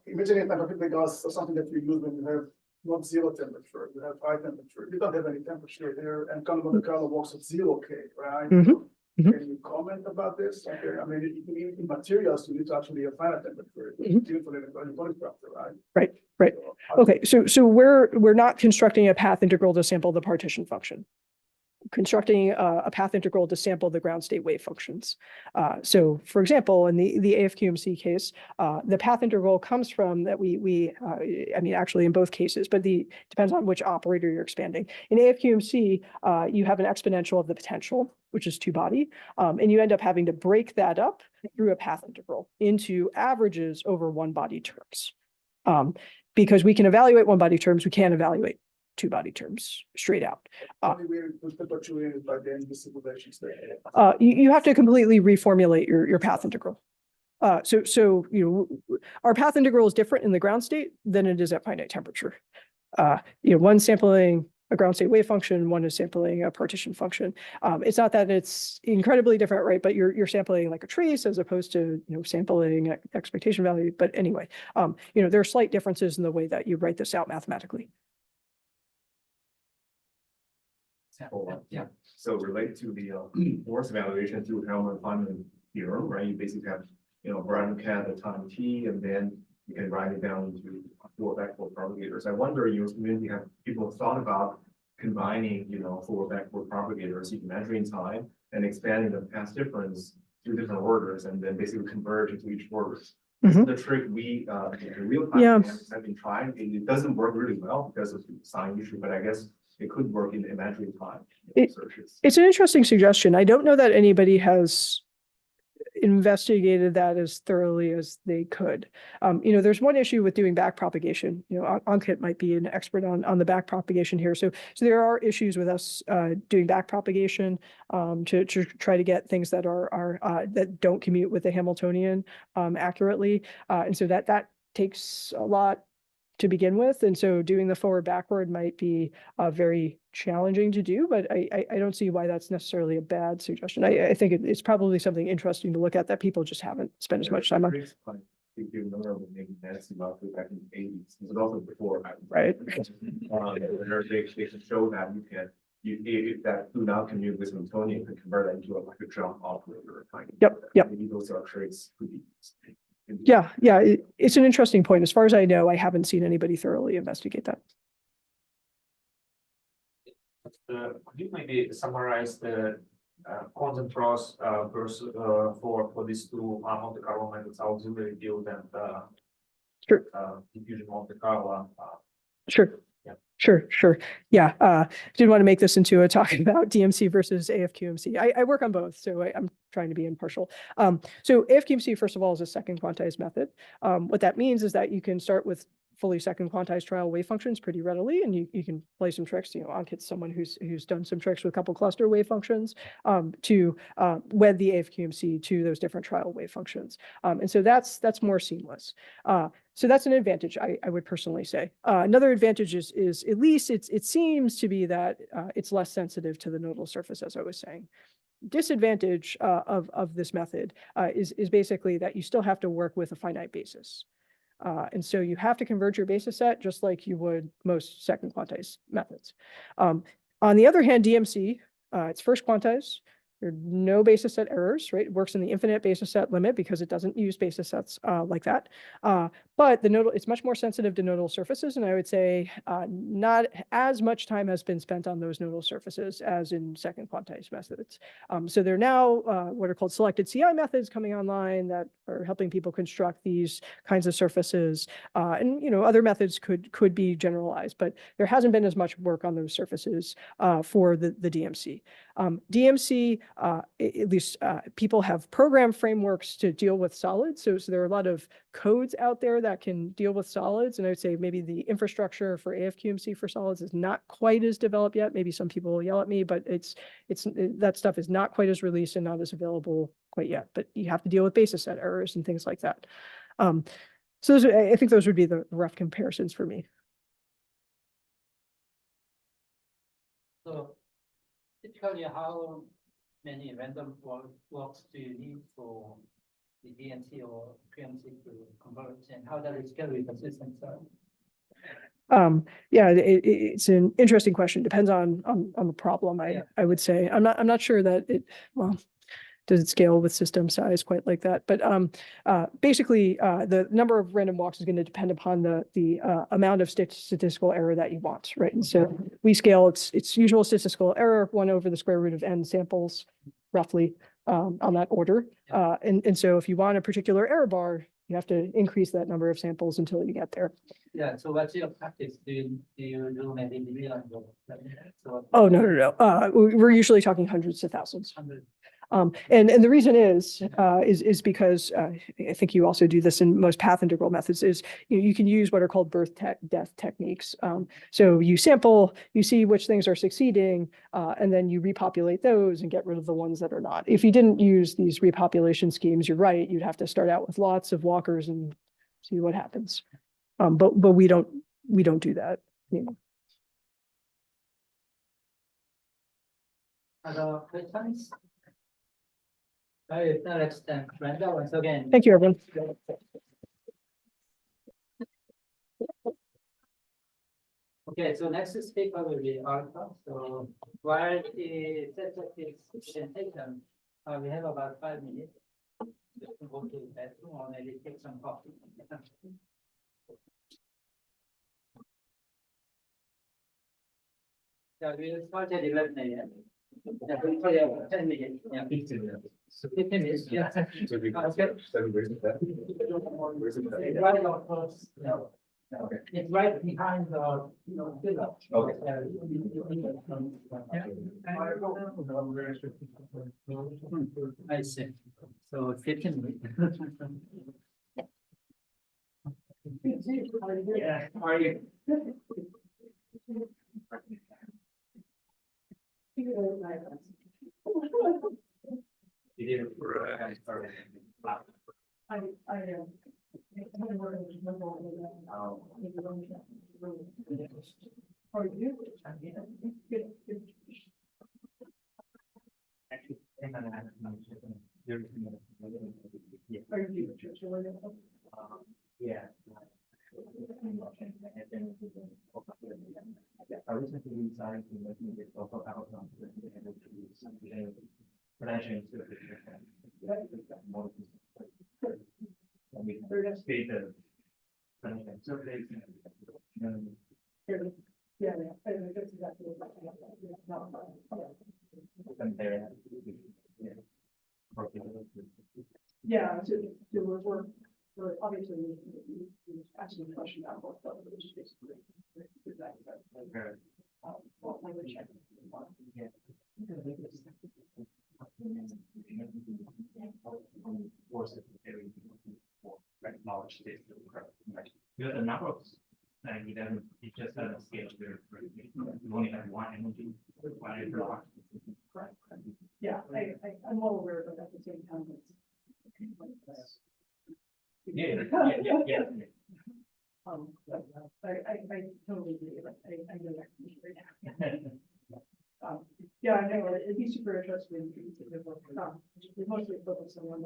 imagining path integrals are something that you use when you have not zero temperature, you have high temperature. You don't have any temperature there, and quantum Monte Carlo works at 0 K, right? So can you comment about this? Okay, I mean, in materials, you need to actually have finite temperature, right? Right. Okay, so we're not constructing a path integral to sample the partition function. Constructing a path integral to sample the ground state wave functions. So for example, in the AFQMC case, the path integral comes from that I mean, actually in both cases, but depends on which operator you're expanding. In AFQMC, you have an exponential of the potential, which is 2-body, and you end up having to break that up through a path integral into averages over 1-body terms. Because we can evaluate 1-body terms, we can't evaluate 2-body terms straight out. You have to completely reformulate your path integral. So our path integral is different in the ground state than it is at finite temperature. One's sampling a ground state wave function, one is sampling a partition function. It's not that it's incredibly different, right? But you're sampling like a trace as opposed to sampling expectation value. But anyway, there are slight differences in the way that you write this out mathematically. Yeah. So related to the force evaluation through Hellman-Feynman theorem, right? You basically have, Brown-Cat at time t, and then you can write it down into 4 backward propagators. I wonder, your community have people thought about combining, 4 backward propagators, measuring time and expanding the path difference two different orders and then basically converge into each order. Mhm. The trick the real time Yeah. dynamics have been trying, it doesn't work really well because of the sign issue, but I guess it could work in imaginary time searches. It's an interesting suggestion. I don't know that anybody has investigated that as thoroughly as they could. There's one issue with doing back propagation. Ankit might be an expert on the back propagation here. So there are issues with us doing back propagation to try to get things that are that don't commute with the Hamiltonian accurately. And so that takes a lot to begin with. And so doing the forward backward might be very challenging to do, but I don't see why that's necessarily a bad suggestion. I think it's probably something interesting to look at that people just haven't spent as much time on. If you remember maybe Nancy Motley back in the eighties, this was also before. Right. They can show that if that do not commute with Hamiltonian, you can convert that into like a jump operator. Yep. Maybe those are traits could be. Yeah, it's an interesting point. As far as I know, I haven't seen anybody thoroughly investigate that. Could you maybe summarize the constant loss versus for these two Monte Carlo methods, auxiliary field and Sure. diffusion Monte Carlo? Sure. Yeah. Sure. Yeah. Didn't want to make this into a talk about DMC versus AFQMC. I work on both, so I'm trying to be impartial. So AFQMC, first of all, is a second quantized method. What that means is that you can start with fully second quantized trial wave functions pretty readily, and you can play some tricks. Ankit's someone who's done some tricks with a couple cluster wave functions to wed the AFQMC to those different trial wave functions. And so that's more seamless. So that's an advantage, I would personally say. Another advantage is at least it seems to be that it's less sensitive to the nodal surface, as I was saying. Disadvantage of this method is basically that you still have to work with a finite basis. And so you have to converge your basis set just like you would most second quantized methods. On the other hand, DMC, it's first quantized. There are no basis set errors, right? It works in the infinite basis set limit because it doesn't use basis sets like that. But it's much more sensitive to nodal surfaces. And I would say not as much time has been spent on those nodal surfaces as in second quantized methods. So there are now what are called selected CI methods coming online that are helping people construct these kinds of surfaces. And other methods could be generalized, but there hasn't been as much work on those surfaces for the DMC. DMC, at least people have program frameworks to deal with solids. So there are a lot of codes out there that can deal with solids. And I would say maybe the infrastructure for AFQMC for solids is not quite as developed yet. Maybe some people will yell at me, but that stuff is not quite as released and not as available quite yet. But you have to deal with basis set errors and things like that. So I think those would be the rough comparisons for me. So typically, how many random walks do you need for the DMC or QMC to converge, and how does it scale with the system? Yeah, it's an interesting question. Depends on the problem. I would say I'm not sure that does it scale with system size quite like that? But basically, the number of random walks is going to depend upon the amount of statistical error that you want, right? And so we scale its usual statistical error 1 over the square root of n samples, roughly on that order. And so if you want a particular error bar, you have to increase that number of samples until you get there. Yeah. So what's your practice? Do you do maybe millions of? Oh no. We're usually talking hundreds of thousands. And the reason is because I think you also do this in most path integral methods is you can use what are called death techniques. So you sample, you see which things are succeeding, and then you repopulate those and get rid of the ones that are not. If you didn't use these repopulation schemes, you're right, you'd have to start out with lots of walkers and see what happens. But we don't do that anymore. Other questions? If not, let's thank Brenda once again. Thank you, everyone. Okay, so next speaker will be Arthur. So while the setup is presentation, we have about 5 minutes. Just to go to the bathroom or maybe take some coffee. So we'll start at 11 a.m. Yeah, but yeah, 10 minutes, yeah. 15 minutes. So 15 minutes, yeah. So we That's good. where's it at? Where's it at? It's right on first, no. Okay. It's right behind the, villa. Okay. I see. So 15 minutes. Yeah, how are you? Yeah. I recently decided to make it also out of financial stated. Yeah, we're obviously, asking a question about what, which is basically. Language. Knowledge is because the number of you don't, it just doesn't scale very you only have one energy. Yeah, I'm well aware, but at the same time, it's. Yeah. I totally agree, like, I know that right now. Yeah, I know, it'd be super interesting. We're mostly focused on one.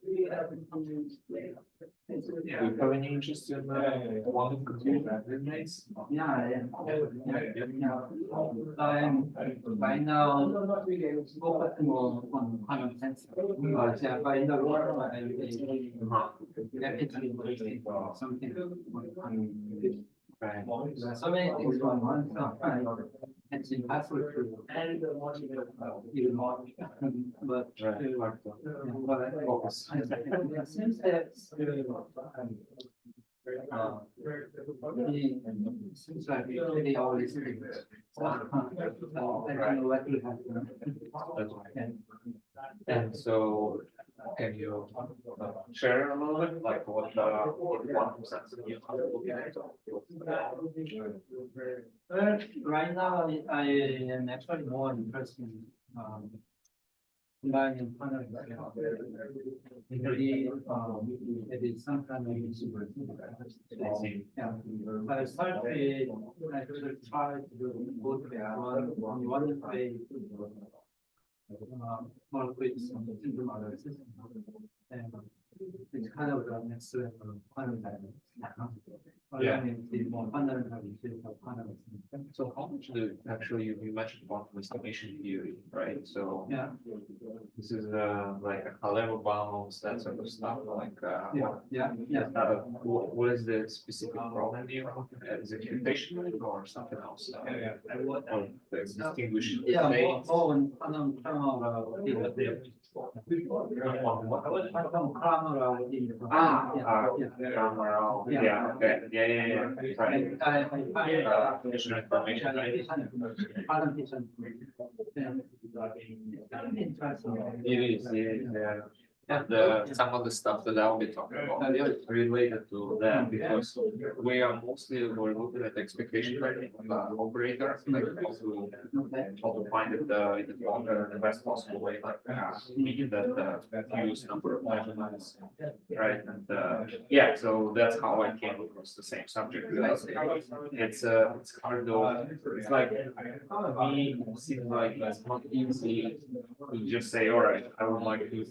Do you have any interest in quantum computing roommates? Yeah. I'm right now focusing on quantum sensing. But yeah, by the world, I definitely interested in something on quantum computing. Right. So many things going on, so it's impossible to even more. But Focus. it seems that it seems like we really always think. I don't know what will happen. And so, can you share a little bit, like what quantum sensing you are looking at? Right now, I am actually more interested in combining quantum. It is some kind of super. Yeah, I started actually try to do both one way. More quick syndrome analysis. And it's kind of the next level of quantum dynamics. Yeah. The more fundamental issues of quantum. So how much do actually you mentioned quantum estimation theory, right? So Yeah, this is like a level bounds, that sort of stuff, like yeah. what is the specific problem you're looking at? Is it computational or something else? Or distinguish. Yeah, more on quantum camera. Yeah, okay, yeah, right. Additional information, right? It is, yeah. And some of the stuff that I'll be talking about is related to that, because we are mostly, we're looking at expectation operator, like how to find it in the longer and the best possible way, like meaning that use number of measurements, right? And yeah, so that's how I came across the same subject. It's hard though. It's like me, it seems like it's not easy to just say, all right, I would like to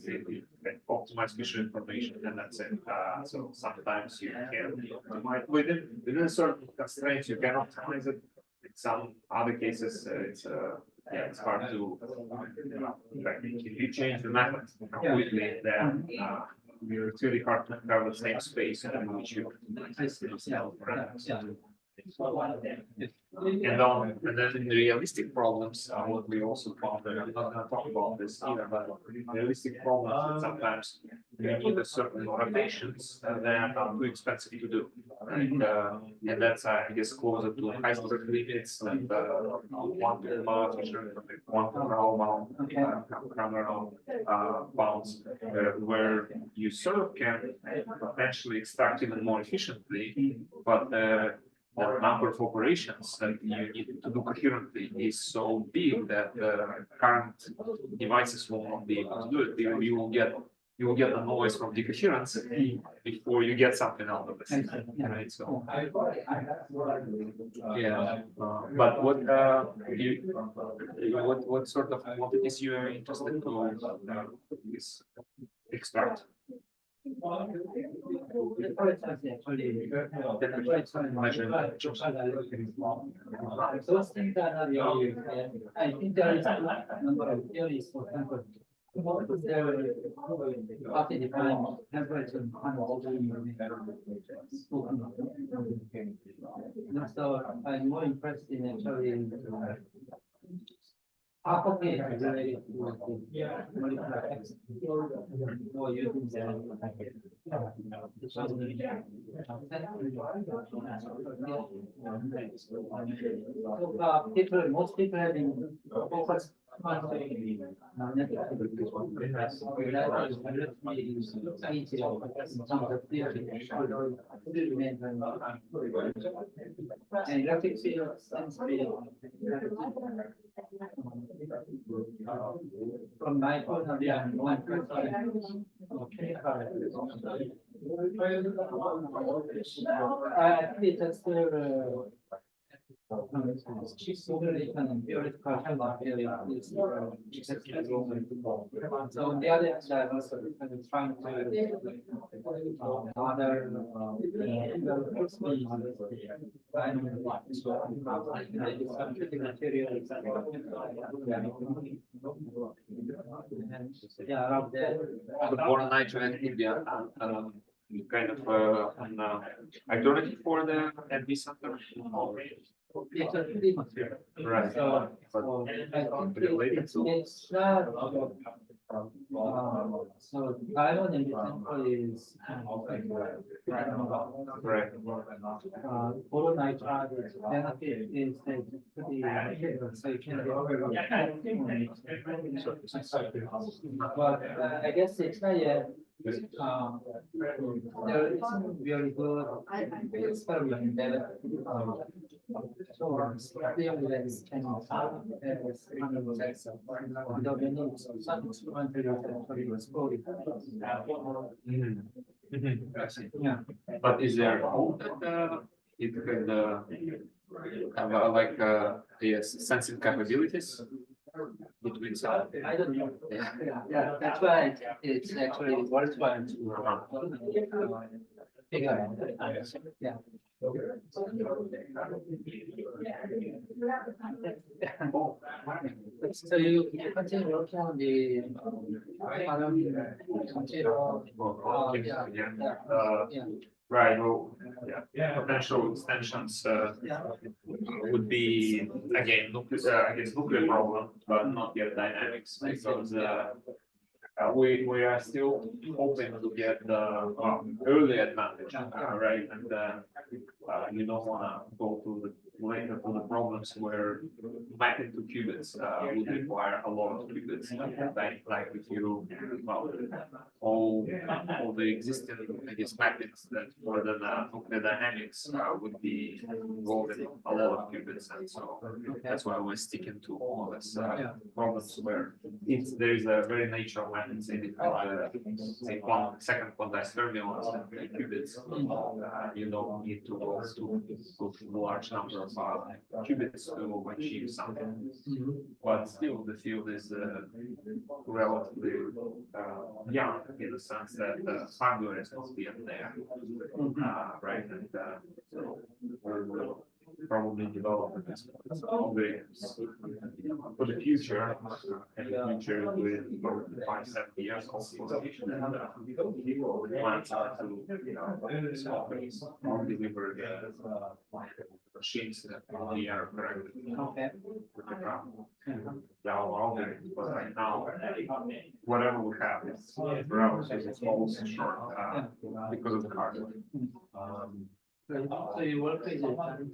optimize visual information, and that's it. So sometimes you can optimize within a certain constraints, you can optimize it. In some other cases, it's hard to. If you change the method completely, then it's really hard to have the same space in which you. And then in the realistic problems, what we also found, and I'm not gonna talk about this either, but realistic problems, sometimes you need a certain rotations that are too expensive to do. And that's, I guess, closer to high speed limits and one to camera bounds, where you sort of can potentially extract even more efficiently, but the number of operations that you need to do coherently is so big that current devices will not be able to do it. You will get the noise from decoherence before you get something out of it. Right? So, yeah. But what sort of quantities you are interested to extract? Those things are not really, I think there is a number of theories for example. There partly defined temperature and so I'm more impressed in actually half of it is related to the molecular X or using the most people have been focused on and electric field sense from my point of view, one person. Okay. It is so the other end, I was trying to The boron nitride could be kind of an alternative for the NV center. it's a 3D material. Right. So, I think it's not. So iron in the sample is Right. boron nitride is benefit is that pretty so you can but I guess it's not yet. There isn't really good experiment that so the evidence can some experimental yeah. But is there hope that it could have like yes, sensing capabilities between some? I don't know. Yeah, that's why it's actually worthwhile to figure out. Yeah. So you continue working on the Right, well, yeah, potential extensions would be again nuclear problem, but not yet dynamics because we are still hoping to get the early advantage, right? And you don't want to go to the later to the problems where mapping to qubits would require a lot of qubits. Like if you all the existing, I guess, mappings that for the nuclear dynamics would be involving a lot of qubits, and so that's why we're sticking to all this problems where there is a very nature of mapping, say second quantized fermions and qubits. You don't need to go to large number of qubits to achieve something. But still, the field is relatively young in the sense that hardware is not yet there, right? And so we're probably develop this for the future, and the future will probably 5-7 years also. Plans are to, these companies deliver the machines that we are correctly with the ground. But right now, whatever we have is ground is almost short because of the carbon. So you work with Zandu,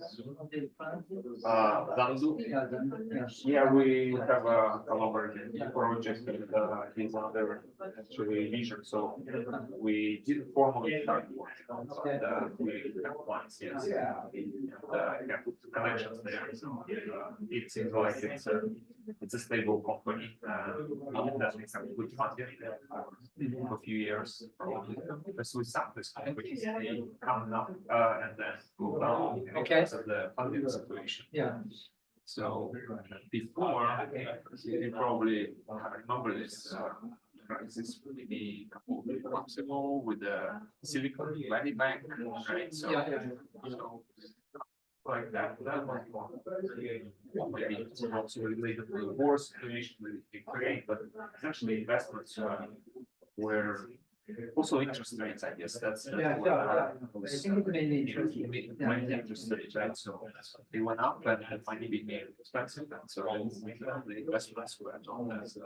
yeah, we have a collaborative project with his other actually vision, so we didn't formally start working on, but we have plans, yes. And have connections there, so it seems like it's a stable company, that makes some good funding for a few years, probably. Because with some of these companies, they come up and then go down because of the funding situation. Yeah. So before, you probably remember this crisis maybe a couple of months ago with the Silicon Valley Bank, right? So, so like that one, maybe it's also related to the war situation with Ukraine, but essentially investments were also interest rates, I guess that's. I think it's mainly Mainly interest rates, right? So they went up and the money became expensive, and so the investments were not as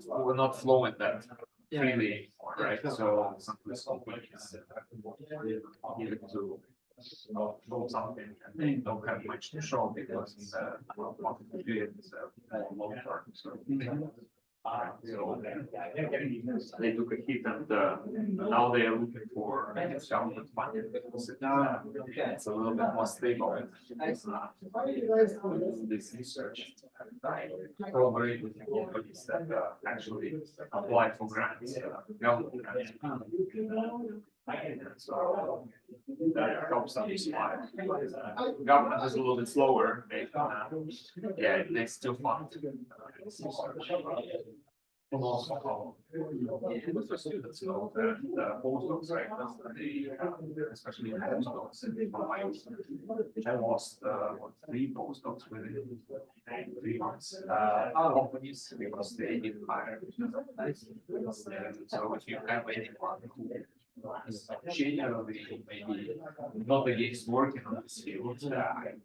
were not flowing that freely, right? So some of these companies needed to show something, and they don't have much to show because the market period is long term. So so they took a hit, and now they are looking for government funding. It's a little bit more stable. This research collaborate with companies that actually apply for grants, government grants. So that helps them survive. Government is a little bit slower. They still fund and also, for students, the postdocs, right? Especially in postdocs, I lost 3 postdocs within 3 months. Companies because they didn't hire. So if you have anyone who genuinely maybe not against working on this field,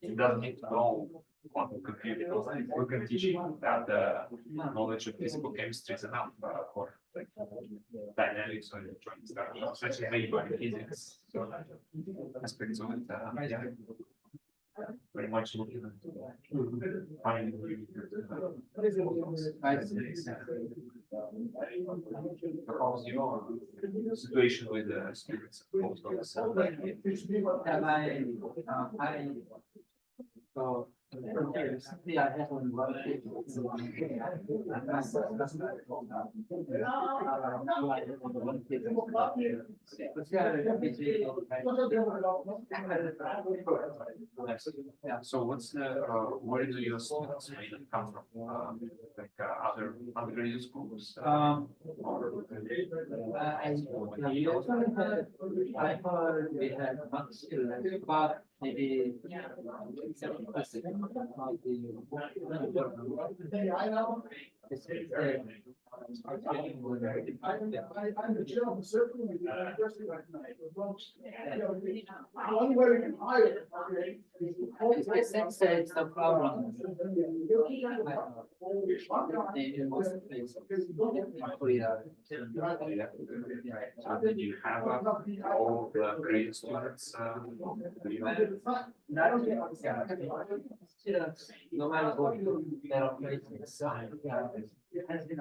it doesn't need to know quantum computing. We can teach that the knowledge of physical chemistry is enough for like dynamics or electronics, especially maybe by physics. So aspects of it, yeah. Very much looking at finding how's your situation with the students of postdocs? So recently I have one So what's the where do your students mainly come from? Like other undergraduate schools? I heard we had much students, but maybe 70% of I'm the chair of the circle with the university right now. One way we can hire. it's the problem. So did you have all the grade students? Students, no matter what, there are places. Has been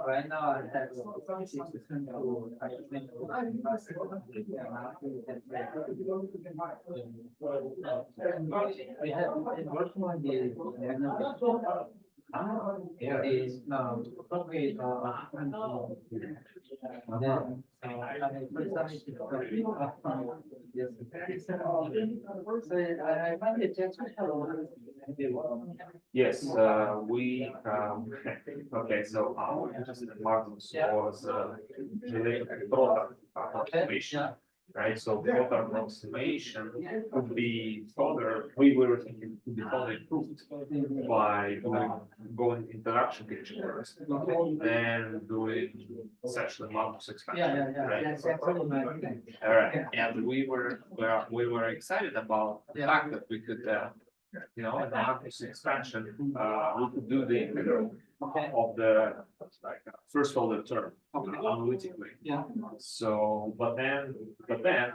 right now, I have 6% we have been working on the Yeah. Is, appropriate, I find it just. Yes, we, okay, so Martin's was related to total approximation, right? So total approximation could be further, we were thinking could be further improved by going interaction pictures and doing essentially Martin's expansion, right? That's actually my. All right, and we were excited about the fact that we could, you know, in the Marcus expansion, we could do the integral of the first order term analytically. Yeah. So, but then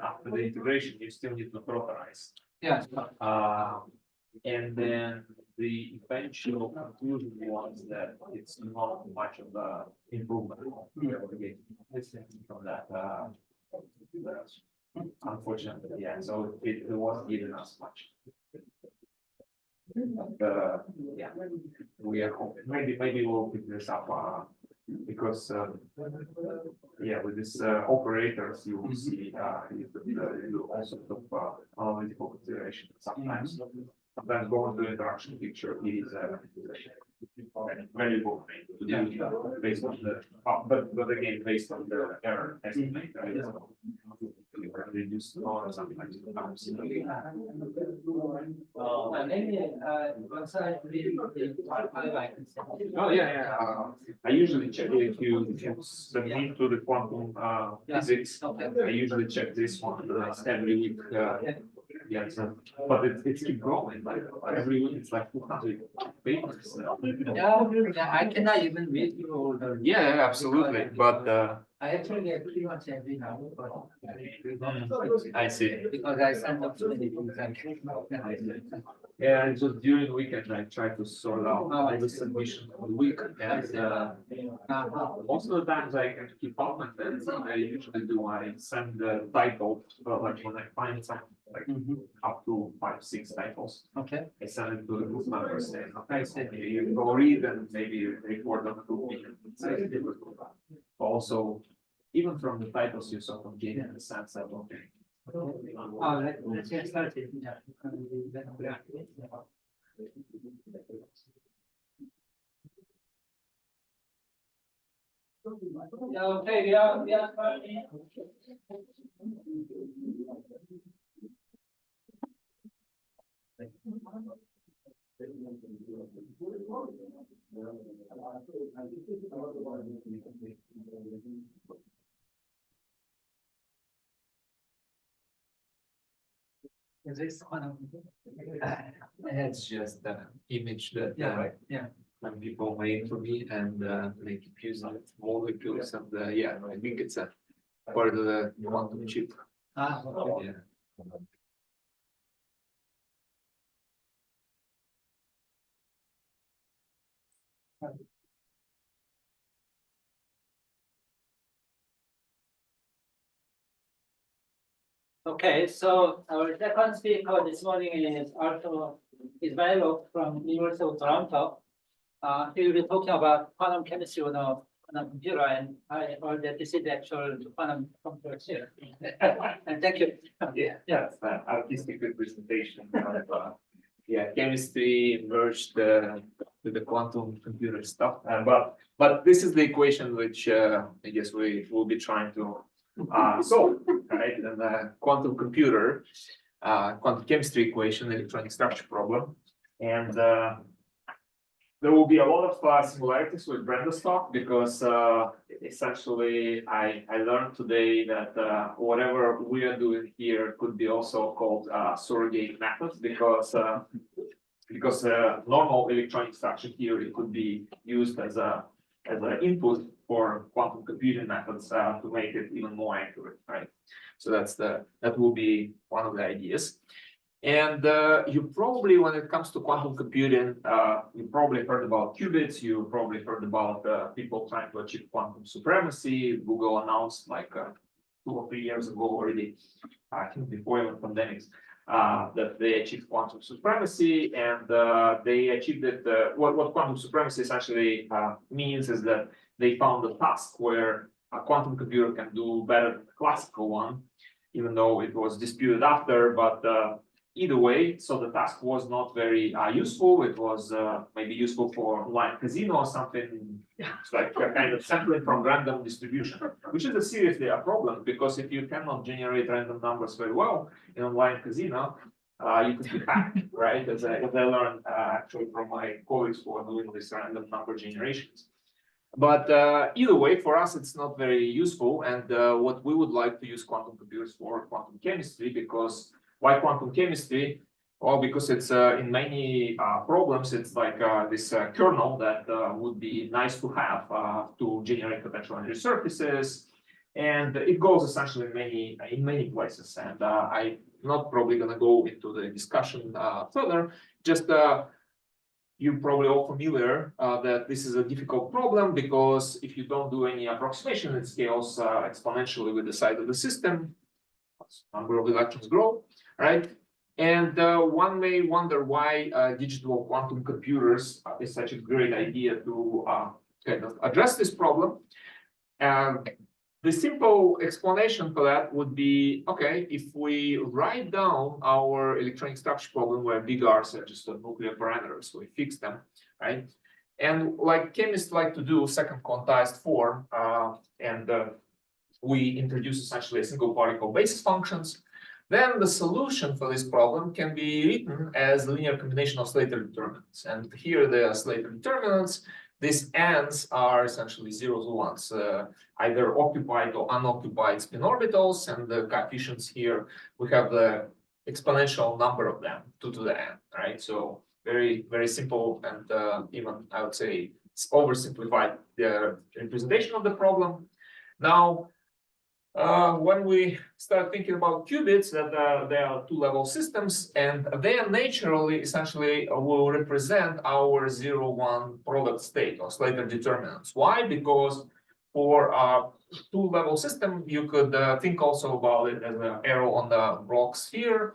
after the integration, you still need to authorize. Yeah. And then the eventual conclusion was that it's not much of a improvement. From that, unfortunately, yeah, so it wasn't giving us much. Yeah, we are hoping, maybe we'll pick this up, because, yeah, with this, operators, you will see, you also took, analytical consideration sometimes. Sometimes going to interaction picture is, valuable thing to do based on the, but again, based on the error estimate, right? So, reduce or something like that. Maybe, once I read the part five, I can say. Oh, yeah. I usually check if you submit to the quantum, physics. I usually check this one every week, yeah, so, but it's keep growing, like every week it's like 200 papers. Yeah, I cannot even read through all the. Yeah, absolutely, but, I actually get pretty much every now, but. I see. Because I signed up to many things. I can't. Yeah, and just during the weekend, I try to sort out all the submissions of the week, and, most of the times I can keep up with it, I usually do, I send the title, like when I find something, like up to 5-6 titles. Okay. I send it to the group members, saying, okay, you go read and maybe report on the group meeting. Also, even from the titles, you sort of gain the sense that, okay. Let's get started. Yeah. Yeah, okay, yeah. Is this one of? It's just an image that, Yeah. some people made for me, and, they keep using it, molecules, and, yeah, I think it's a part of the quantum chip. Okay. Yeah. Okay, so our second speaker this morning is Arthur Ismailov from University of Toronto. He will be talking about quantum chemistry on a computer, and I heard that this is the actual quantum computer here. And thank you. Yeah, it's an artistic representation of, yeah, chemistry merged, with the quantum computer stuff, but this is the equation which, I guess we will be trying to, solve, right? And the quantum computer, quantum chemistry equation, electronic structure problem, and, there will be a lot of similarities with Brenda's talk because essentially I learned today that whatever we are doing here could be also called surrogate methods because normal electronic structure theory could be used as an input for quantum computing methods to make it even more accurate, right? So that will be one of the ideas. And you probably, when it comes to quantum computing, you probably heard about qubits. You probably heard about people trying to achieve quantum supremacy. Google announced like 2 or 3 years ago already, I think before even pandemics, that they achieved quantum supremacy, and they achieved it. What quantum supremacy essentially means is that they found a task where a quantum computer can do better than the classical one, even though it was disputed after. But either way, so the task was not very useful. It was maybe useful for online casino or something. It's like a kind of sampling from random distribution, which is seriously a problem, because if you cannot generate random numbers very well in online casino, you could be hacked, right? As I learned actually from my colleagues who are doing this random number generations. But either way, for us, it's not very useful. And what we would like to use quantum computers for quantum chemistry, because why quantum chemistry? Well, because it's in many problems, it's like this kernel that would be nice to have to generate potential energy surfaces. And it goes essentially in many places. And I'm not probably going to go into the discussion further. Just you're probably all familiar that this is a difficult problem, because if you don't do any approximation, it scales exponentially with the size of the system. Number of electrons grow, right? And one may wonder why digital quantum computers is such a great idea to kind of address this problem. The simple explanation for that would be, okay, if we write down our electronic structure problem where big R's are just nuclear parameters, we fix them, right? And like chemists like to do second quantized form, we introduce essentially a single particle basis functions. Then the solution for this problem can be written as a linear combination of Slater determinants. And here the Slater determinants, these ends are essentially zeros and ones, either occupied or unoccupied spin orbitals. And the coefficients here, we have the exponential number of them, 2 to the n, right? So very, very simple, and even I would say oversimplified the representation of the problem. Now, when we start thinking about qubits, that they are two-level systems, and they naturally, essentially, will represent our 0-1 product state or Slater determinants. Why? Because for a two-level system, you could think also about it as an arrow on the block sphere,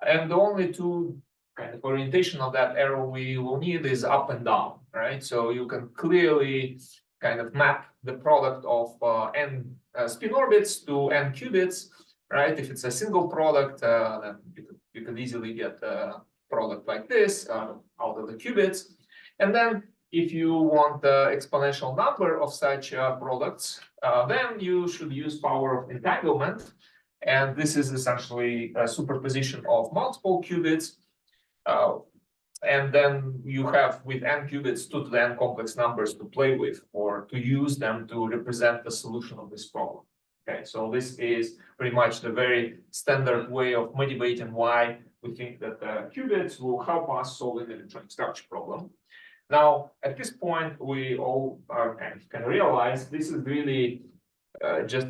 and the only two kind of orientation of that arrow we will need is up and down, right? So you can clearly kind of map the product of n spin orbits to n qubits, right? If it's a single product, then you could easily get a product like this out of the qubits. And then if you want the exponential number of such products, then you should use power of entanglement. And this is essentially a superposition of multiple qubits. And then you have with n qubits 2 to the n complex numbers to play with, or to use them to represent the solution of this problem. Okay, so this is pretty much the very standard way of motivating why we think that qubits will help us solve the electronic structure problem. Now, at this point, we all can realize this is really just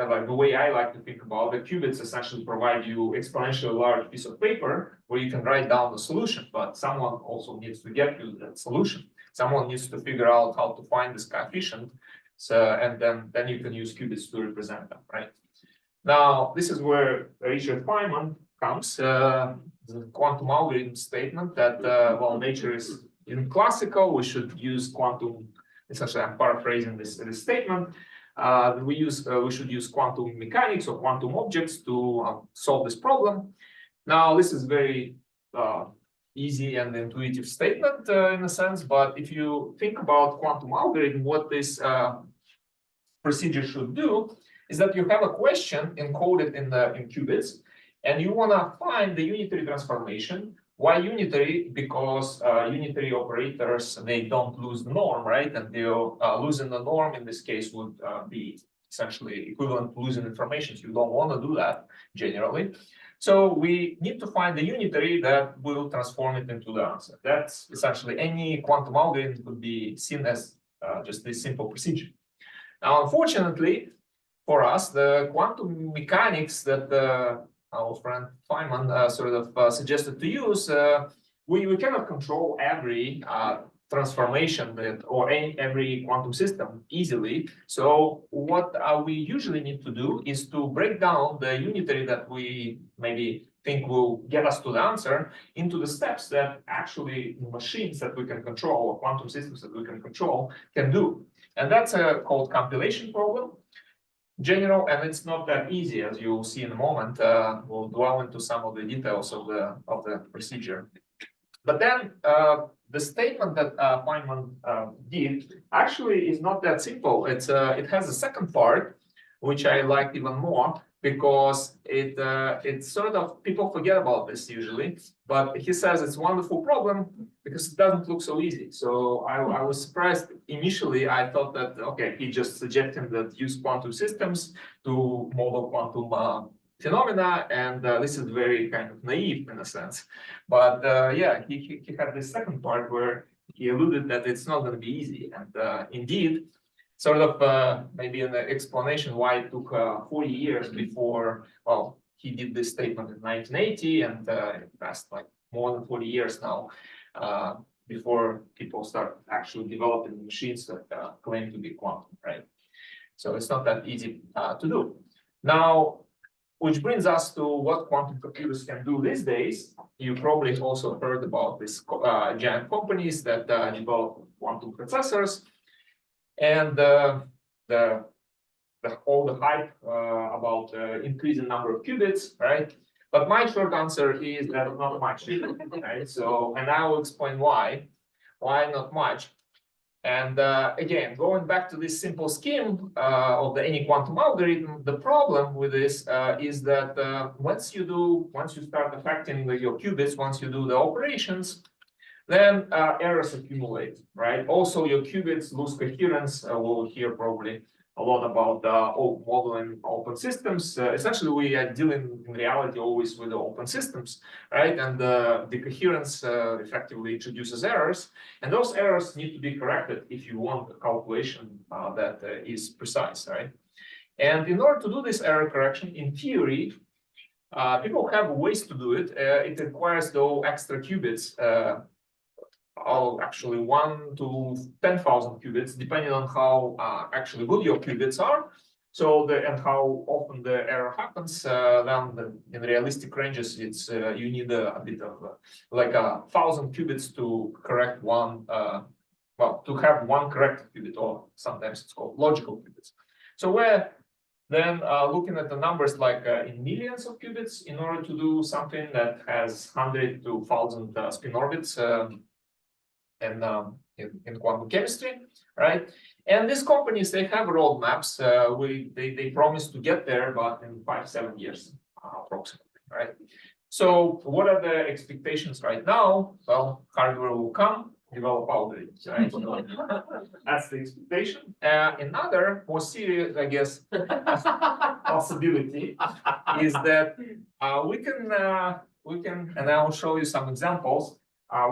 like the way I like to think about the qubits essentially provide you exponentially large piece of paper where you can write down the solution, but someone also needs to get to that solution. Someone needs to figure out how to find this coefficient. So, and then you can use qubits to represent them, right? Now, this is where Richard Feynman comes, the quantum algorithm statement that, well, nature is in classical, we should use quantum, essentially I'm paraphrasing this statement. We should use quantum mechanics or quantum objects to solve this problem. Now, this is very easy and intuitive statement in a sense, but if you think about quantum algorithm, what this procedure should do is that you have a question encoded in qubits, and you want to find the unitary transformation. Why unitary? Because unitary operators, they don't lose the norm, right? And they'll losing the norm in this case would be essentially equivalent to losing information. So you don't want to do that generally. So we need to find the unitary that will transform it into the answer. That's essentially any quantum algorithm could be seen as just this simple procedure. Now, unfortunately for us, the quantum mechanics that our friend Feynman sort of suggested to use, we cannot control every transformation that or every quantum system easily. So what we usually need to do is to break down the unitary that we maybe think will get us to the answer into the steps that actually machines that we can control or quantum systems that we can control can do. And that's called compilation problem. General, and it's not that easy, as you'll see in a moment. We'll dwell into some of the details of the procedure. But then the statement that Feynman did actually is not that simple. It has a second part, which I like even more, because it's sort of, people forget about this usually, but he says it's a wonderful problem because it doesn't look so easy. So I was surprised initially. I thought that, okay, he just suggested that use quantum systems to model quantum phenomena, and this is very kind of naive in a sense. But yeah, he had this second part where he alluded that it's not going to be easy, and indeed, sort of maybe an explanation why it took 40 years before, well, he did this statement in 1980, and it passed like more than 40 years now before people start actually developing machines that claim to be quantum, right? So it's not that easy to do. Now, which brings us to what quantum computers can do these days. You probably also heard about these giant companies that develop quantum processors. And all the hype about increasing number of qubits, right? But my short answer is that not much, right? So, and I will explain why not much. And again, going back to this simple scheme of the any quantum algorithm, the problem with this is that once you start affecting your qubits, once you do the operations, then errors accumulate, right? Also, your qubits lose coherence. We'll hear probably a lot about modeling open systems. Essentially, we are dealing in reality always with the open systems, right? And the coherence effectively introduces errors, and those errors need to be corrected if you want a calculation that is precise, right? And in order to do this error correction, in theory, people have ways to do it. It requires though extra qubits. Actually 1 to 10,000 qubits, depending on how actually good your qubits are. So and how often the error happens. Then in realistic ranges, it's you need a bit of like 1,000 qubits to correct one. Well, to have one correct qubit, or sometimes it's called logical qubits. So we're then looking at the numbers like in millions of qubits in order to do something that has 100 to 1,000 spin orbits. In quantum chemistry, right? And these companies, they have roadmaps. They promise to get there, but in 5-7 years, approximately, right? So what are the expectations right now? Well, hardware will come, develop algorithms, right? That's the expectation. Another more serious, I guess, possibility is that we can, and I will show you some examples.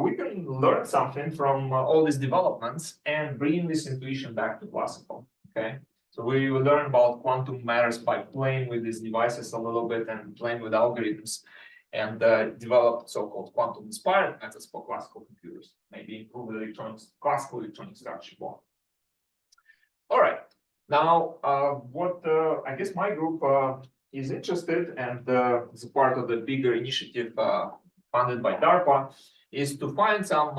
We can learn something from all these developments and bring this intuition back to classical, okay? So we will learn about quantum matters by playing with these devices a little bit and playing with algorithms, and develop so-called quantum-inspired methods for classical computers, maybe improve the classical electronic structure more. All right, now what I guess my group is interested, and is a part of the bigger initiative funded by DARPA, is to find some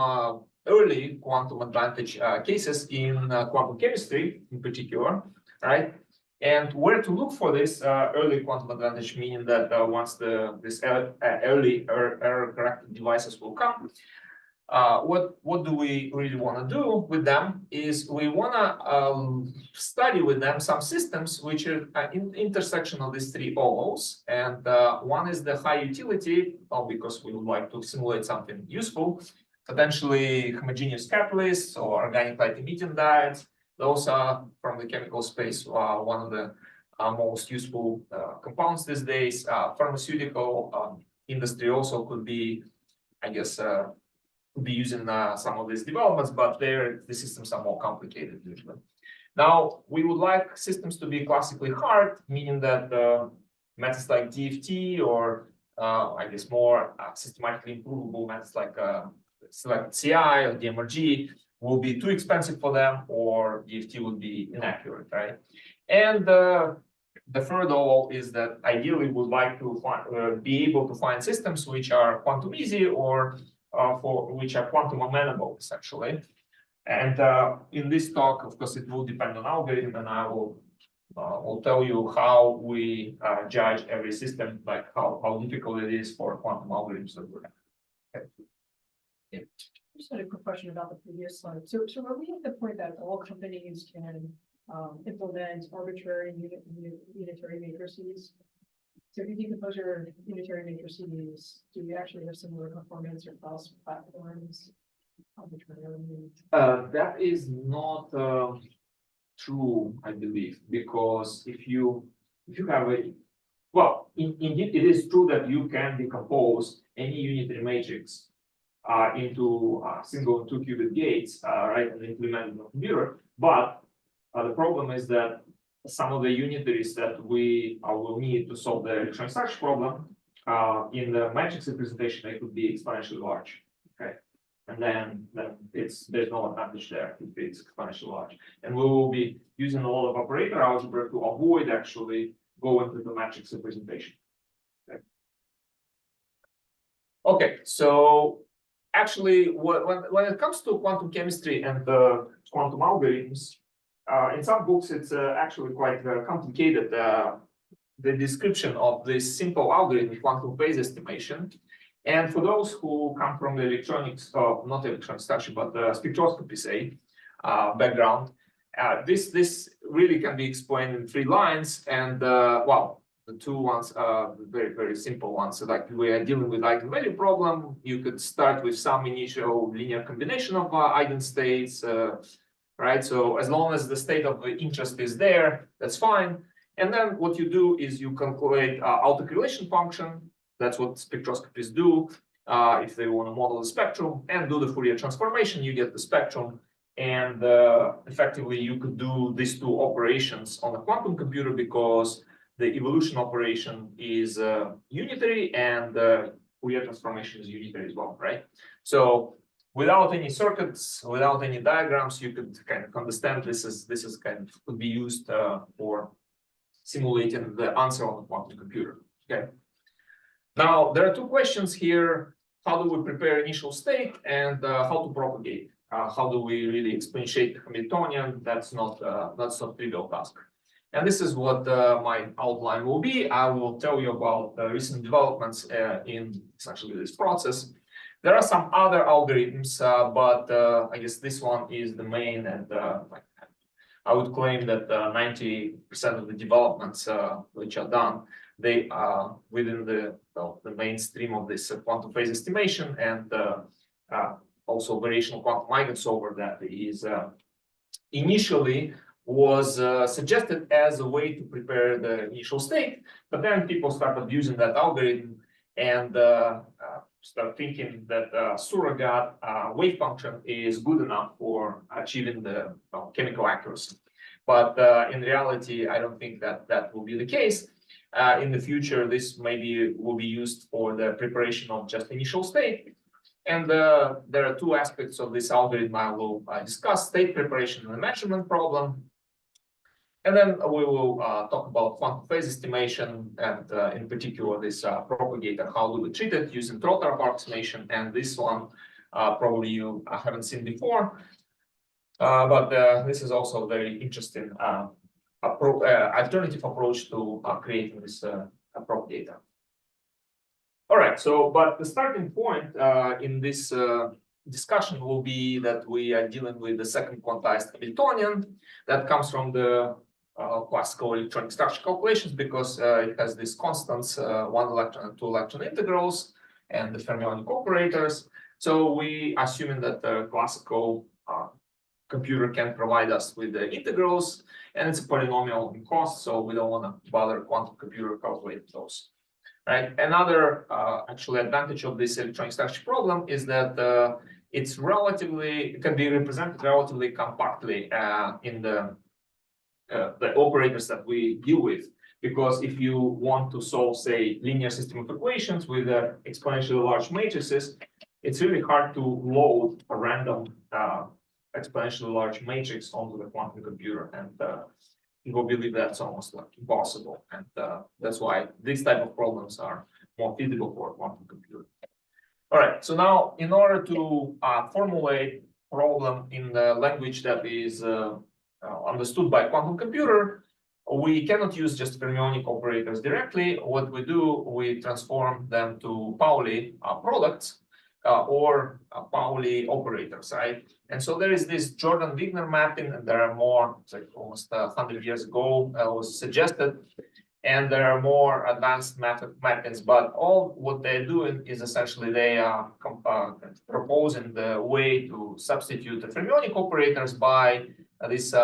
early quantum advantage cases in quantum chemistry in particular, right? And where to look for this early quantum advantage, meaning that once this early error-corrected devices will come, what do we really want to do with them is we want to study with them some systems which are intersection of these three OOs. And one is the high utility, because we would like to simulate something useful, potentially homogeneous catalysts or organic light emitting diodes. Those are, from the chemical space, one of the most useful compounds these days. Pharmaceutical industry also could be, I guess, could be using some of these developments, but the systems are more complicated usually. Now, we would like systems to be classically hard, meaning that methods like DFT or I guess more systematically improvable methods like select CI or DMRG will be too expensive for them, or DFT would be inaccurate, right? And the third all is that ideally would like to be able to find systems which are quantum easy or for which are quantum amenable, essentially. And in this talk, of course, it will depend on algorithm, and I will tell you how we judge every system, like how difficult it is for quantum algorithms that we have. Okay. Just had a quick question about the previous slide. So are we at the point that all companies can implement arbitrary unitary matrices? So if you decompose your unitary matrices, do you actually have similar performance across platforms? Arbitrarily? That is not true, I believe, because if you have indeed it is true that you can decompose any unitary matrix into single and 2 qubit gates, right, and implement in a computer. But the problem is that some of the unitaries that we will need to solve the electronic structure problem in the matrix representation, they could be exponentially large. Okay, and then there's no advantage there if it's exponentially large. And we will be using a lot of operator algebra to avoid actually going to the matrix representation. Okay, so actually, when it comes to quantum chemistry and quantum algorithms, in some books it's actually quite complicated. The description of this simple algorithm, quantum phase estimation. And for those who come from the electronics, not electronic structure, but spectroscopy, say, background, this really can be explained in 3 lines. And well, the 2 ones are very, very simple ones. So like we are dealing with eigenvalue problem, you could start with some initial linear combination of eigenstates, right? So as long as the state of interest is there, that's fine. And then what you do is you calculate autocorrelation function. That's what spectroscopists do if they want to model the spectrum and do the Fourier transformation. You get the spectrum, and effectively you could do these 2 operations on a quantum computer because the evolution operation is unitary and the Fourier transformation is unitary as well, right? So without any circuits, without any diagrams, you could kind of understand this is kind of could be used for simulating the answer on the quantum computer. Okay. Now there are 2 questions here: how do we prepare initial state, and how to propagate? How do we really exponentiate the Hamiltonian? That's not trivial task. And this is what my outline will be. I will tell you about the recent developments in essentially this process. There are some other algorithms, but I guess this one is the main, and I would claim that 90% of the developments which are done, they are within the mainstream of this quantum phase estimation, and also variational quantum eigensolver that is initially was suggested as a way to prepare the initial state, but then people started using that algorithm and start thinking that surrogate wave function is good enough for achieving the chemical accuracy. But in reality, I don't think that will be the case. In the future, this maybe will be used for the preparation of just initial state. And there are 2 aspects of this algorithm I will discuss: state preparation and the measurement problem. And then we will talk about quantum phase estimation, and in particular this propagator, how do we treat it using Trother approximation. And this one probably you haven't seen before, but this is also a very interesting alternative approach to creating this propagator. All right, so but the starting point in this discussion will be that we are dealing with the second quantized Hamiltonian that comes from the classical electronic structure calculations, because it has these constants, 1 electron and 2 electron integrals, and the fermionic operators. So we assuming that the classical computer can provide us with the integrals, and it's a polynomial in cost, so we don't want to bother quantum computer calculate those. Right. Another actually advantage of this electronic structure problem is that it can be represented relatively compactly in the operators that we deal with. Because if you want to solve, say, linear system of equations with exponentially large matrices, it's really hard to load a random exponentially large matrix onto the quantum computer, and people believe that's almost like impossible, and that's why these type of problems are more feasible for a quantum computer. All right, so now in order to formulate problem in the language that is understood by quantum computer, we cannot use just fermionic operators directly. What we do, we transform them to Pauli products or Pauli operators, right? And so there is this Jordan-Wigner mapping, and there are more, it's like almost 100 years ago was suggested, and there are more advanced mappings, but all what they're doing is essentially they are proposing the way to substitute the fermionic operators by these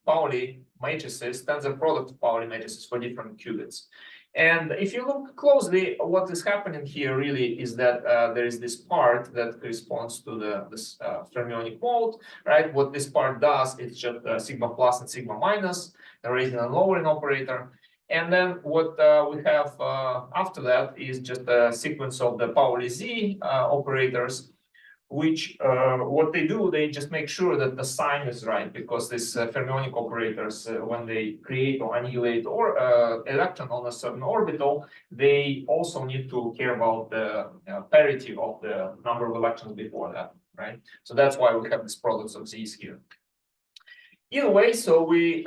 Pauli matrices, tensor product Pauli matrices for different qubits. And if you look closely, what is happening here really is that there is this part that corresponds to this fermionic mode, right? What this part does, it's just sigma plus and sigma minus, the raising and lowering operator. And then what we have after that is just a sequence of the Pauli Z operators, which what they do, they just make sure that the sign is right, because these fermionic operators, when they create or annihilate or electron on a certain orbital, they also need to care about the parity of the number of electrons before that, right? So that's why we have these products of Z's here. Either way, so we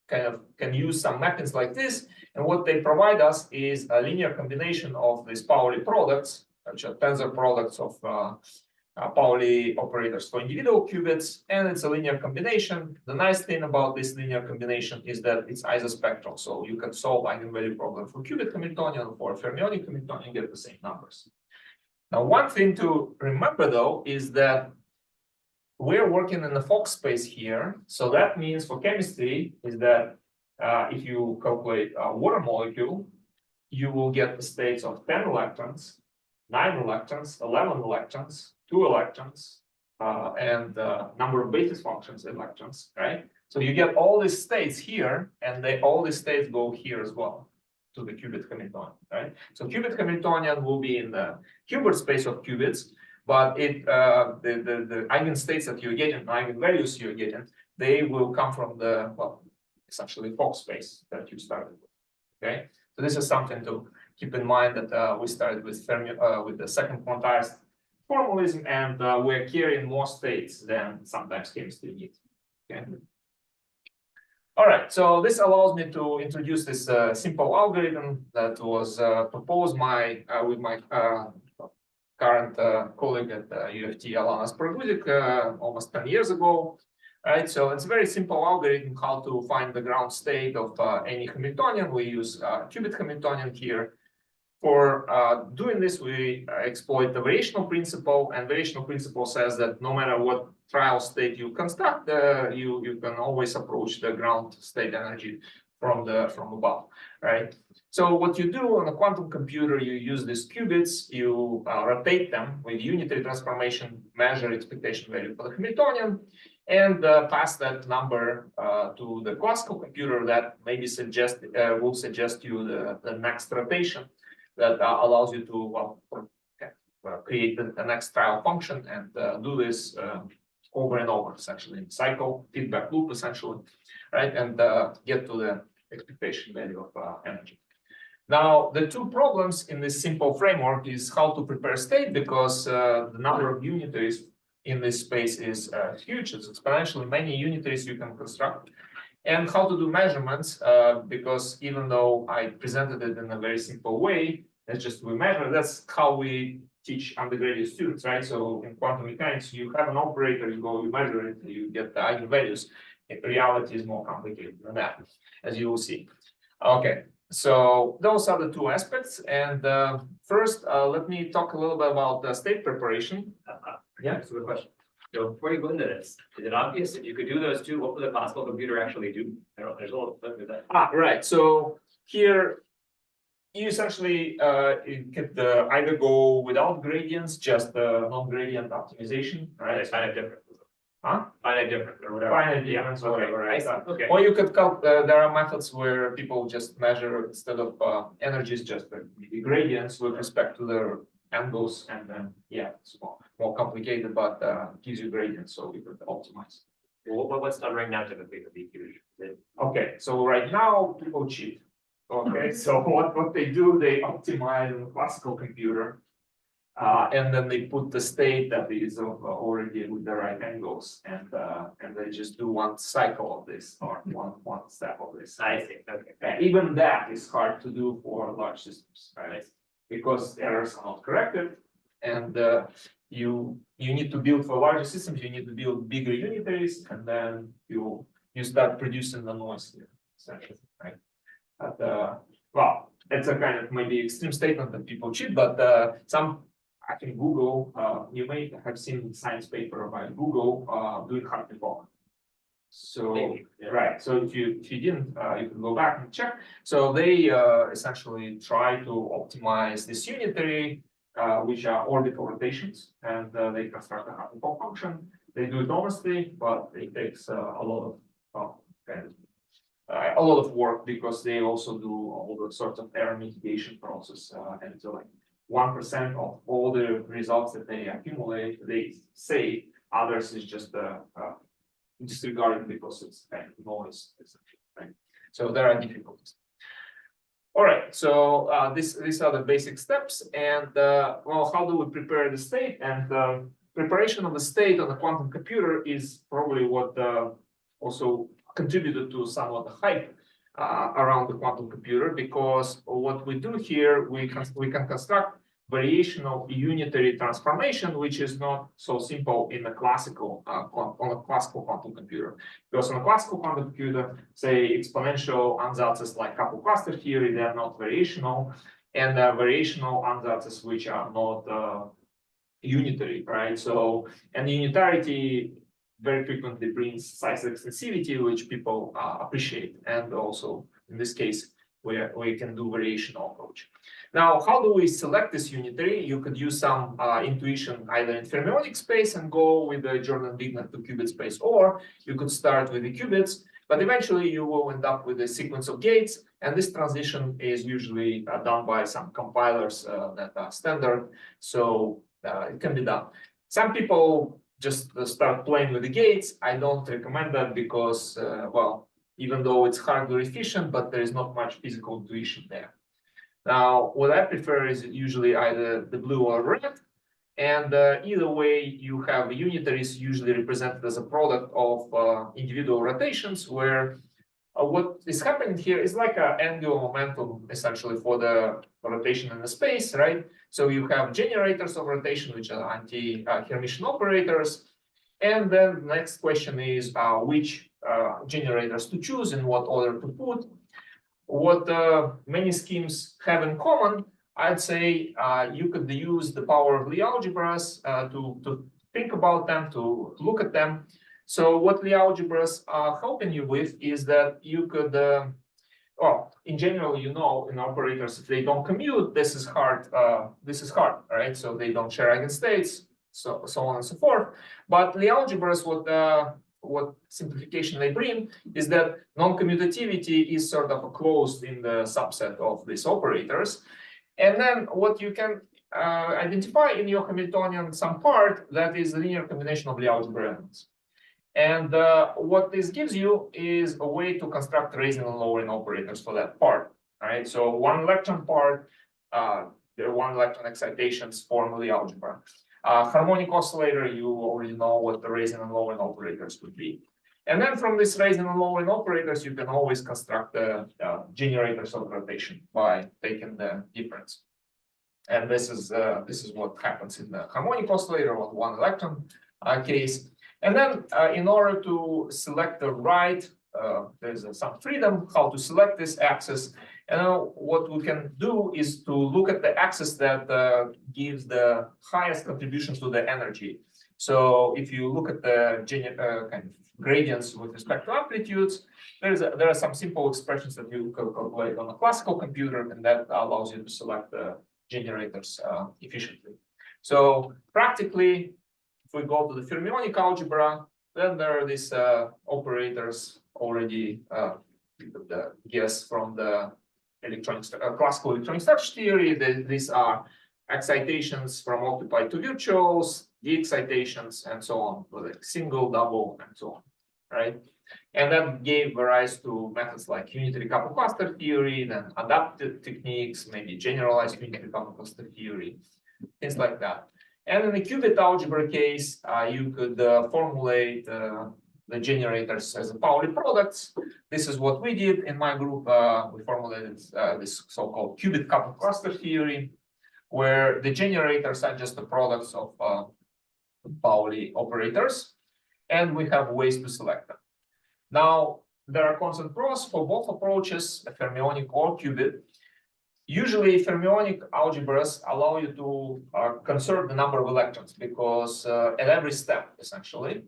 kind of can use some mappings like this, and what they provide us is a linear combination of these Pauli products, which are tensor products of Pauli operators for individual qubits, and it's a linear combination. The nice thing about this linear combination is that it's isospectral, so you can solve eigenvalue problem for qubit Hamiltonian, for fermionic Hamiltonian, get the same numbers. Now, one thing to remember though is that we're working in the Fock space here. So that means for chemistry is that if you calculate a water molecule, you will get the states of 10 electrons, 9 electrons, 11 electrons, 2 electrons, and number of basis functions electrons, right? So you get all these states here, and all these states go here as well to the qubit Hamiltonian, right? So qubit Hamiltonian will be in the Hilbert space of qubits, but the eigenstates that you're getting, the eigenvalues you're getting, they will come from the, well, essentially Fock space that you started with, okay? So this is something to keep in mind, that we started with the second quantized formalism, and we're carrying more states than sometimes chemistry needs, okay? All right, so this allows me to introduce this simple algorithm that was proposed with my current colleague at UFT, Alana Spraguzik, almost 10 years ago. Right, so it's a very simple algorithm how to find the ground state of any Hamiltonian. We use qubit Hamiltonian here. For doing this, we exploit the variational principle, and variational principle says that no matter what trial state you construct, you can always approach the ground state energy from above, right? So what you do on a quantum computer, you use these qubits, you rotate them with unitary transformation, measure expectation value for the Hamiltonian, and pass that number to the classical computer that maybe will suggest you the next rotation that allows you to create the next trial function and do this over and over, essentially, cycle, feedback loop, essentially, right? And get to the expectation value of energy. Now, the two problems in this simple framework is how to prepare state, because the number of unitaries in this space is huge. It's exponentially many unitaries you can construct. And how to do measurements, because even though I presented it in a very simple way, that's just we measure, that's how we teach undergraduate students, right? So in quantum mechanics, you have an operator, you measure it, you get the eigenvalues. In reality is more complicated than that, as you will see. Okay, so those are the two aspects. And first, let me talk a little bit about the state preparation. Yeah, that's a good question. So before you go into this, is it obvious if you could do those two, what would the classical computer actually do? I don't know, there's a little bit of that. Right. So here, you essentially you could either go without gradients, just non-gradient optimization, right? It's kind of different. Huh? Finite different or whatever. Finite difference, whatever, I right? see. Okay. Or you could there are methods where people just measure instead of energies, just the gradients with respect to the angles, and then, yeah, it's more complicated, but gives you gradients, so we could optimize. What's done right now typically to be huge? Okay, so right now people cheat. Okay, so what they do, they optimize on a classical computer. And then they put the state that is already with the right angles, and they just do one cycle of this or one step of this. I see, okay. Even that is hard to do for large systems, right? Because errors are not corrected, and you need to build for larger systems. You need to build bigger unitaries, and then you start producing the noise here, essentially, right? But well, it's a kind of maybe extreme statement that people cheat, but I think Google, you may have seen science paper by Google doing hard performance. So Maybe, yeah. right, so if you didn't, you can go back and check. So they essentially try to optimize this unitary, which are orbital rotations, and they construct a Hartree-Fock function. They do it honestly, but it takes a lot of work because they also do all the sorts of error mitigation process, and so like 1% of all the results that they accumulate, they say others is just disregarded because it's kind of noise, essentially, right? So there are difficulties. All right, so these are the basic steps, and well, how do we prepare the state? And preparation of the state on the quantum computer is probably what also contributed to somewhat the hype around the quantum computer, because what we do here, we can construct variational unitary transformation, which is not so simple in a classical on a classical quantum computer. Because on a classical quantum computer, say exponential ansatzes like couple cluster theory, they are not variational, and variational ansatzes which are not unitary, right? So, and unitarity very frequently brings size extensivity, which people appreciate, and also in this case, we can do variational approach. Now, how do we select this unitary? You could use some intuition either in fermionic space and go with the Jordan-Wigner 2-qubit space, or you could start with the qubits, but eventually you will end up with a sequence of gates, and this transition is usually done by some compilers that are standard, so it can be done. Some people just start playing with the gates. I don't recommend that because, well, even though it's hardware efficient, but there is not much physical intuition there. Now, what I prefer is usually either the blue or red, and either way, you have unitaries usually represented as a product of individual rotations, where what is happening here is like an angular momentum, essentially, for the rotation in the space, right? So you have generators of rotation, which are anti-Hermitian operators, and then the next question is which generators to choose and what order to put. What many schemes have in common, I'd say you could use the power of Lie algebras to think about them, to look at them. So what Lie algebras are helping you with is that you could, well, in general, you know, in operators, if they don't commute, this is hard, right? So they don't share eigenstates, so on and so forth. But Lie algebras, what simplification they bring is that non-commutativity is sort of closed in the subset of these operators. And then what you can identify in your Hamiltonian some part that is a linear combination of Lie algebra elements. And what this gives you is a way to construct raising and lowering operators for that part. Right? So one electron part, there are one electron excitations form Lie algebra. Harmonic oscillator, you already know what the raising and lowering operators would be. And then from this raising and lowering operators, you can always construct the generators of rotation by taking the difference. And this is what happens in the harmonic oscillator or one electron case. And then in order to select the right, there's some freedom how to select this axis. And what we can do is to look at the axis that gives the highest contributions to the energy. So if you look at the kind of gradients with respect to amplitudes, there are some simple expressions that you can calculate on a classical computer, and that allows you to select the generators efficiently. So practically, if we go to the fermionic algebra, then there are these operators already guess from the classical electronic structure theory. These are excitations from occupied to virtuals, de-excitations, and so on, like single, double, and so on, right? And that gave rise to methods like unitary couple cluster theory, then adaptive techniques, maybe generalized unitary couple cluster theory, things like that. And in the qubit algebra case, you could formulate the generators as a Pauli products. This is what we did in my group. We formulated this so-called qubit couple cluster theory, where the generators are just the products of Pauli operators, and we have ways to select them. Now, there are cons and pros for both approaches, fermionic or qubit. Usually, fermionic algebras allow you to conserve the number of electrons because at every step, essentially,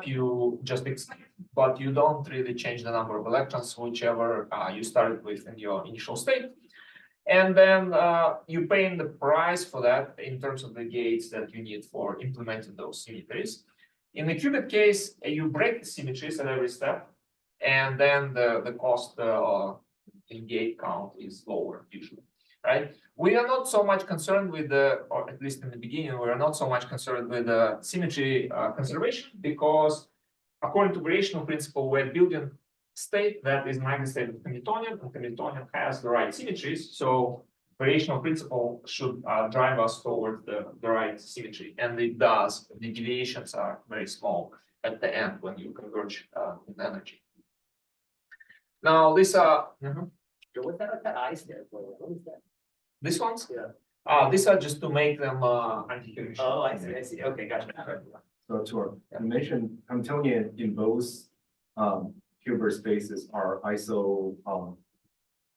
you just excite, but you don't really change the number of electrons, whichever you started with in your initial state. And then you pay the price for that in terms of the gates that you need for implementing those symmetries. In the qubit case, you break the symmetries at every step, and then the cost in gate count is lower usually, right? We are not so much concerned with or at least in the beginning, we are not so much concerned with the symmetry conservation because according to variational principle, we're building state that is an state of Hamiltonian, and Hamiltonian has the right symmetries. So variational principle should drive us toward the right symmetry, and it does. The deviations are very small at the end when you converge in energy. Now, these are What's that ice there? What is that? these ones. Yeah. These are just to make them anti-Hermitian. Oh, I see. Okay, gotcha. So Tor, you mentioned Hamiltonian in both Hilbert spaces are iso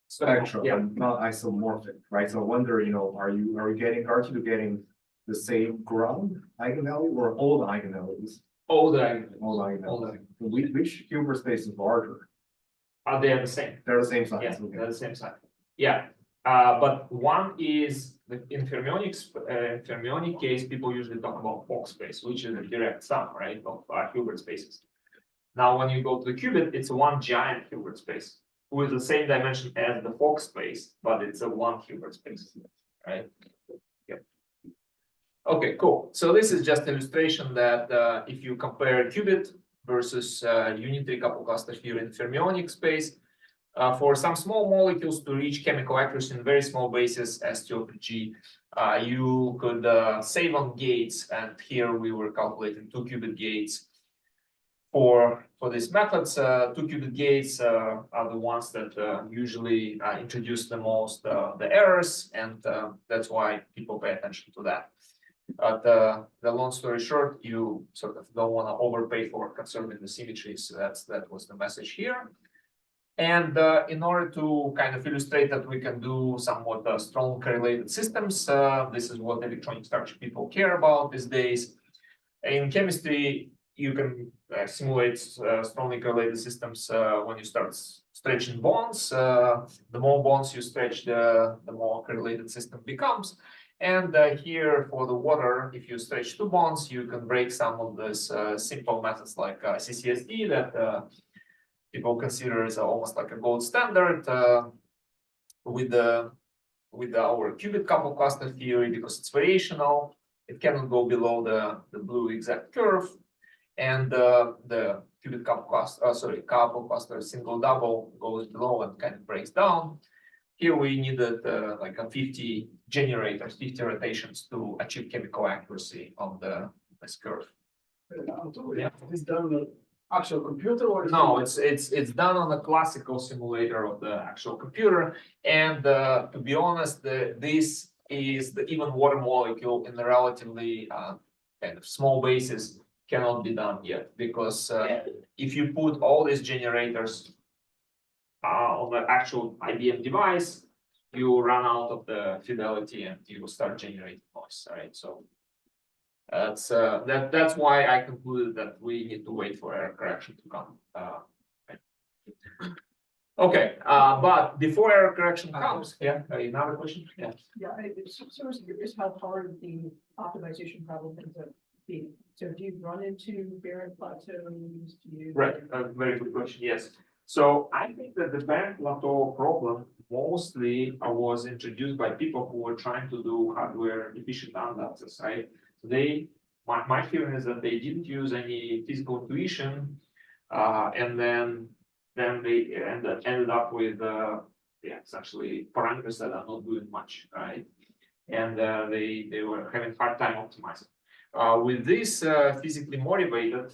spectrum, Yeah. but not isomorphic, right? So I wonder, are you getting the same ground eigenvalue or all the eigenvalues? All the eigenvalues. All the eigenvalues. Which Hilbert space is larger? They are the same. They're the same size. Yeah, Okay. they're the same size. Yeah, but one is in fermionic case, people usually talk about Fock space, which is a direct sum, right, of Hilbert spaces. Now, when you go to the qubit, it's one giant Hilbert space with the same dimension as the Fock space, but it's a one Hilbert space, right? Yep. Okay, cool. So this is just illustration that if you compare qubit versus unitary couple cluster theory in fermionic space, for some small molecules to reach chemical accuracy in very small basis, S2 over G, you could save on gates, and here we were calculating 2 qubit gates. For these methods, 2 qubit gates are the ones that usually introduce the most the errors, and that's why people pay attention to that. But the long story short, you sort of don't want to overpay for conserving the symmetries. That was the message here. And in order to kind of illustrate that we can do somewhat strong correlated systems, this is what electronic structure people care about these days. In chemistry, you can simulate strongly correlated systems when you start stretching bonds. The more bonds you stretch, the more correlated system becomes. And here for the water, if you stretch 2 bonds, you can break some of these simple methods like CCSD that people consider as almost like a gold standard with our qubit couple cluster theory, because it's variational. It cannot go below the blue exact curve, and the qubit couple cluster single double goes below and kind of breaks down. Here we needed like a 50 generators, 50 rotations to achieve chemical accuracy on this curve. Yeah. Is done on the actual computer or? No, it's done on a classical simulator of the actual computer. And to be honest, this is the even water molecule in the relatively kind of small basis cannot be done yet, because if you put all these generators on the actual IBM device, you run out of the fidelity and you will start generating noise, right? So that's why I concluded that we need to wait for error correction to come. Right. Okay, but before error correction comes, another question? Yeah. Yeah, it's curious how hard the optimization problem ends up being. So do you run into barren plateaus? Right, a very good question, yes. So I think that the barren plateau problem mostly was introduced by people who were trying to do hardware efficient analysis, right? So my feeling is that they didn't use any physical intuition, and then they ended up with essentially parameters that are not doing much, right? And they were having hard time optimizing. With these physically motivated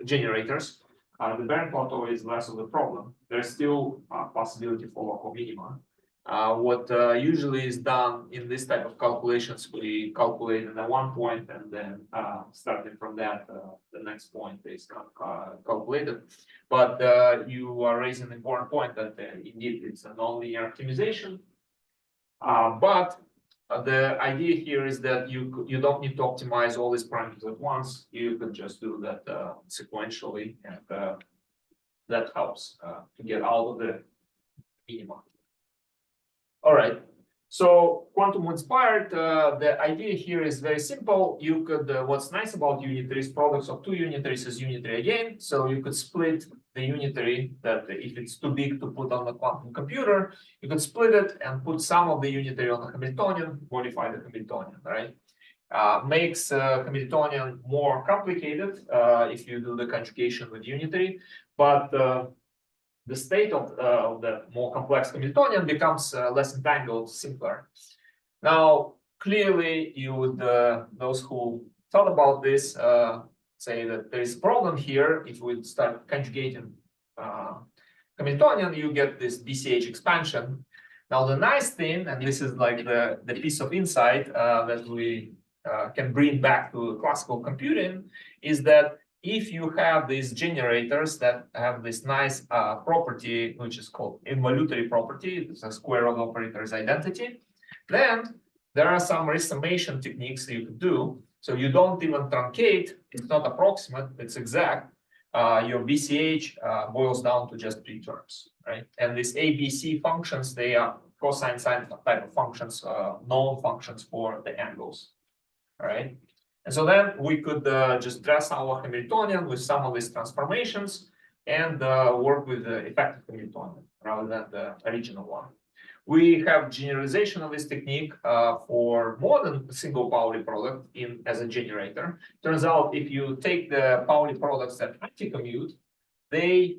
generators, the Baron plateau is less of a problem. There's still a possibility for local minima. What usually is done in this type of calculations, we calculate at one point, and then starting from that, the next point is calculated. But you are raising an important point that indeed it's a nonlinear optimization. But the idea here is that you don't need to optimize all these parameters at once. You could just do that sequentially, and that helps to get out of the minima. All right. So quantum inspired, the idea here is very simple. You could, what's nice about unitaries, products of two unitaries is unitary again. So you could split the unitary that if it's too big to put on the quantum computer, you could split it and put some of the unitary on the Hamiltonian, modify the Hamiltonian, right? Makes Hamiltonian more complicated if you do the conjugation with unitary, but the state of the more complex Hamiltonian becomes less entangled, simpler. Now, clearly, you would, those who thought about this, say that there is a problem here. If we start conjugating Hamiltonian, you get this BCH expansion. Now, the nice thing, and this is like the piece of insight that we can bring back to classical computing, is that if you have these generators that have this nice property, which is called involutory property, it's a square of the operator's identity, then there are some resummation techniques that you could do. So you don't even truncate, it's not approximate, it's exact. Your BCH boils down to just 3 terms, right? And these ABC functions, they are cosine sine type of functions, known functions for the angles, all right? And so then we could just dress our Hamiltonian with some of these transformations and work with the effective Hamiltonian rather than the original one. We have generalization of this technique for more than a single Pauli product as a generator. Turns out if you take the Pauli products that anti-commute, they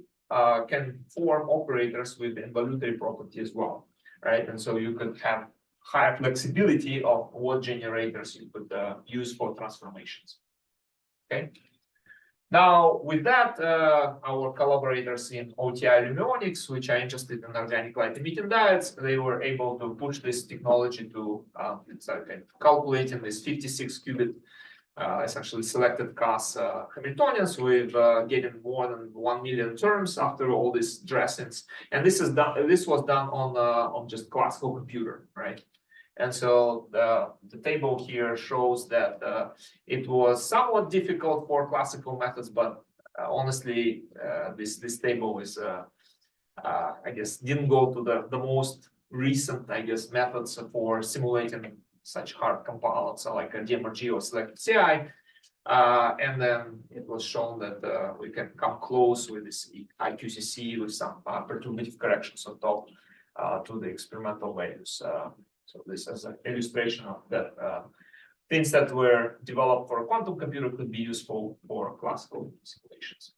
can form operators with involutory property as well, right? And so you could have higher flexibility of what generators you could use for transformations. Okay. Now, with that, our collaborators in OTI Lumionics, which are interested in organic light emitting diodes, they were able to push this technology to calculating this 56 qubit essentially selected class Hamiltonians with getting more than 1 million terms after all these dressings. And this is done. This was done on just classical computer, right? And so the table here shows that it was somewhat difficult for classical methods, but honestly, this table is, I guess, didn't go to the most recent, I guess, methods for simulating such hard compiles like a DMRG or selective CI. And then it was shown that we can come close with this IQCC with some perturbative corrections on top to the experimental values. So this is an illustration of that things that were developed for a quantum computer could be useful for classical simulations.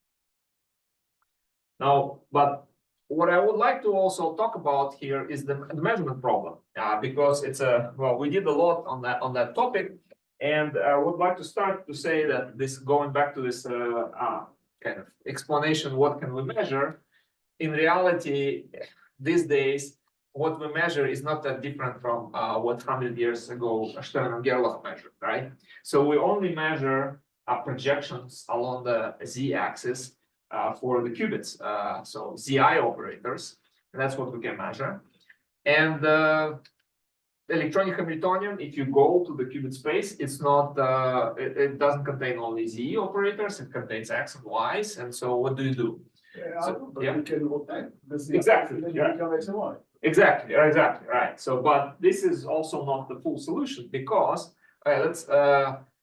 Now, but what I would like to also talk about here is the measurement problem, because it's well, we did a lot on that topic, and I would like to start to say that this, going back to this kind of explanation, what can we measure? In reality, these days, what we measure is not that different from what 100 years ago Stern and Gerlach measured, right? So we only measure projections along the z-axis for the qubits, so Zi operators, and that's what we can measure. And the electronic Hamiltonian, if you go to the qubit space, it's not, it doesn't contain only Z operators, it contains X and Y's, and so what do you do? But you can rotate the Z. Exactly, Then yeah. you become X and Y. Exactly, right. So, but this is also not the full solution, because let's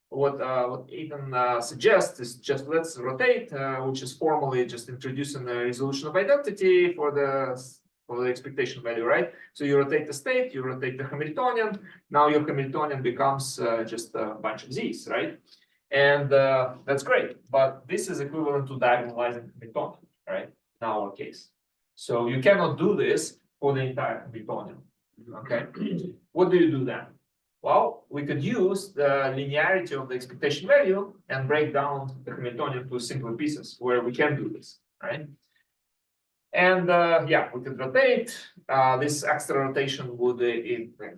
what Ethan suggests is just let's rotate, which is formally just introducing the resolution of identity for the for the expectation value, right? So you rotate the state, you rotate the Hamiltonian. Now your Hamiltonian becomes just a bunch of z's, right? And that's great, but this is equivalent to diagonalizing Hamiltonian, right? In our case. So you cannot do this for the entire Hamiltonian, okay? What do you do then? Well, we could use the linearity of the expectation value and break down the Hamiltonian to simpler pieces where we can do this, right? And yeah, we could rotate. This extra rotation would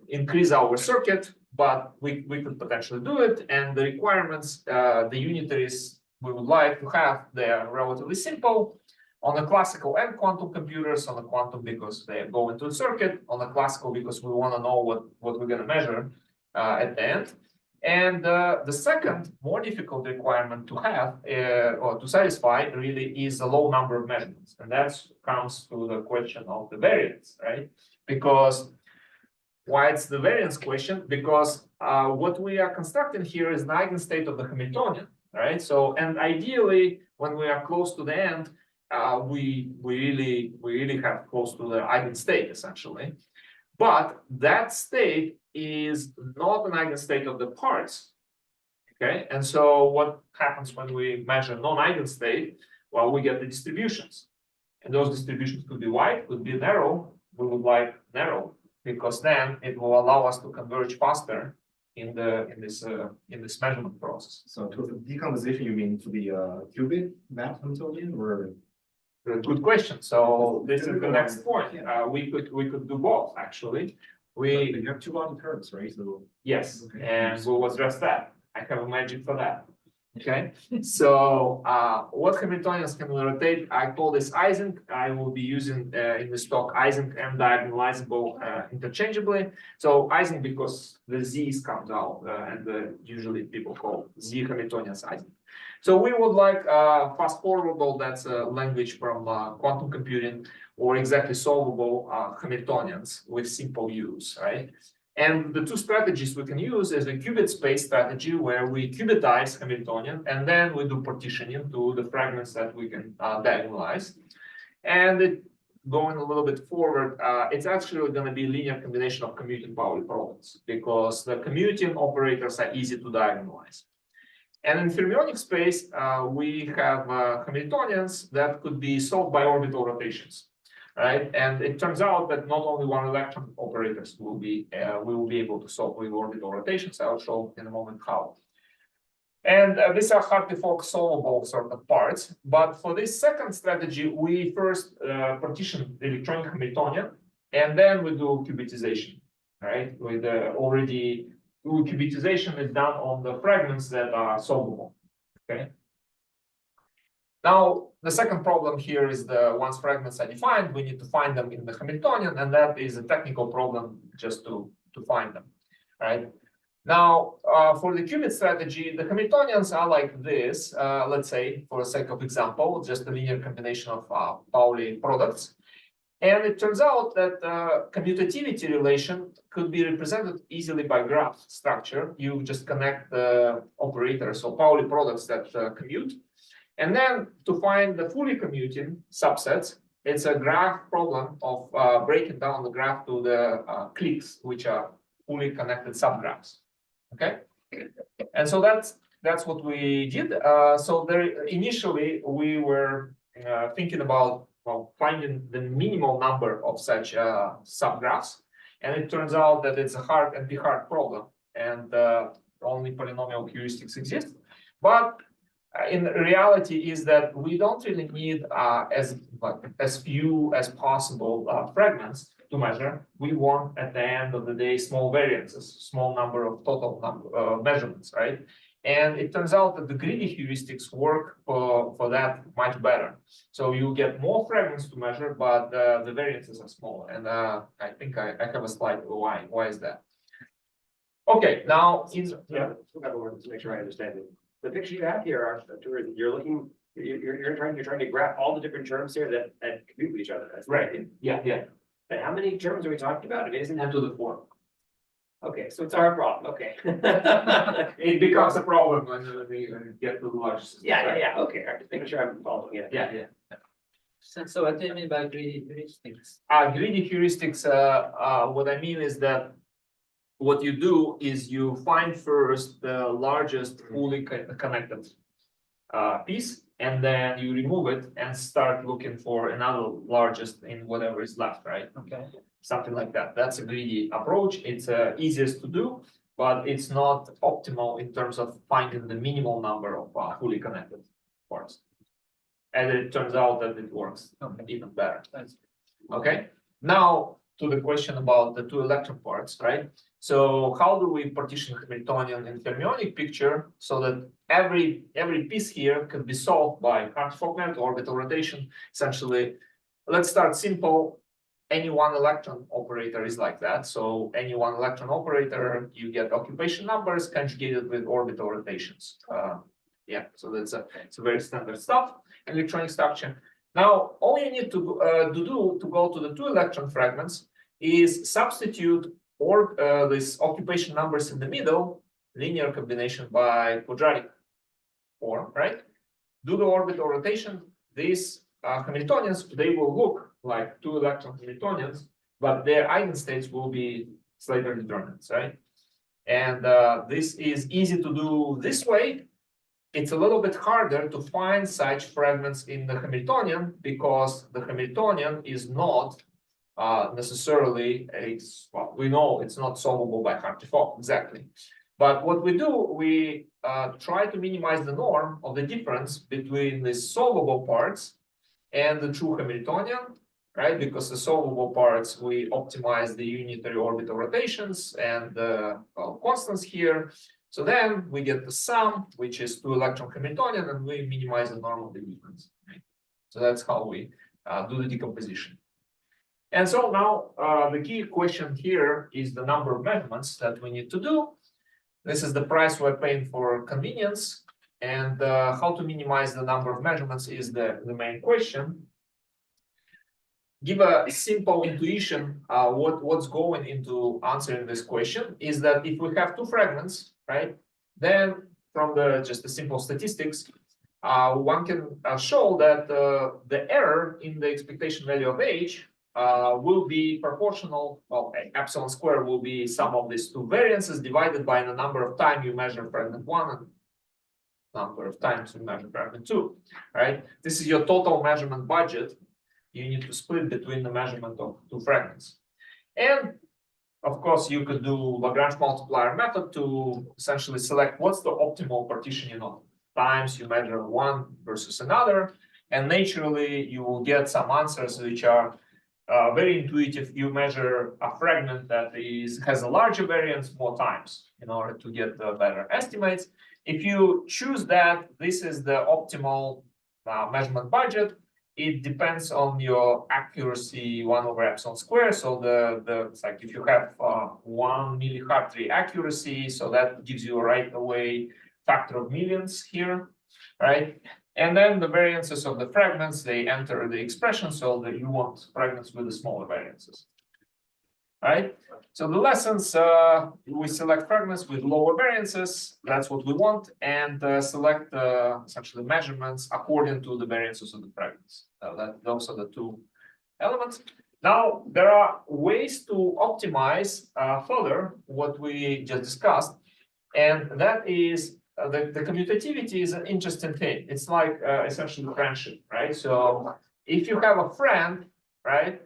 increase our circuit, but we could potentially do it. And the requirements, the unitaries we would like to have, they are relatively simple. On the classical and quantum computers, on the quantum because they go into the circuit, on the classical because we want to know what we're going to measure at the end. And the second, more difficult requirement to have or to satisfy really is a low number of measurements. And that comes to the question of the variance, right? Because why it's the variance question? Because what we are constructing here is an eigenstate of the Hamiltonian, right? So, and ideally, when we are close to the end, we really have close to the eigenstate essentially. But that state is not an eigenstate of the parts, okay? And so what happens when we measure non-eigenstate? Well, we get the distributions. And those distributions could be wide, could be narrow. We would like narrow because then it will allow us to converge faster in this measurement process. So to decomposition, you mean to the qubit map Hamiltonian or? Good question. So this is the next point. We could do both actually. You have two Latin terms, right? So Yes, Okay. and we'll address that. I have a magic for that. Okay, so what Hamiltonians can we rotate? I call this Ising. I will be using in this talk Ising and diagonalizable interchangeably. So Ising because the z's comes out and usually people call z Hamiltonians Ising. So we would like fast forwardable, that's a language from quantum computing, or exactly solvable Hamiltonians with simple use, right? And the two strategies we can use is a qubit space strategy where we qubitize Hamiltonian and then we do partitioning to the fragments that we can diagonalize. And going a little bit forward, it's actually going to be a linear combination of commuting Pauli products because the commuting operators are easy to diagonalize. And in fermionic space, we have Hamiltonians that could be solved by orbital rotations. Right, and it turns out that not only one electron operators will be we will be able to solve with orbital rotations. I'll show in a moment how. And these are Hartree-Fock solvable sort of parts. But for this second strategy, we first partition the electronic Hamiltonian, and then we do qubitization. Right, with already qubitization is done on the fragments that are solvable. Okay. Now, the second problem here is once fragments are defined, we need to find them in the Hamiltonian, and that is a technical problem just to find them, right? Now, for the qubit strategy, the Hamiltonians are like this, let's say, for the sake of example, just a linear combination of Pauli products. And it turns out that commutativity relation could be represented easily by graph structure. You just connect the operators, so Pauli products that commute. And then to find the fully commuting subsets, it's a graph problem of breaking down the graph to the cliques, which are fully connected subgraphs. Okay, and so that's what we did. So there initially we were thinking about finding the minimal number of such subgraphs, and it turns out that it's a hard NP-hard problem, and only polynomial heuristics exist. But in reality is that we don't really need as few as possible fragments to measure. We want at the end of the day small variances, small number of total number measurements, right? And it turns out that the greedy heuristics work for that much better. So you get more fragments to measure, but the variances are small. And I think I have a slide. Why is that? Okay, now To make sure I understand it. The picture you have here, Artur, you're trying to graph all the different terms here that compute with each other. That's right. Yeah. But how many terms are we talking about? It isn't 10 to the 4. Okay, so it's our problem. Okay. It becomes a problem when we get to the large system. Yeah. Okay. I'm just making sure I'm following it. Yeah. So what do you mean by greedy heuristics? Greedy heuristics, what I mean is that what you do is you find first the largest fully connected piece, and then you remove it and start looking for another largest in whatever is left, right? Okay. Something like that. That's a greedy approach. It's easiest to do, but it's not optimal in terms of finding the minimal number of fully connected parts. And it turns out that it works even better. Okay, now to the question about the two electron parts, right? So how do we partition Hamiltonian and fermionic picture so that every piece here could be solved by Hartree-Fock method, orbital rotation? Essentially, let's start simple. Any one electron operator is like that. So any one electron operator, you get occupation numbers conjugated with orbital rotations. Yeah, so it's a very standard stuff, electronic structure. Now, all you need to do to go to the two electron fragments is substitute this occupation numbers in the middle, linear combination by quadratic form, right? Do the orbital rotation. These Hamiltonians, they will look like two electron Hamiltonians, but their eigenstates will be Slater determinants, right? And this is easy to do this way. It's a little bit harder to find such fragments in the Hamiltonian because the Hamiltonian is not necessarily well, we know it's not solvable by Hartree-Fock exactly. But what we do, we try to minimize the norm of the difference between the solvable parts and the true Hamiltonian, right? Because the solvable parts, we optimize the unitary orbital rotations and the constants here. So then we get the sum, which is two electron Hamiltonian, and we minimize the norm of the difference. Right? So that's how we do the decomposition. And so now the key question here is the number of measurements that we need to do. This is the price we're paying for convenience, and how to minimize the number of measurements is the main question. Give a simple intuition. What's going into answering this question is that if we have two fragments, right, then from just the simple statistics, one can show that the error in the expectation value of H will be proportional. Well, epsilon square will be sum of these two variances divided by the number of times you measure fragment 1 and number of times you measure fragment 2, right? This is your total measurement budget. You need to split between the measurement of two fragments. And of course, you could do Lagrange multiplier method to essentially select what's the optimal partitioning of times you measure one versus another. And naturally, you will get some answers which are very intuitive. You measure a fragment that has a larger variance more times in order to get the better estimates. If you choose that, this is the optimal measurement budget. It depends on your accuracy 1 over epsilon square. So it's like if you have 1 millihartree accuracy, so that gives you right away factor of millions here, right? And then the variances of the fragments, they enter the expression, so that you want fragments with the smaller variances. Right? So the lessons, we select fragments with lower variances, that's what we want, and select essentially measurements according to the variances of the fragments. Those are the two elements. Now, there are ways to optimize further what we just discussed, and that is the commutativity is an interesting thing. It's like essentially friendship, right? So if you have a friend, right,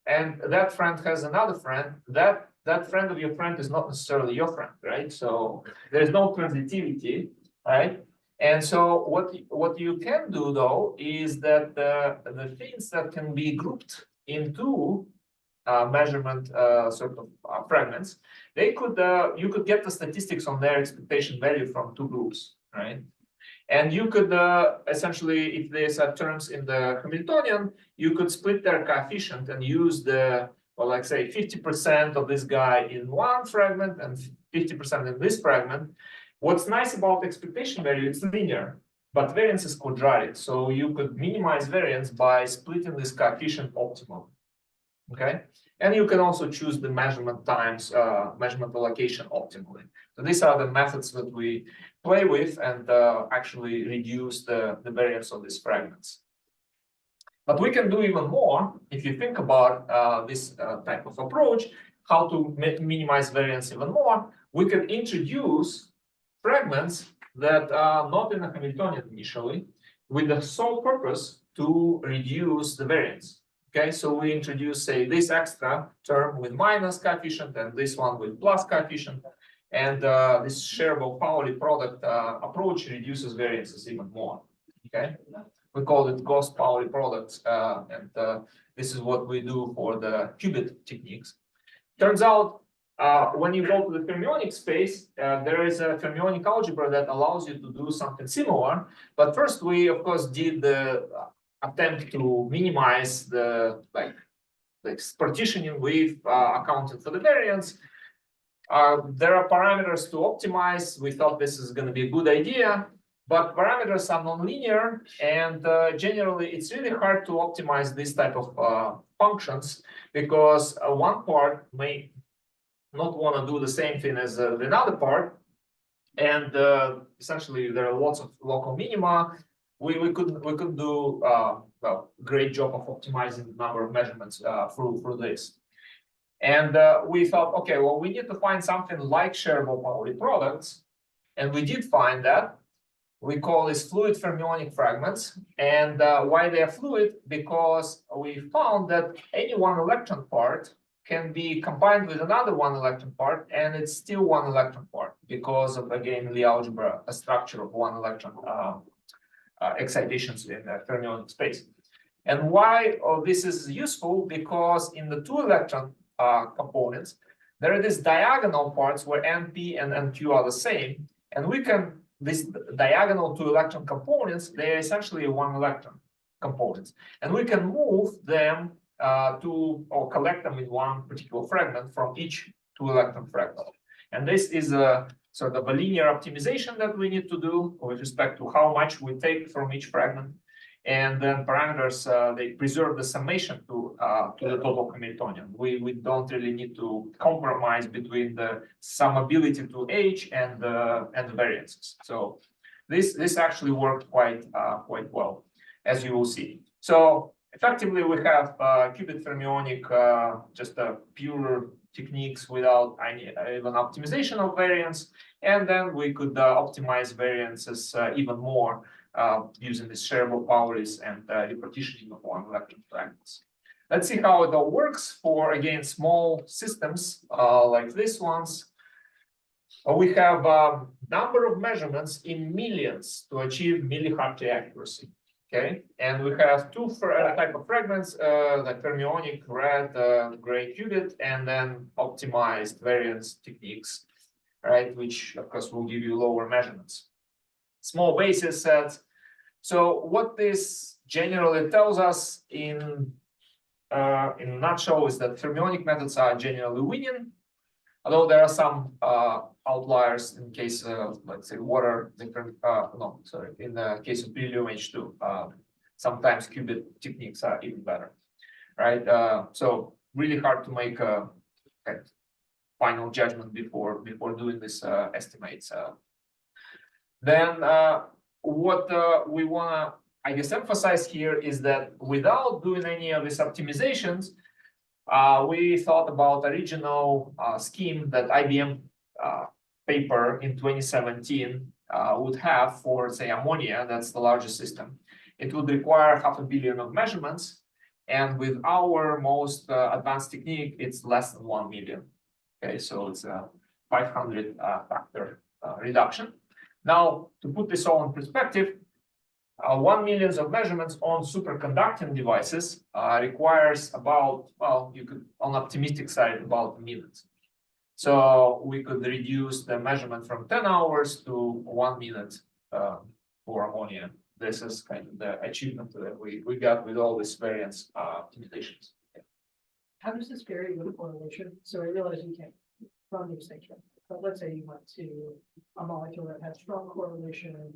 and that friend has another friend, that friend of your friend is not necessarily your friend, right? So there's no transitivity, right? And so what you can do though is that the things that can be grouped into measurement sort of fragments, they could you could get the statistics on their expectation value from two groups, right? And you could essentially, if these are terms in the Hamiltonian, you could split their coefficient and use like say 50% of this guy in one fragment and 50% in this fragment. What's nice about expectation value, it's linear, but variance is quadratic. So you could minimize variance by splitting this coefficient optimally. Okay, and you can also choose the measurement times measurement allocation optimally. So these are the methods that we play with and actually reduce the variance of these fragments. But we can do even more if you think about this type of approach, how to minimize variance even more. We can introduce fragments that are not in a Hamiltonian initially, with the sole purpose to reduce the variance. Okay, so we introduce, say, this extra term with minus coefficient and this one with plus coefficient. And this shareable Pauli product approach reduces variances even more. Okay, we call it Gauss-Pauli products, and this is what we do for the qubit techniques. Turns out, when you go to the fermionic space, there is a fermionic algebra that allows you to do something similar. But first, we of course did the attempt to minimize the like partitioning with accounting for the variance. There are parameters to optimize. We thought this is going to be a good idea, but parameters are nonlinear, and generally it's really hard to optimize this type of functions because one part may not want to do the same thing as another part, and essentially there are lots of local minima. We could do well, great job of optimizing the number of measurements through this. And we thought, okay, well, we need to find something like shareable Pauli products, and we did find that. We call this fluid fermionic fragments. And why they are fluid? Because we found that any one electron part can be combined with another one electron part, and it's still one electron part because of, again, the algebra, a structure of one electron excitations in the fermionic space. And why this is useful? Because in the two electron components, there are these diagonal parts where NP and NQ are the same, and we can, these diagonal two electron components, they are essentially one electron components, and we can move them or collect them in one particular fragment from each two electron fragment. And this is a sort of a linear optimization that we need to do with respect to how much we take from each fragment. And then parameters, they preserve the summation to the total Hamiltonian. We don't really need to compromise between the summability to H and the variances. So this actually worked quite well, as you will see. So effectively, we have qubit fermionic, just a pure techniques without any even optimization of variance, and then we could optimize variances even more using the shareable Paulis and repartitioning of one electron fragments. Let's see how it all works for, again, small systems like these ones. We have a number of measurements in millions to achieve milli-Hartree accuracy. Okay, and we have two type of fragments, like fermionic, red, gray qubit, and then optimized variance techniques, right? Which of course will give you lower measurements. Small basis sets. So what this generally tells us in a nutshell is that fermionic methods are generally winning, although there are some outliers in case of, let's say, water, in the case of beryllium H2, sometimes qubit techniques are even better, right? So really hard to make a final judgment before doing this estimates. Then what we want to, I guess, emphasize here is that without doing any of these optimizations, we thought about original scheme that IBM paper in 2017 would have for, say, ammonia. That's the largest system. It would require 500 million of measurements, and with our most advanced technique, it's less than 1 million. Okay, so it's a 500 factor reduction. Now, to put this all in perspective, 1 million of measurements on superconducting devices requires about, well, you could, on optimistic side, about a minute. So we could reduce the measurement from 10 hours to 1 minute for ammonia. This is kind of the achievement that we got with all these variance optimizations. How does this vary with correlation? So I realize you can't run these things, but let's say you went to a molecule that has strong correlation.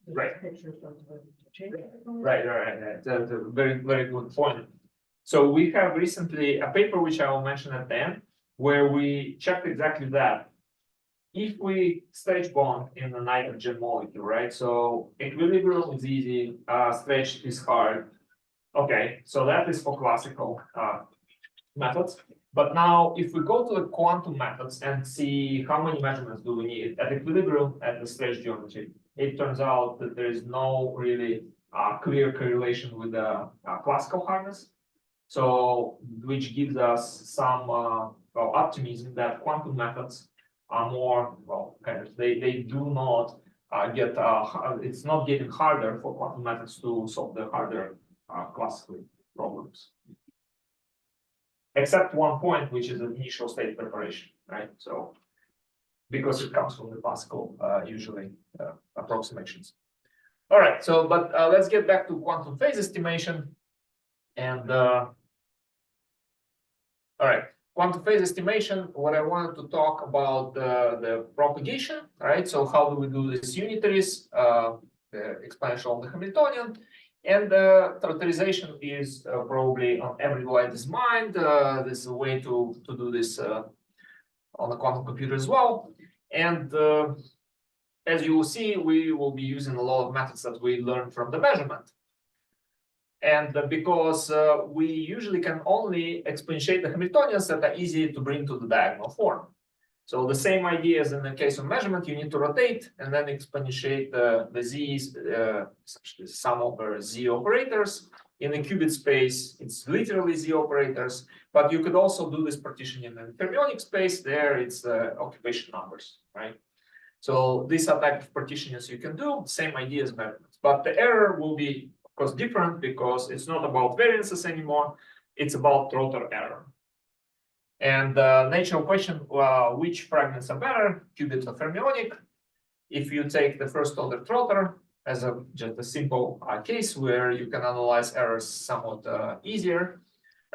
Right. Pictures don't change. Right. That's a very, very good point. So we have recently a paper which I will mention at the end, where we checked exactly that. If we stretch bond in a nitrogen molecule, right? So equilibrium is easy, stretch is hard. Okay, so that is for classical methods. But now, if we go to the quantum methods and see how many measurements do we need at equilibrium at the stage geometry, it turns out that there is no really clear correlation with the classical hardness. So, which gives us some well, optimism that quantum methods are more, well, kind of, they do not get, it's not getting harder for quantum methods to solve the harder classical problems. Except one point, which is an initial state preparation, right? So, because it comes from the classical, usually approximations. All right, so, but let's get back to quantum phase estimation. And, all right, quantum phase estimation, what I wanted to talk about the propagation, right? So how do we do this unitaries, the exponential and the Hamiltonian? And the trotterization is probably on everybody's mind. This is a way to do this on the quantum computer as well. And as you will see, we will be using a lot of methods that we learned from the measurement. And because we usually can only exponentiate the Hamiltonians that are easy to bring to the diagonal form. So the same idea as in the case of measurement, you need to rotate and then exponentiate the z's, essentially sum over z operators. In the qubit space, it's literally z operators, but you could also do this partitioning in the fermionic space. There, it's occupation numbers, right? So these are type of partitions you can do, same idea as measurements, but the error will be, of course, different because it's not about variances anymore, it's about Trotter error. And natural question, which fragments are better, qubit or fermionic? If you take the first order Trotter as just a simple case where you can analyze errors somewhat easier,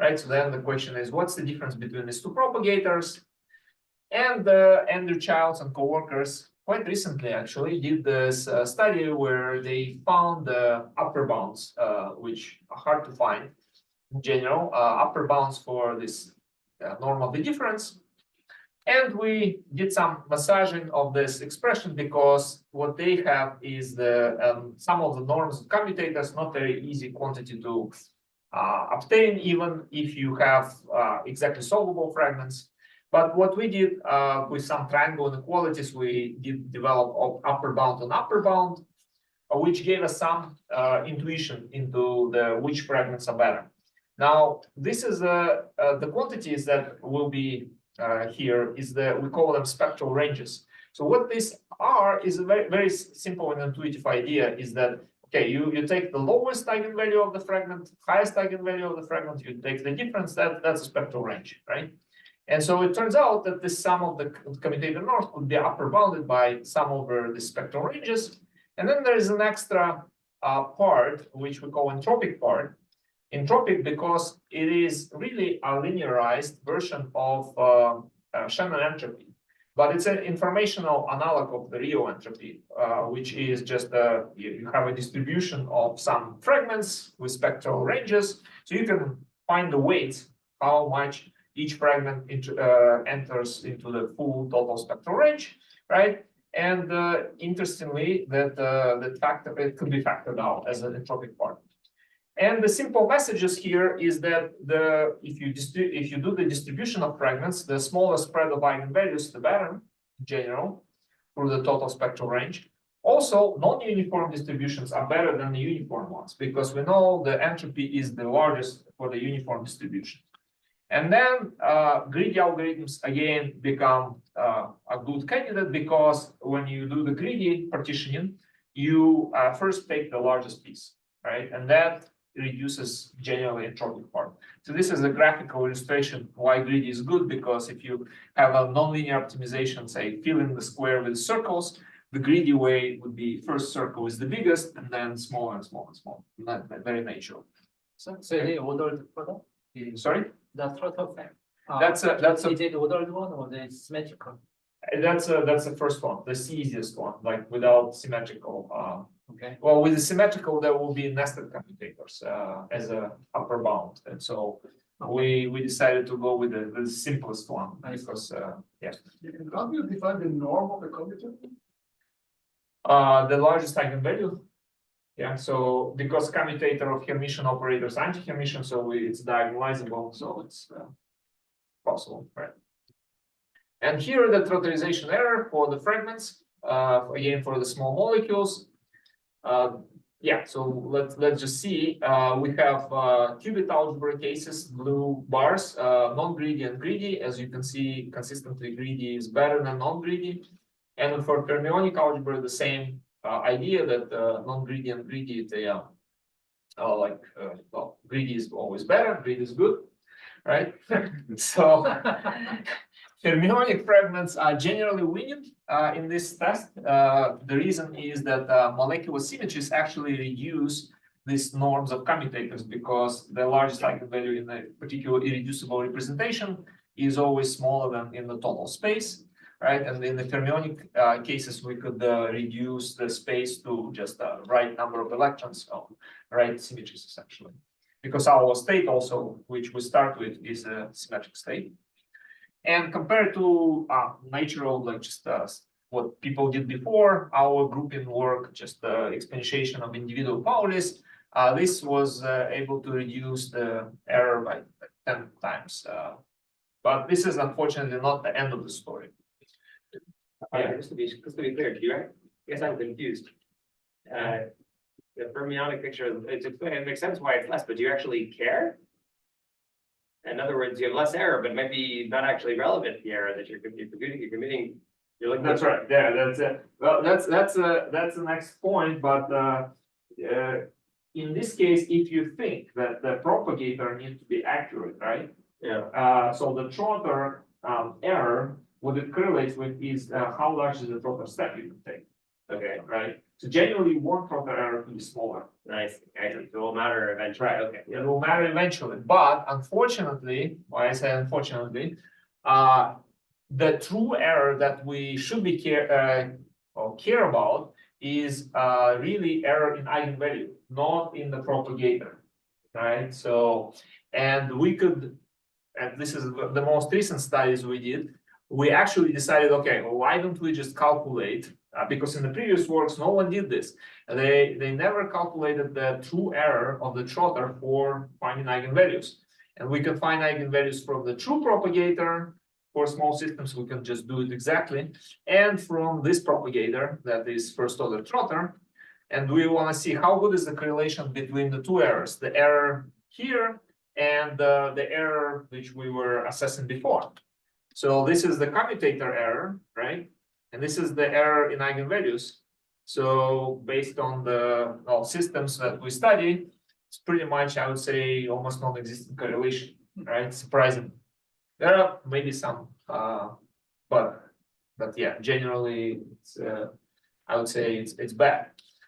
right? So then the question is, what's the difference between these two propagators? And Andrew Childs and co-workers quite recently actually did this study where they found the upper bounds, which are hard to find in general, upper bounds for this norm of the difference. And we did some massaging of this expression because what they have is the some of the norms of commutators, not very easy quantity to obtain, even if you have exactly solvable fragments. But what we did with some triangle inequalities, we did develop upper bound and upper bound, which gave us some intuition into which fragments are better. Now, this is the quantities that will be here is we call them spectral ranges. So what these are is a very, very simple and intuitive idea is that, okay, you take the lowest eigenvalue of the fragment, highest eigenvalue of the fragment, you take the difference, that's a spectral range, right? And so it turns out that the sum of the commutator norms could be upper bounded by sum over the spectral ranges. And then there is an extra part, which we call entropic part. Entropic because it is really a linearized version of Shannon entropy, but it's an informational analog of the real entropy, which is just you have a distribution of some fragments with spectral ranges, so you can find the weight, how much each fragment enters into the full total spectral range, right? And interestingly, that factor it could be factored out as an entropic part. And the simple messages here is that if you do the distribution of fragments, the smaller spread of eigenvalues, the better in general through the total spectral range. Also, non-uniform distributions are better than the uniform ones because we know the entropy is the largest for the uniform distribution. And then greedy algorithms again become a good candidate because when you do the greedy partitioning, you first take the largest piece, right? And that reduces generally entropic part. So this is a graphical illustration why greedy is good, because if you have a nonlinear optimization, say fill in the square with circles, the greedy way would be first circle is the biggest and then smaller and smaller and smaller. Not very natural. So the ordered product? Sorry? The Trotter fact. That's a Is it ordered one or the symmetrical? that's the first one, the easiest one, like without symmetrical. Okay. Well, with the symmetrical, there will be nested commutators as a upper bound, and so we decided to go with the simplest one because yeah. How do you define the norm of the commutator? The largest eigenvalue Yeah, so because commutator of Hermitian operator is anti-Hermitian, so it's diagonalizable, so it's possible, right? And here the trotterization error for the fragments, again for the small molecules. Yeah, so let's just see. We have qubit algebra cases, blue bars, non-greedy and greedy. As you can see, consistently greedy is better than non-greedy. And for fermionic algebra, the same idea that non-greedy and greedy, they are well, greedy is always better, greedy is good, right? So fermionic fragments are generally winning in this test. The reason is that molecular symmetries actually reduce these norms of commutators because the largest eigenvalue in a particular irreducible representation is always smaller than in the total space, right? And in the fermionic cases, we could reduce the space to just the right number of electrons, so right symmetries essentially. Because our state also, which we start with, is a symmetric state. And compared to natural, like just what people did before, our grouping work, just the exponentiation of individual Paulis, this was able to reduce the error by 10 times. But this is unfortunately not the end of the story. Yeah, just to be clear, do you, I guess I'm confused. The fermionic picture, it makes sense why it's less, but do you actually care? In other words, you have less error, but maybe not actually relevant the error that you're committing. You're looking. That's right. Yeah, that's it. Well, that's the next point. But in this case, if you think that the propagator needs to be accurate, right? Yeah. So the trotter error, what it correlates with is how large is the trotter step you can take. Okay. Right. So generally, you want trotter error to be smaller. Nice. It will matter eventually. Right. Okay. It will matter eventually, but unfortunately, why I say unfortunately, the true error that we should be care about is really error in eigenvalue, not in the propagator, right? So, and we could, and this is the most recent studies we did. We actually decided, okay, well, why don't we just calculate? Because in the previous works, no one did this. They never calculated the true error of the trotter for finding eigenvalues. And we can find eigenvalues from the true propagator. For small systems, we can just do it exactly. And from this propagator, that is first order trotter. And we want to see how good is the correlation between the two errors, the error here and the error which we were assessing before. So this is the commutator error, right? And this is the error in eigenvalues. So based on the systems that we study, it's pretty much, I would say, almost non-existent correlation, right? Surprising. There are maybe some, but yeah, generally, it's, I would say it's bad,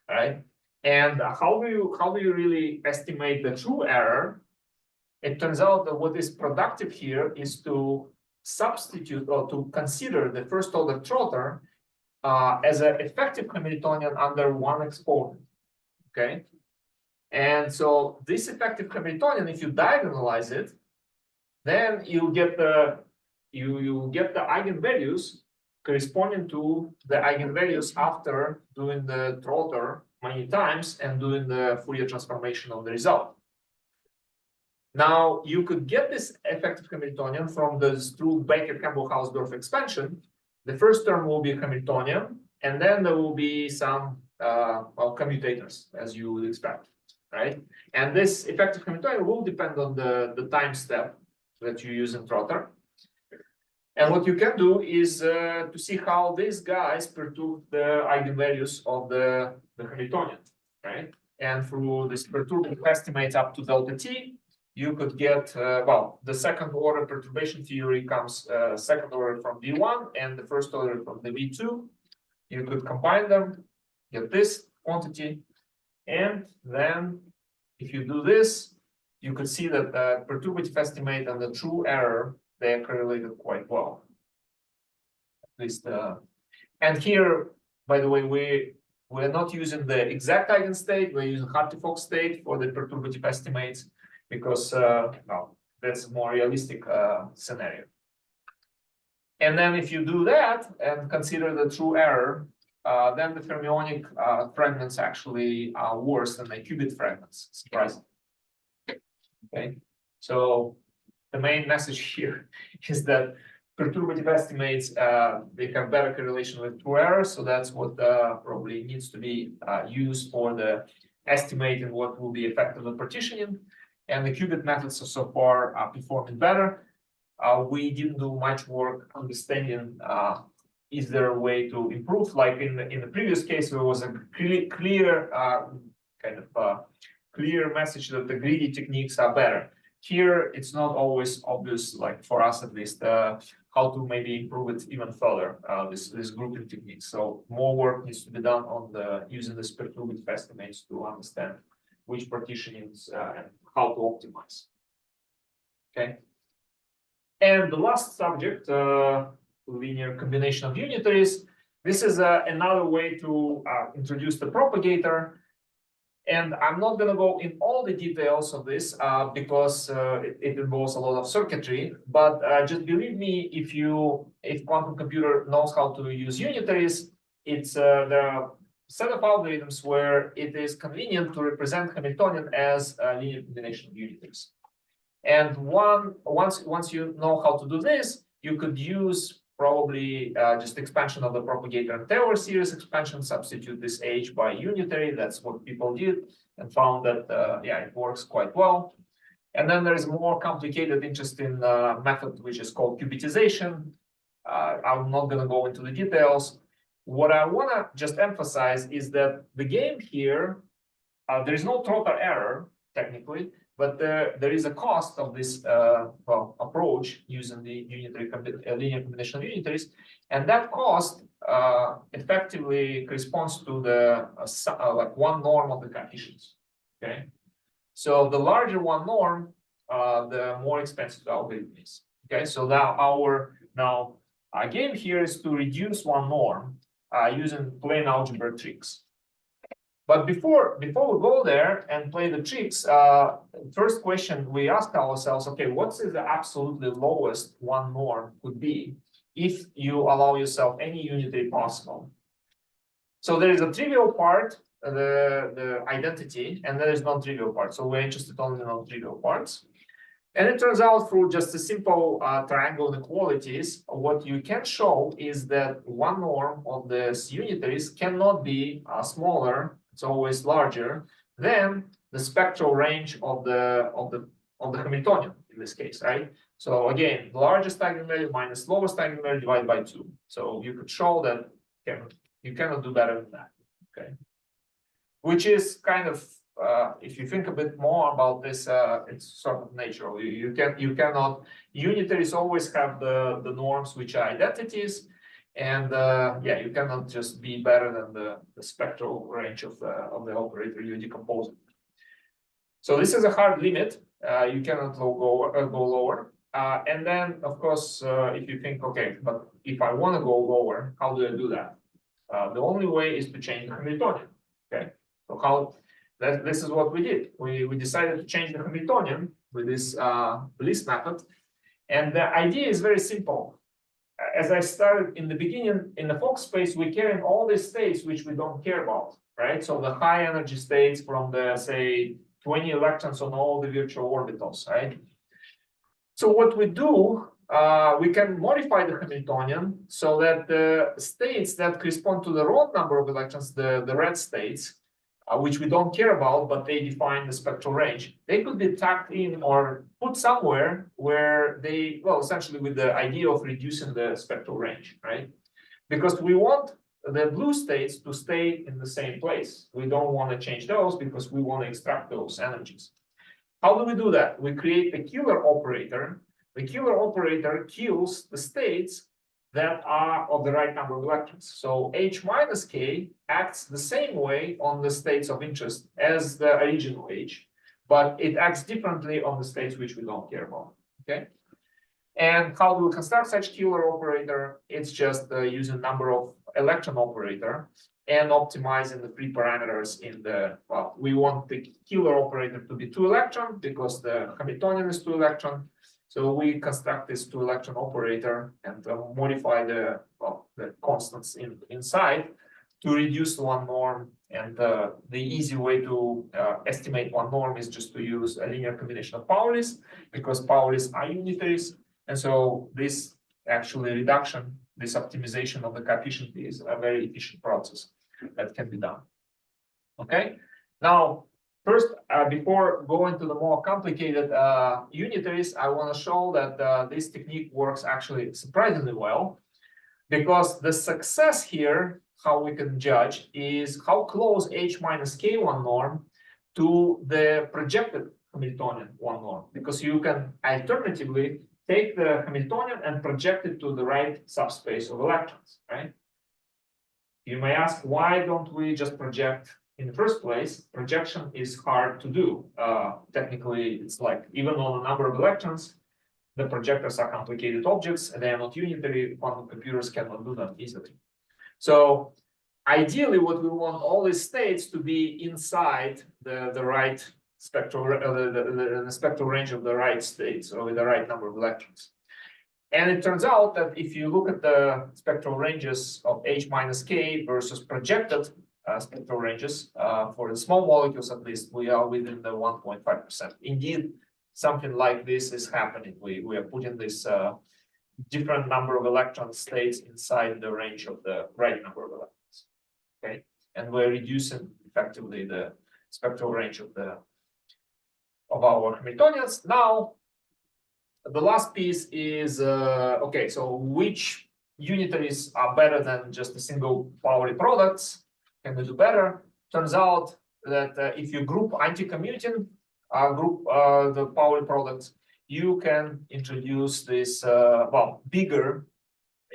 right? And how do you really estimate the true error? It turns out that what is productive here is to substitute or to consider the first order trotter as an effective Hamiltonian under one exponent. Okay, and so this effective Hamiltonian, if you diagonalize it, then you get the eigenvalues corresponding to the eigenvalues after doing the trotter many times and doing the Fourier transformation of the result. Now, you could get this effective Hamiltonian from this through Baker-Campbell-Hausdorff expansion. The first term will be Hamiltonian, and then there will be some commutators, as you would expect, right? And this effective Hamiltonian will depend on the time step that you use in trotter. And what you can do is to see how these guys perturb the eigenvalues of the Hamiltonian, right? And through this perturbing estimates up to delta t, you could get, well, the second order perturbation theory comes second order from V1 and the first order from the V2. You could combine them, get this quantity. And then if you do this, you could see that the perturbative estimate and the true error, they are correlated quite well. At least, and here, by the way, we're not using the exact eigenstate, we're using Hartree-Fock state for the perturbative estimates, because well, that's a more realistic scenario. And then if you do that and consider the true error then the fermionic fragments actually are worse than the qubit fragments, surprisingly. Okay, so the main message here is that perturbative estimates, they have better correlation with true error, so that's what probably needs to be used for the estimating what will be effective of partitioning. And the qubit methods so far are performing better. We didn't do much work understanding is there a way to improve? Like in the previous case, there was a clear clear message that the greedy techniques are better. Here, it's not always obvious, like for us at least, how to maybe improve it even further, this grouping technique. So more work needs to be done on the using the perturbative estimates to understand which partitionings and how to optimize. Okay. And the last subject, linear combination of unitaries. This is another way to introduce the propagator. And I'm not going to go in all the details of this because it involves a lot of circuitry. But just believe me, if quantum computer knows how to use unitaries, it's the set of algorithms where it is convenient to represent Hamiltonian as a linear combination of unitaries. And once you know how to do this, you could use probably just expansion of the propagator and Taylor series expansion, substitute this H by unitary. That's what people did and found that, yeah, it works quite well. And then there is more complicated, interesting method, which is called qubitization. I'm not going to go into the details. What I want to just emphasize is that the game here, there is no total error, technically, but there is a cost of this approach using the unitary linear combination of unitaries, and that cost effectively corresponds to the like one norm of the coefficients. Okay, so the larger one norm, the more expensive the algorithm is. Okay, so now our game here is to reduce one norm using plain algebra tricks. But before we go there and play the tricks, first question we ask ourselves, okay, what's the absolutely lowest one norm could be if you allow yourself any unitary possible? So there is a trivial part, the identity, and there is non-trivial part. So we're interested only in non-trivial parts. And it turns out through just a simple triangle inequalities, what you can show is that one norm of this unitaries cannot be smaller. It's always larger than the spectral range of the Hamiltonian in this case, right? So again, the largest eigenvalue minus lowest eigenvalue divided by 2. So you could show that you cannot do better than that. Okay, which is kind of if you think a bit more about this, it's sort of natural. You cannot unitaries always have the norms which are identities. And yeah, you cannot just be better than the spectral range of the operator you decompose it. So this is a hard limit. You cannot go lower. And then, of course, if you think, okay, but if I want to go lower, how do I do that? The only way is to change the Hamiltonian. Okay, so this is what we did. We decided to change the Hamiltonian with this Bliss method, and the idea is very simple. As I started in the beginning, in the Fock space, we carry in all these states which we don't care about, right? So the high energy states from the, say, 20 electrons on all the virtual orbitals, right? So what we do, we can modify the Hamiltonian so that the states that correspond to the wrong number of electrons, the red states, which we don't care about, but they define the spectral range, they could be tucked in or put somewhere where they, well, essentially with the idea of reducing the spectral range, right? Because we want the blue states to stay in the same place. We don't want to change those because we want to extract those energies. How do we do that? We create a killer operator. The killer operator kills the states that are of the right number of electrons. So H minus K acts the same way on the states of interest as the original H, but it acts differently on the states which we don't care about. Okay. And how do we construct such killer operator? It's just using number of electron operator and optimizing the free parameters in the, well, we want the killer operator to be 2 electron because the Hamiltonian is 2 electron. So we construct this 2 electron operator and modify the constants inside to reduce one norm. And the easy way to estimate one norm is just to use a linear combination of Pauli's, because Pauli's are unitaries. And so this actually reduction, this optimization of the coefficient is a very efficient process that can be done. Okay, now first, before going to the more complicated unitaries, I want to show that this technique works actually surprisingly well, because the success here, how we can judge, is how close H minus K1 norm to the projected Hamiltonian one norm, because you can alternatively take the Hamiltonian and project it to the right subspace of electrons, right? You may ask, why don't we just project in the first place? Projection is hard to do. Technically, it's like even on a number of electrons, the projectors are complicated objects and they are not unitary. Quantum computers cannot do them easily. So ideally, what we want all these states to be inside the right spectral, the spectral range of the right states, or with the right number of electrons. And it turns out that if you look at the spectral ranges of H minus K versus projected spectral ranges, for the small molecules at least, we are within the 1.5%. Indeed, something like this is happening. We are putting this different number of electron states inside the range of the right number of electrons. Okay, and we're reducing effectively the spectral range of our Hamiltonians. Now, the last piece is okay. So which unitaries are better than just a single Pauli products? Can we do better? Turns out that if you group anti-commuting, group the Pauli products, you can introduce this bigger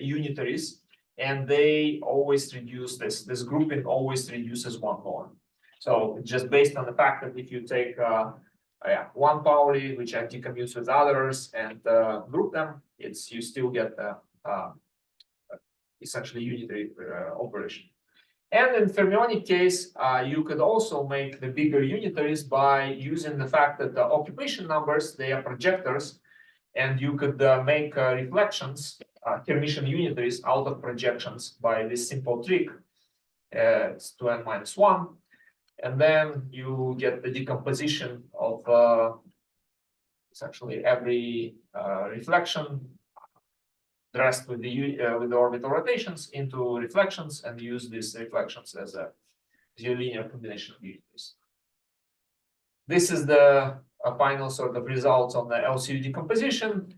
unitaries, and they always reduce this grouping always reduces one norm. So just based on the fact that if you take one Pauli which anti-commutes with others and group them, you still get essentially unitary operation. And in fermionic case, you could also make the bigger unitaries by using the fact that the occupation numbers, they are projectors, and you could make reflections, Hermitian unitaries out of projections by this simple trick. It's 2n minus 1. And then you get the decomposition of essentially every reflection dressed with the orbital rotations into reflections, and use these reflections as a linear combination of unitaries. This is the final sort of results on the LCU decomposition.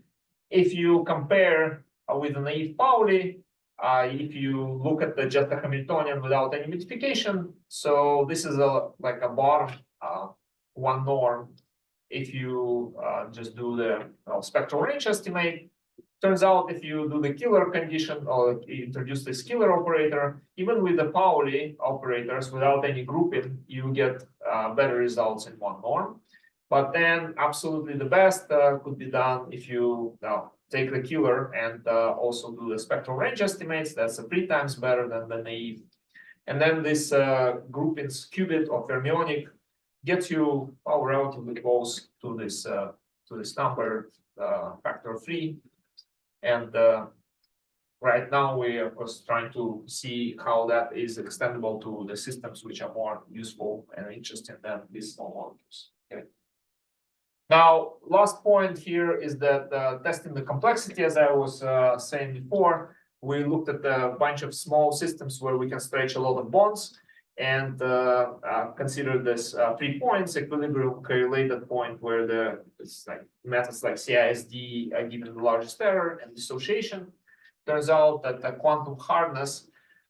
If you compare with the naive Pauli, if you look at just the Hamiltonian without any modification, so this is like a bottom one norm. If you just do the spectral range estimate, turns out if you do the killer condition or introduce this killer operator, even with the Pauli operators without any grouping, you get better results in one norm. But then absolutely the best could be done if you take the killer and also do the spectral range estimates. That's 3 times better than the naive. And then this groupings qubit or fermionic gets you relatively close to this number, factor 3. And right now we are of course trying to see how that is extendable to the systems which are more useful and interesting than these small molecules. Okay. Now, last point here is that testing the complexity, as I was saying before, we looked at a bunch of small systems where we can stretch a lot of bonds and consider this 3 points, equilibrium correlated point, where it's like methods like CISD are given the largest error and dissociation. Turns out that the quantum hardness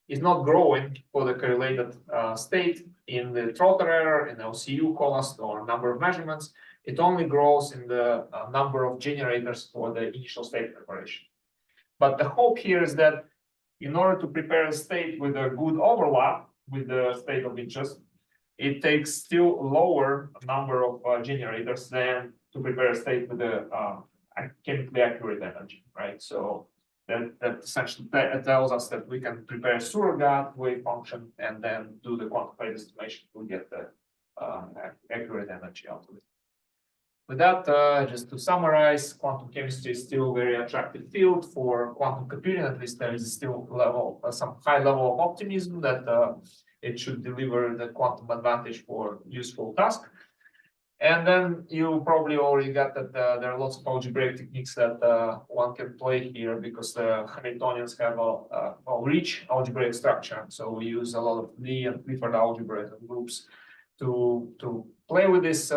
is not growing for the correlated state in the Trotter error, in LCU cost or number of measurements. It only grows in the number of generators for the initial state preparation. But the hope here is that in order to prepare a state with a good overlap with the state of interest, it takes still lower number of generators than to prepare a state with a chemically accurate energy, right? So that essentially tells us that we can prepare a surrogate wave function and then do the quantified estimation to get the accurate energy out of it. with that, just to summarize, quantum chemistry is still a very attractive field for quantum computing. At least there is still some high level of optimism that it should deliver the quantum advantage for useful task. And then you probably already got that there are lots of algebraic techniques that one can play here, because the Hamiltonians have a rich algebraic structure. So we use a lot of Lie and Clifford algebras and groups to play with this.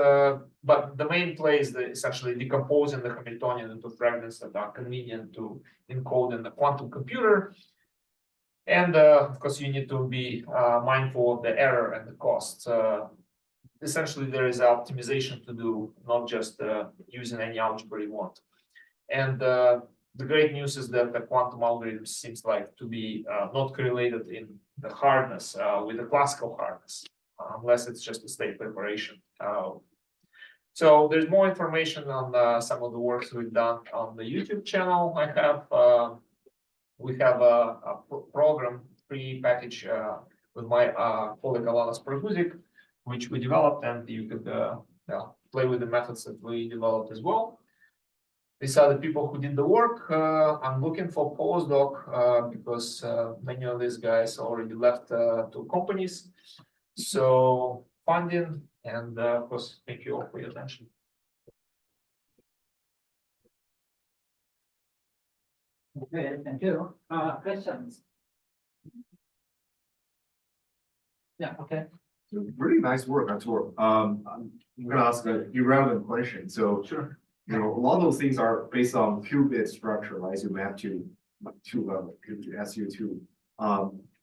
But the main play is essentially decomposing the Hamiltonian into fragments that are convenient to encode in the quantum computer. And of course, you need to be mindful of the error and the costs. Essentially, there is optimization to do, not just using any algebra you want. And the great news is that the quantum algorithm seems like to be not correlated in the hardness with the classical hardness, unless it's just a state preparation. So there's more information on some of the works we've done on the YouTube channel. We have a program, free package with my colleague Alana Spraguzik, which we developed, and you could play with the methods that we developed as well. These are the people who did the work. I'm looking for postdoc because many of these guys already left to companies. So funding, and of course, thank you all for your attention. Okay, thank you. Questions? Yeah, okay. Really nice work, Artur. I'm gonna ask a irrelevant question. So, Sure. you know, a lot of those things are based on qubit structure, right? So you map to two level, SU2.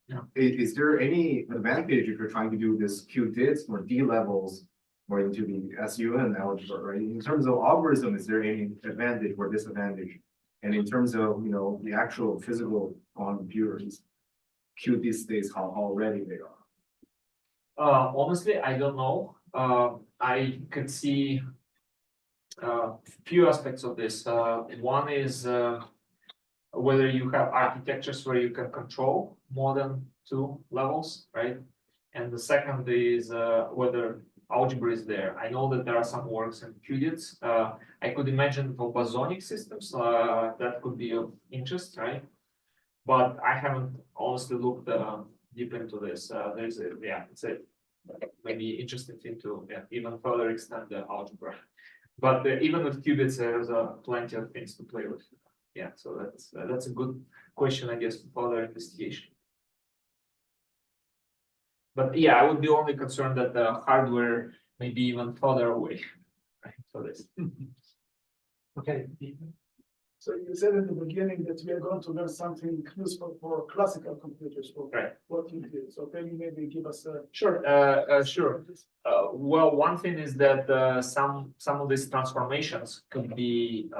Yeah. Is there any advantage if you're trying to do this qubits or D levels or into the SUN algebra, right? In terms of algorithm, is there any advantage or disadvantage? And in terms of, you know, the actual physical quantum computers, qubit states, how ready they are? Honestly, I don't know. I could see few aspects of this. One is whether you have architectures where you can control more than two levels, right? And the second is whether algebra is there. I know that there are some works in qubits. I could imagine for bosonic systems that could be of interest, right? But I haven't honestly looked deep into this. It's a maybe interesting thing to even further extend the algebra. But even with qubits, there's plenty of things to play with. Yeah, so that's a good question, I guess, for further investigation. But yeah, I would be only concerned that the hardware may be even further away, right, for this. Okay. So you said in the beginning that we are going to learn something useful for classical computers, for Right. what you did. So can you maybe give us a? Sure, sure. Well, one thing is that some of these transformations could be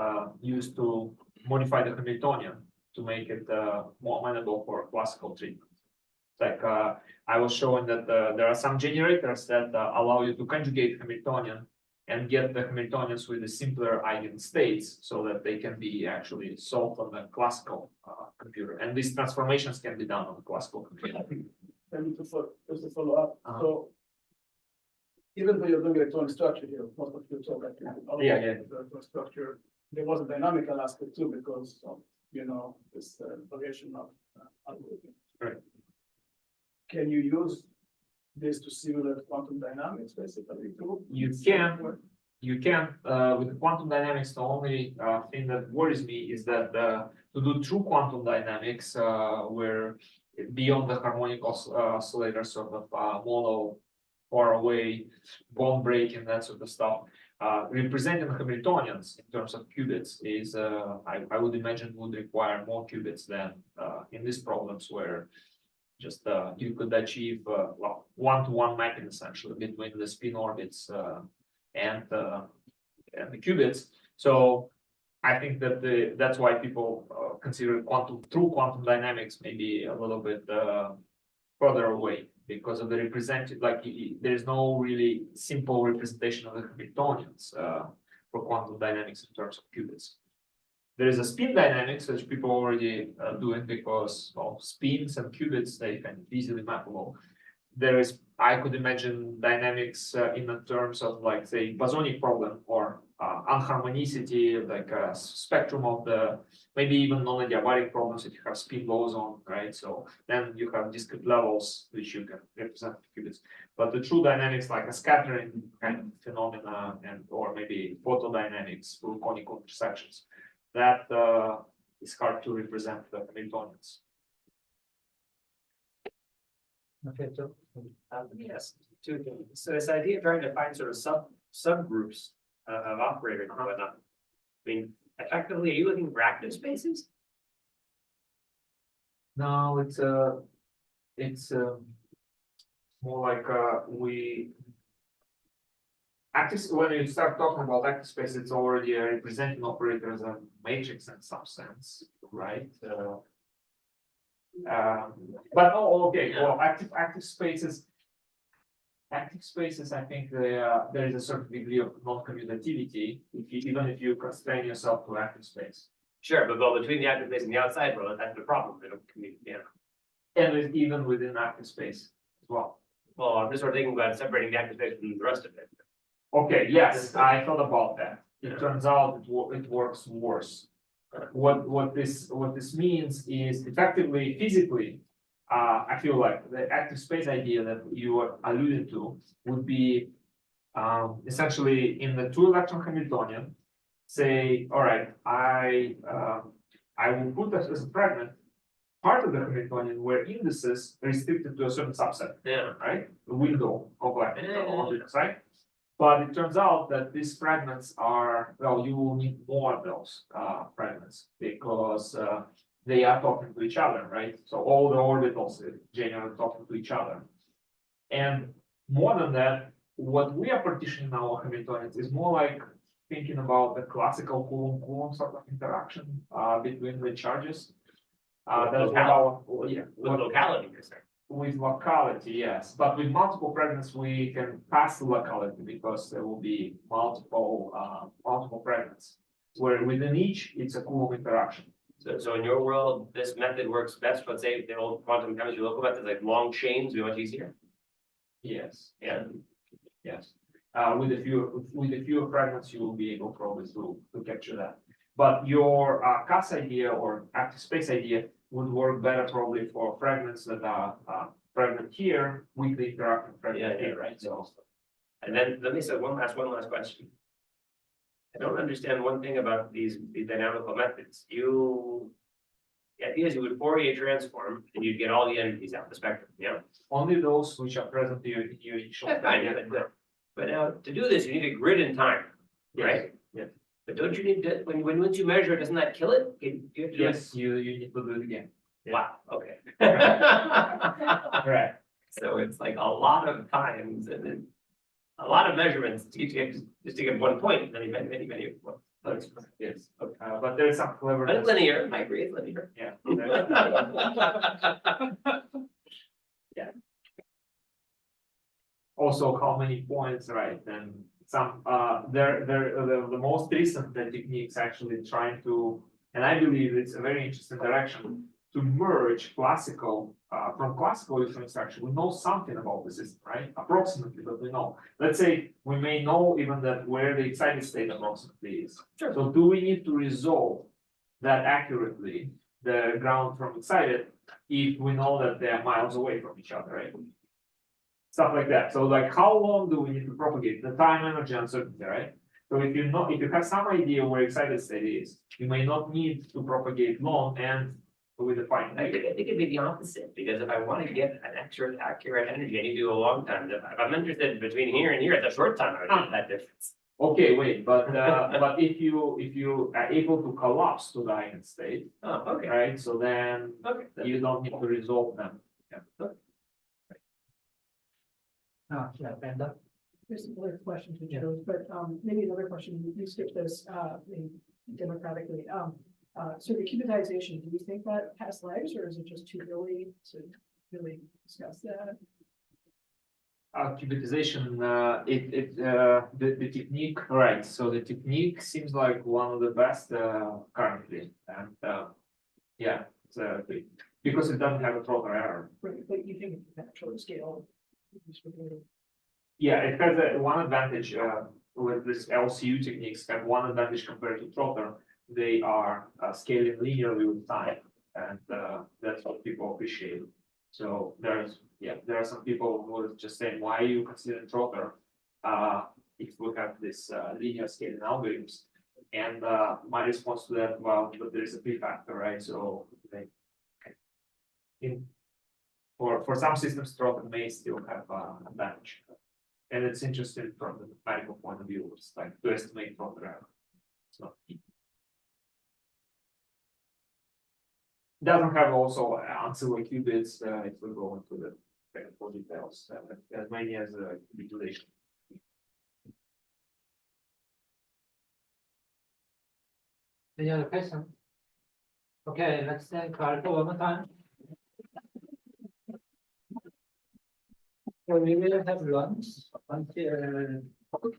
used to modify the Hamiltonian to make it more amenable for classical treatment. Like I was showing that there are some generators that allow you to conjugate Hamiltonian and get the Hamiltonians with the simpler eigenstates so that they can be actually solved on the classical computer. And these transformations can be done on the classical computer. Just to follow up, so even though you're doing electronic structure here, most of you talk about electronic structure, there was a dynamical aspect too, because of, you know, this variation of algorithm. Right. Can you use this to simulate quantum dynamics, basically, too? You can with the quantum dynamics. The only thing that worries me is that to do true quantum dynamics, where beyond the harmonic oscillator sort of model, far away, bond breaking, that sort of stuff, representing Hamiltonians in terms of qubits is, I would imagine, would require more qubits than in these problems where just you could achieve one-to-one mapping essentially between the spin orbits and the qubits. So I think that that's why people consider true quantum dynamics maybe a little bit further away because of the represented, like there's no really simple representation of the Hamiltonians for quantum dynamics in terms of qubits. There is a spin dynamics which people already doing because of spins and qubits, they can easily mappable. There is, I could imagine dynamics in the terms of like say bosonic problem or unharmonicity, like a spectrum of the, maybe even non-adiabatic problems if you have spin boson, right? So then you have discrete levels which you can represent with qubits. But the true dynamics, like a scattering kind of phenomena and or maybe photodynamics through conical intersections, that is hard to represent the Hamiltonians. Okay, so. Yes, two things. So this idea of trying to find sort of subgroups of operators and whatnot. I mean, effectively, are you looking for active spaces? No, it's more like active, when you start talking about active space, it's already representing operators and matrix in some sense, right? But oh, okay, well, active spaces. Active spaces, I think there is a certain degree of non-commutativity even if you constrain yourself to active space. Sure, but between the active space and the outside world, that's the problem. They don't communicate. Yeah. And even within active space as well. Well, I'm just sort of thinking about separating the active space from the rest of it. Okay, yes, I thought about that. It Yeah. turns out it works worse. What this means is effectively physically, I feel like the active space idea that you alluded to would be essentially in the 2-electron Hamiltonian, say, all right, I will put that as a fragment, part of the Hamiltonian where indices are restricted to a certain subset, Yeah. right? The window of like Yeah. objects, right? But it turns out that these fragments are, well, you will need more of those fragments because they are talking to each other, right? So all the orbitals generally talking to each other. And more than that, what we are partitioning our Hamiltonians is more like thinking about the classical Coulomb-Coulomb sort of interaction between the charges. That's how, yeah, With locality, you're saying. with locality, yes, but with multiple fragments, we can pass the locality because there will be multiple fragments. Where within each, it's a Coulomb interaction. So in your world, this method works best. Let's say the old quantum chemistry local methods, like long chains, be much easier. Yes, Yeah. yes. With a few fragments, you will be able probably to capture that. But your CAS idea or active space idea would work better probably for fragments that are fragment here, weakly interacting fragment Yeah, here, right? So. And then let me say one last question. I don't understand one thing about these dynamical methods. The idea is you would Fourier transform and you'd get all the energies out of the spectrum, yeah? Only those which are present in your initial. That's fine, yeah, but now to do this, you need a grid in time, right? Yes. But don't you need to, once you measure, doesn't that kill it? You have to do it- Yes, you need to do it again. Wow, okay. Right. So it's like a lot of times and then a lot of measurements to get just to get one point, then many. Yes, but there's some But cleverness. it's linear, I agree, it's linear. Yeah. Also, how many points, right? And some, the most recent techniques actually trying to, and I believe it's a very interesting direction to merge classical, from classical instruction. We know something about the system, right? Approximately, but we know. Let's say we may know even that where the excited state approximately is. Sure. So do we need to resolve that accurately, the ground from excited, if we know that they are miles away from each other, right? Stuff like that. So like how long do we need to propagate the time, energy, uncertainty, right? So if you have some idea where excited state is, you may not need to propagate long and with a fine. I think it'd be the opposite, because if I want to get an accurate energy, I need to do a long time. If I'm interested between here and here, it's a short time, I would need that difference. Okay, wait, but if you are able to collapse to the eigen state, Oh, okay, right? So then okay. you don't need to resolve them. Yeah, Brenda. There's some other questions we chose, but maybe another question, you skipped this democratically. So the cubitization, do you think that has legs or is it just too early to really discuss that? Cubitization, the technique, right? So the technique seems like one of the best currently, and yeah, so because it doesn't have a total error. Right, but you think it can actually scale? Yeah, it has one advantage, with this LCU techniques, have one advantage compared to Trotter. They are scaling linearly with time, and that's what people appreciate. So there are some people who are just saying, why you consider Trotter? If we have this linear scaling algorithms. And my response to that, well, but there is a p-factor, right? So they for some systems, Trotter may still have advantage. And it's interesting from the mathematical point of view, it's like to estimate Trotter error. So doesn't have also ancillary qubits, if we go into the technical details, as many as manipulation. Any other question? Okay, let's thank Carl one more time. So we will have lunch until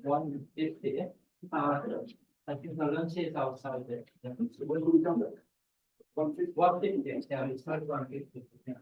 1:50. I think the lunch is outside there. Yeah. So when do we come back? 1:50? 1:50, yeah, it's not 1:50. Yeah.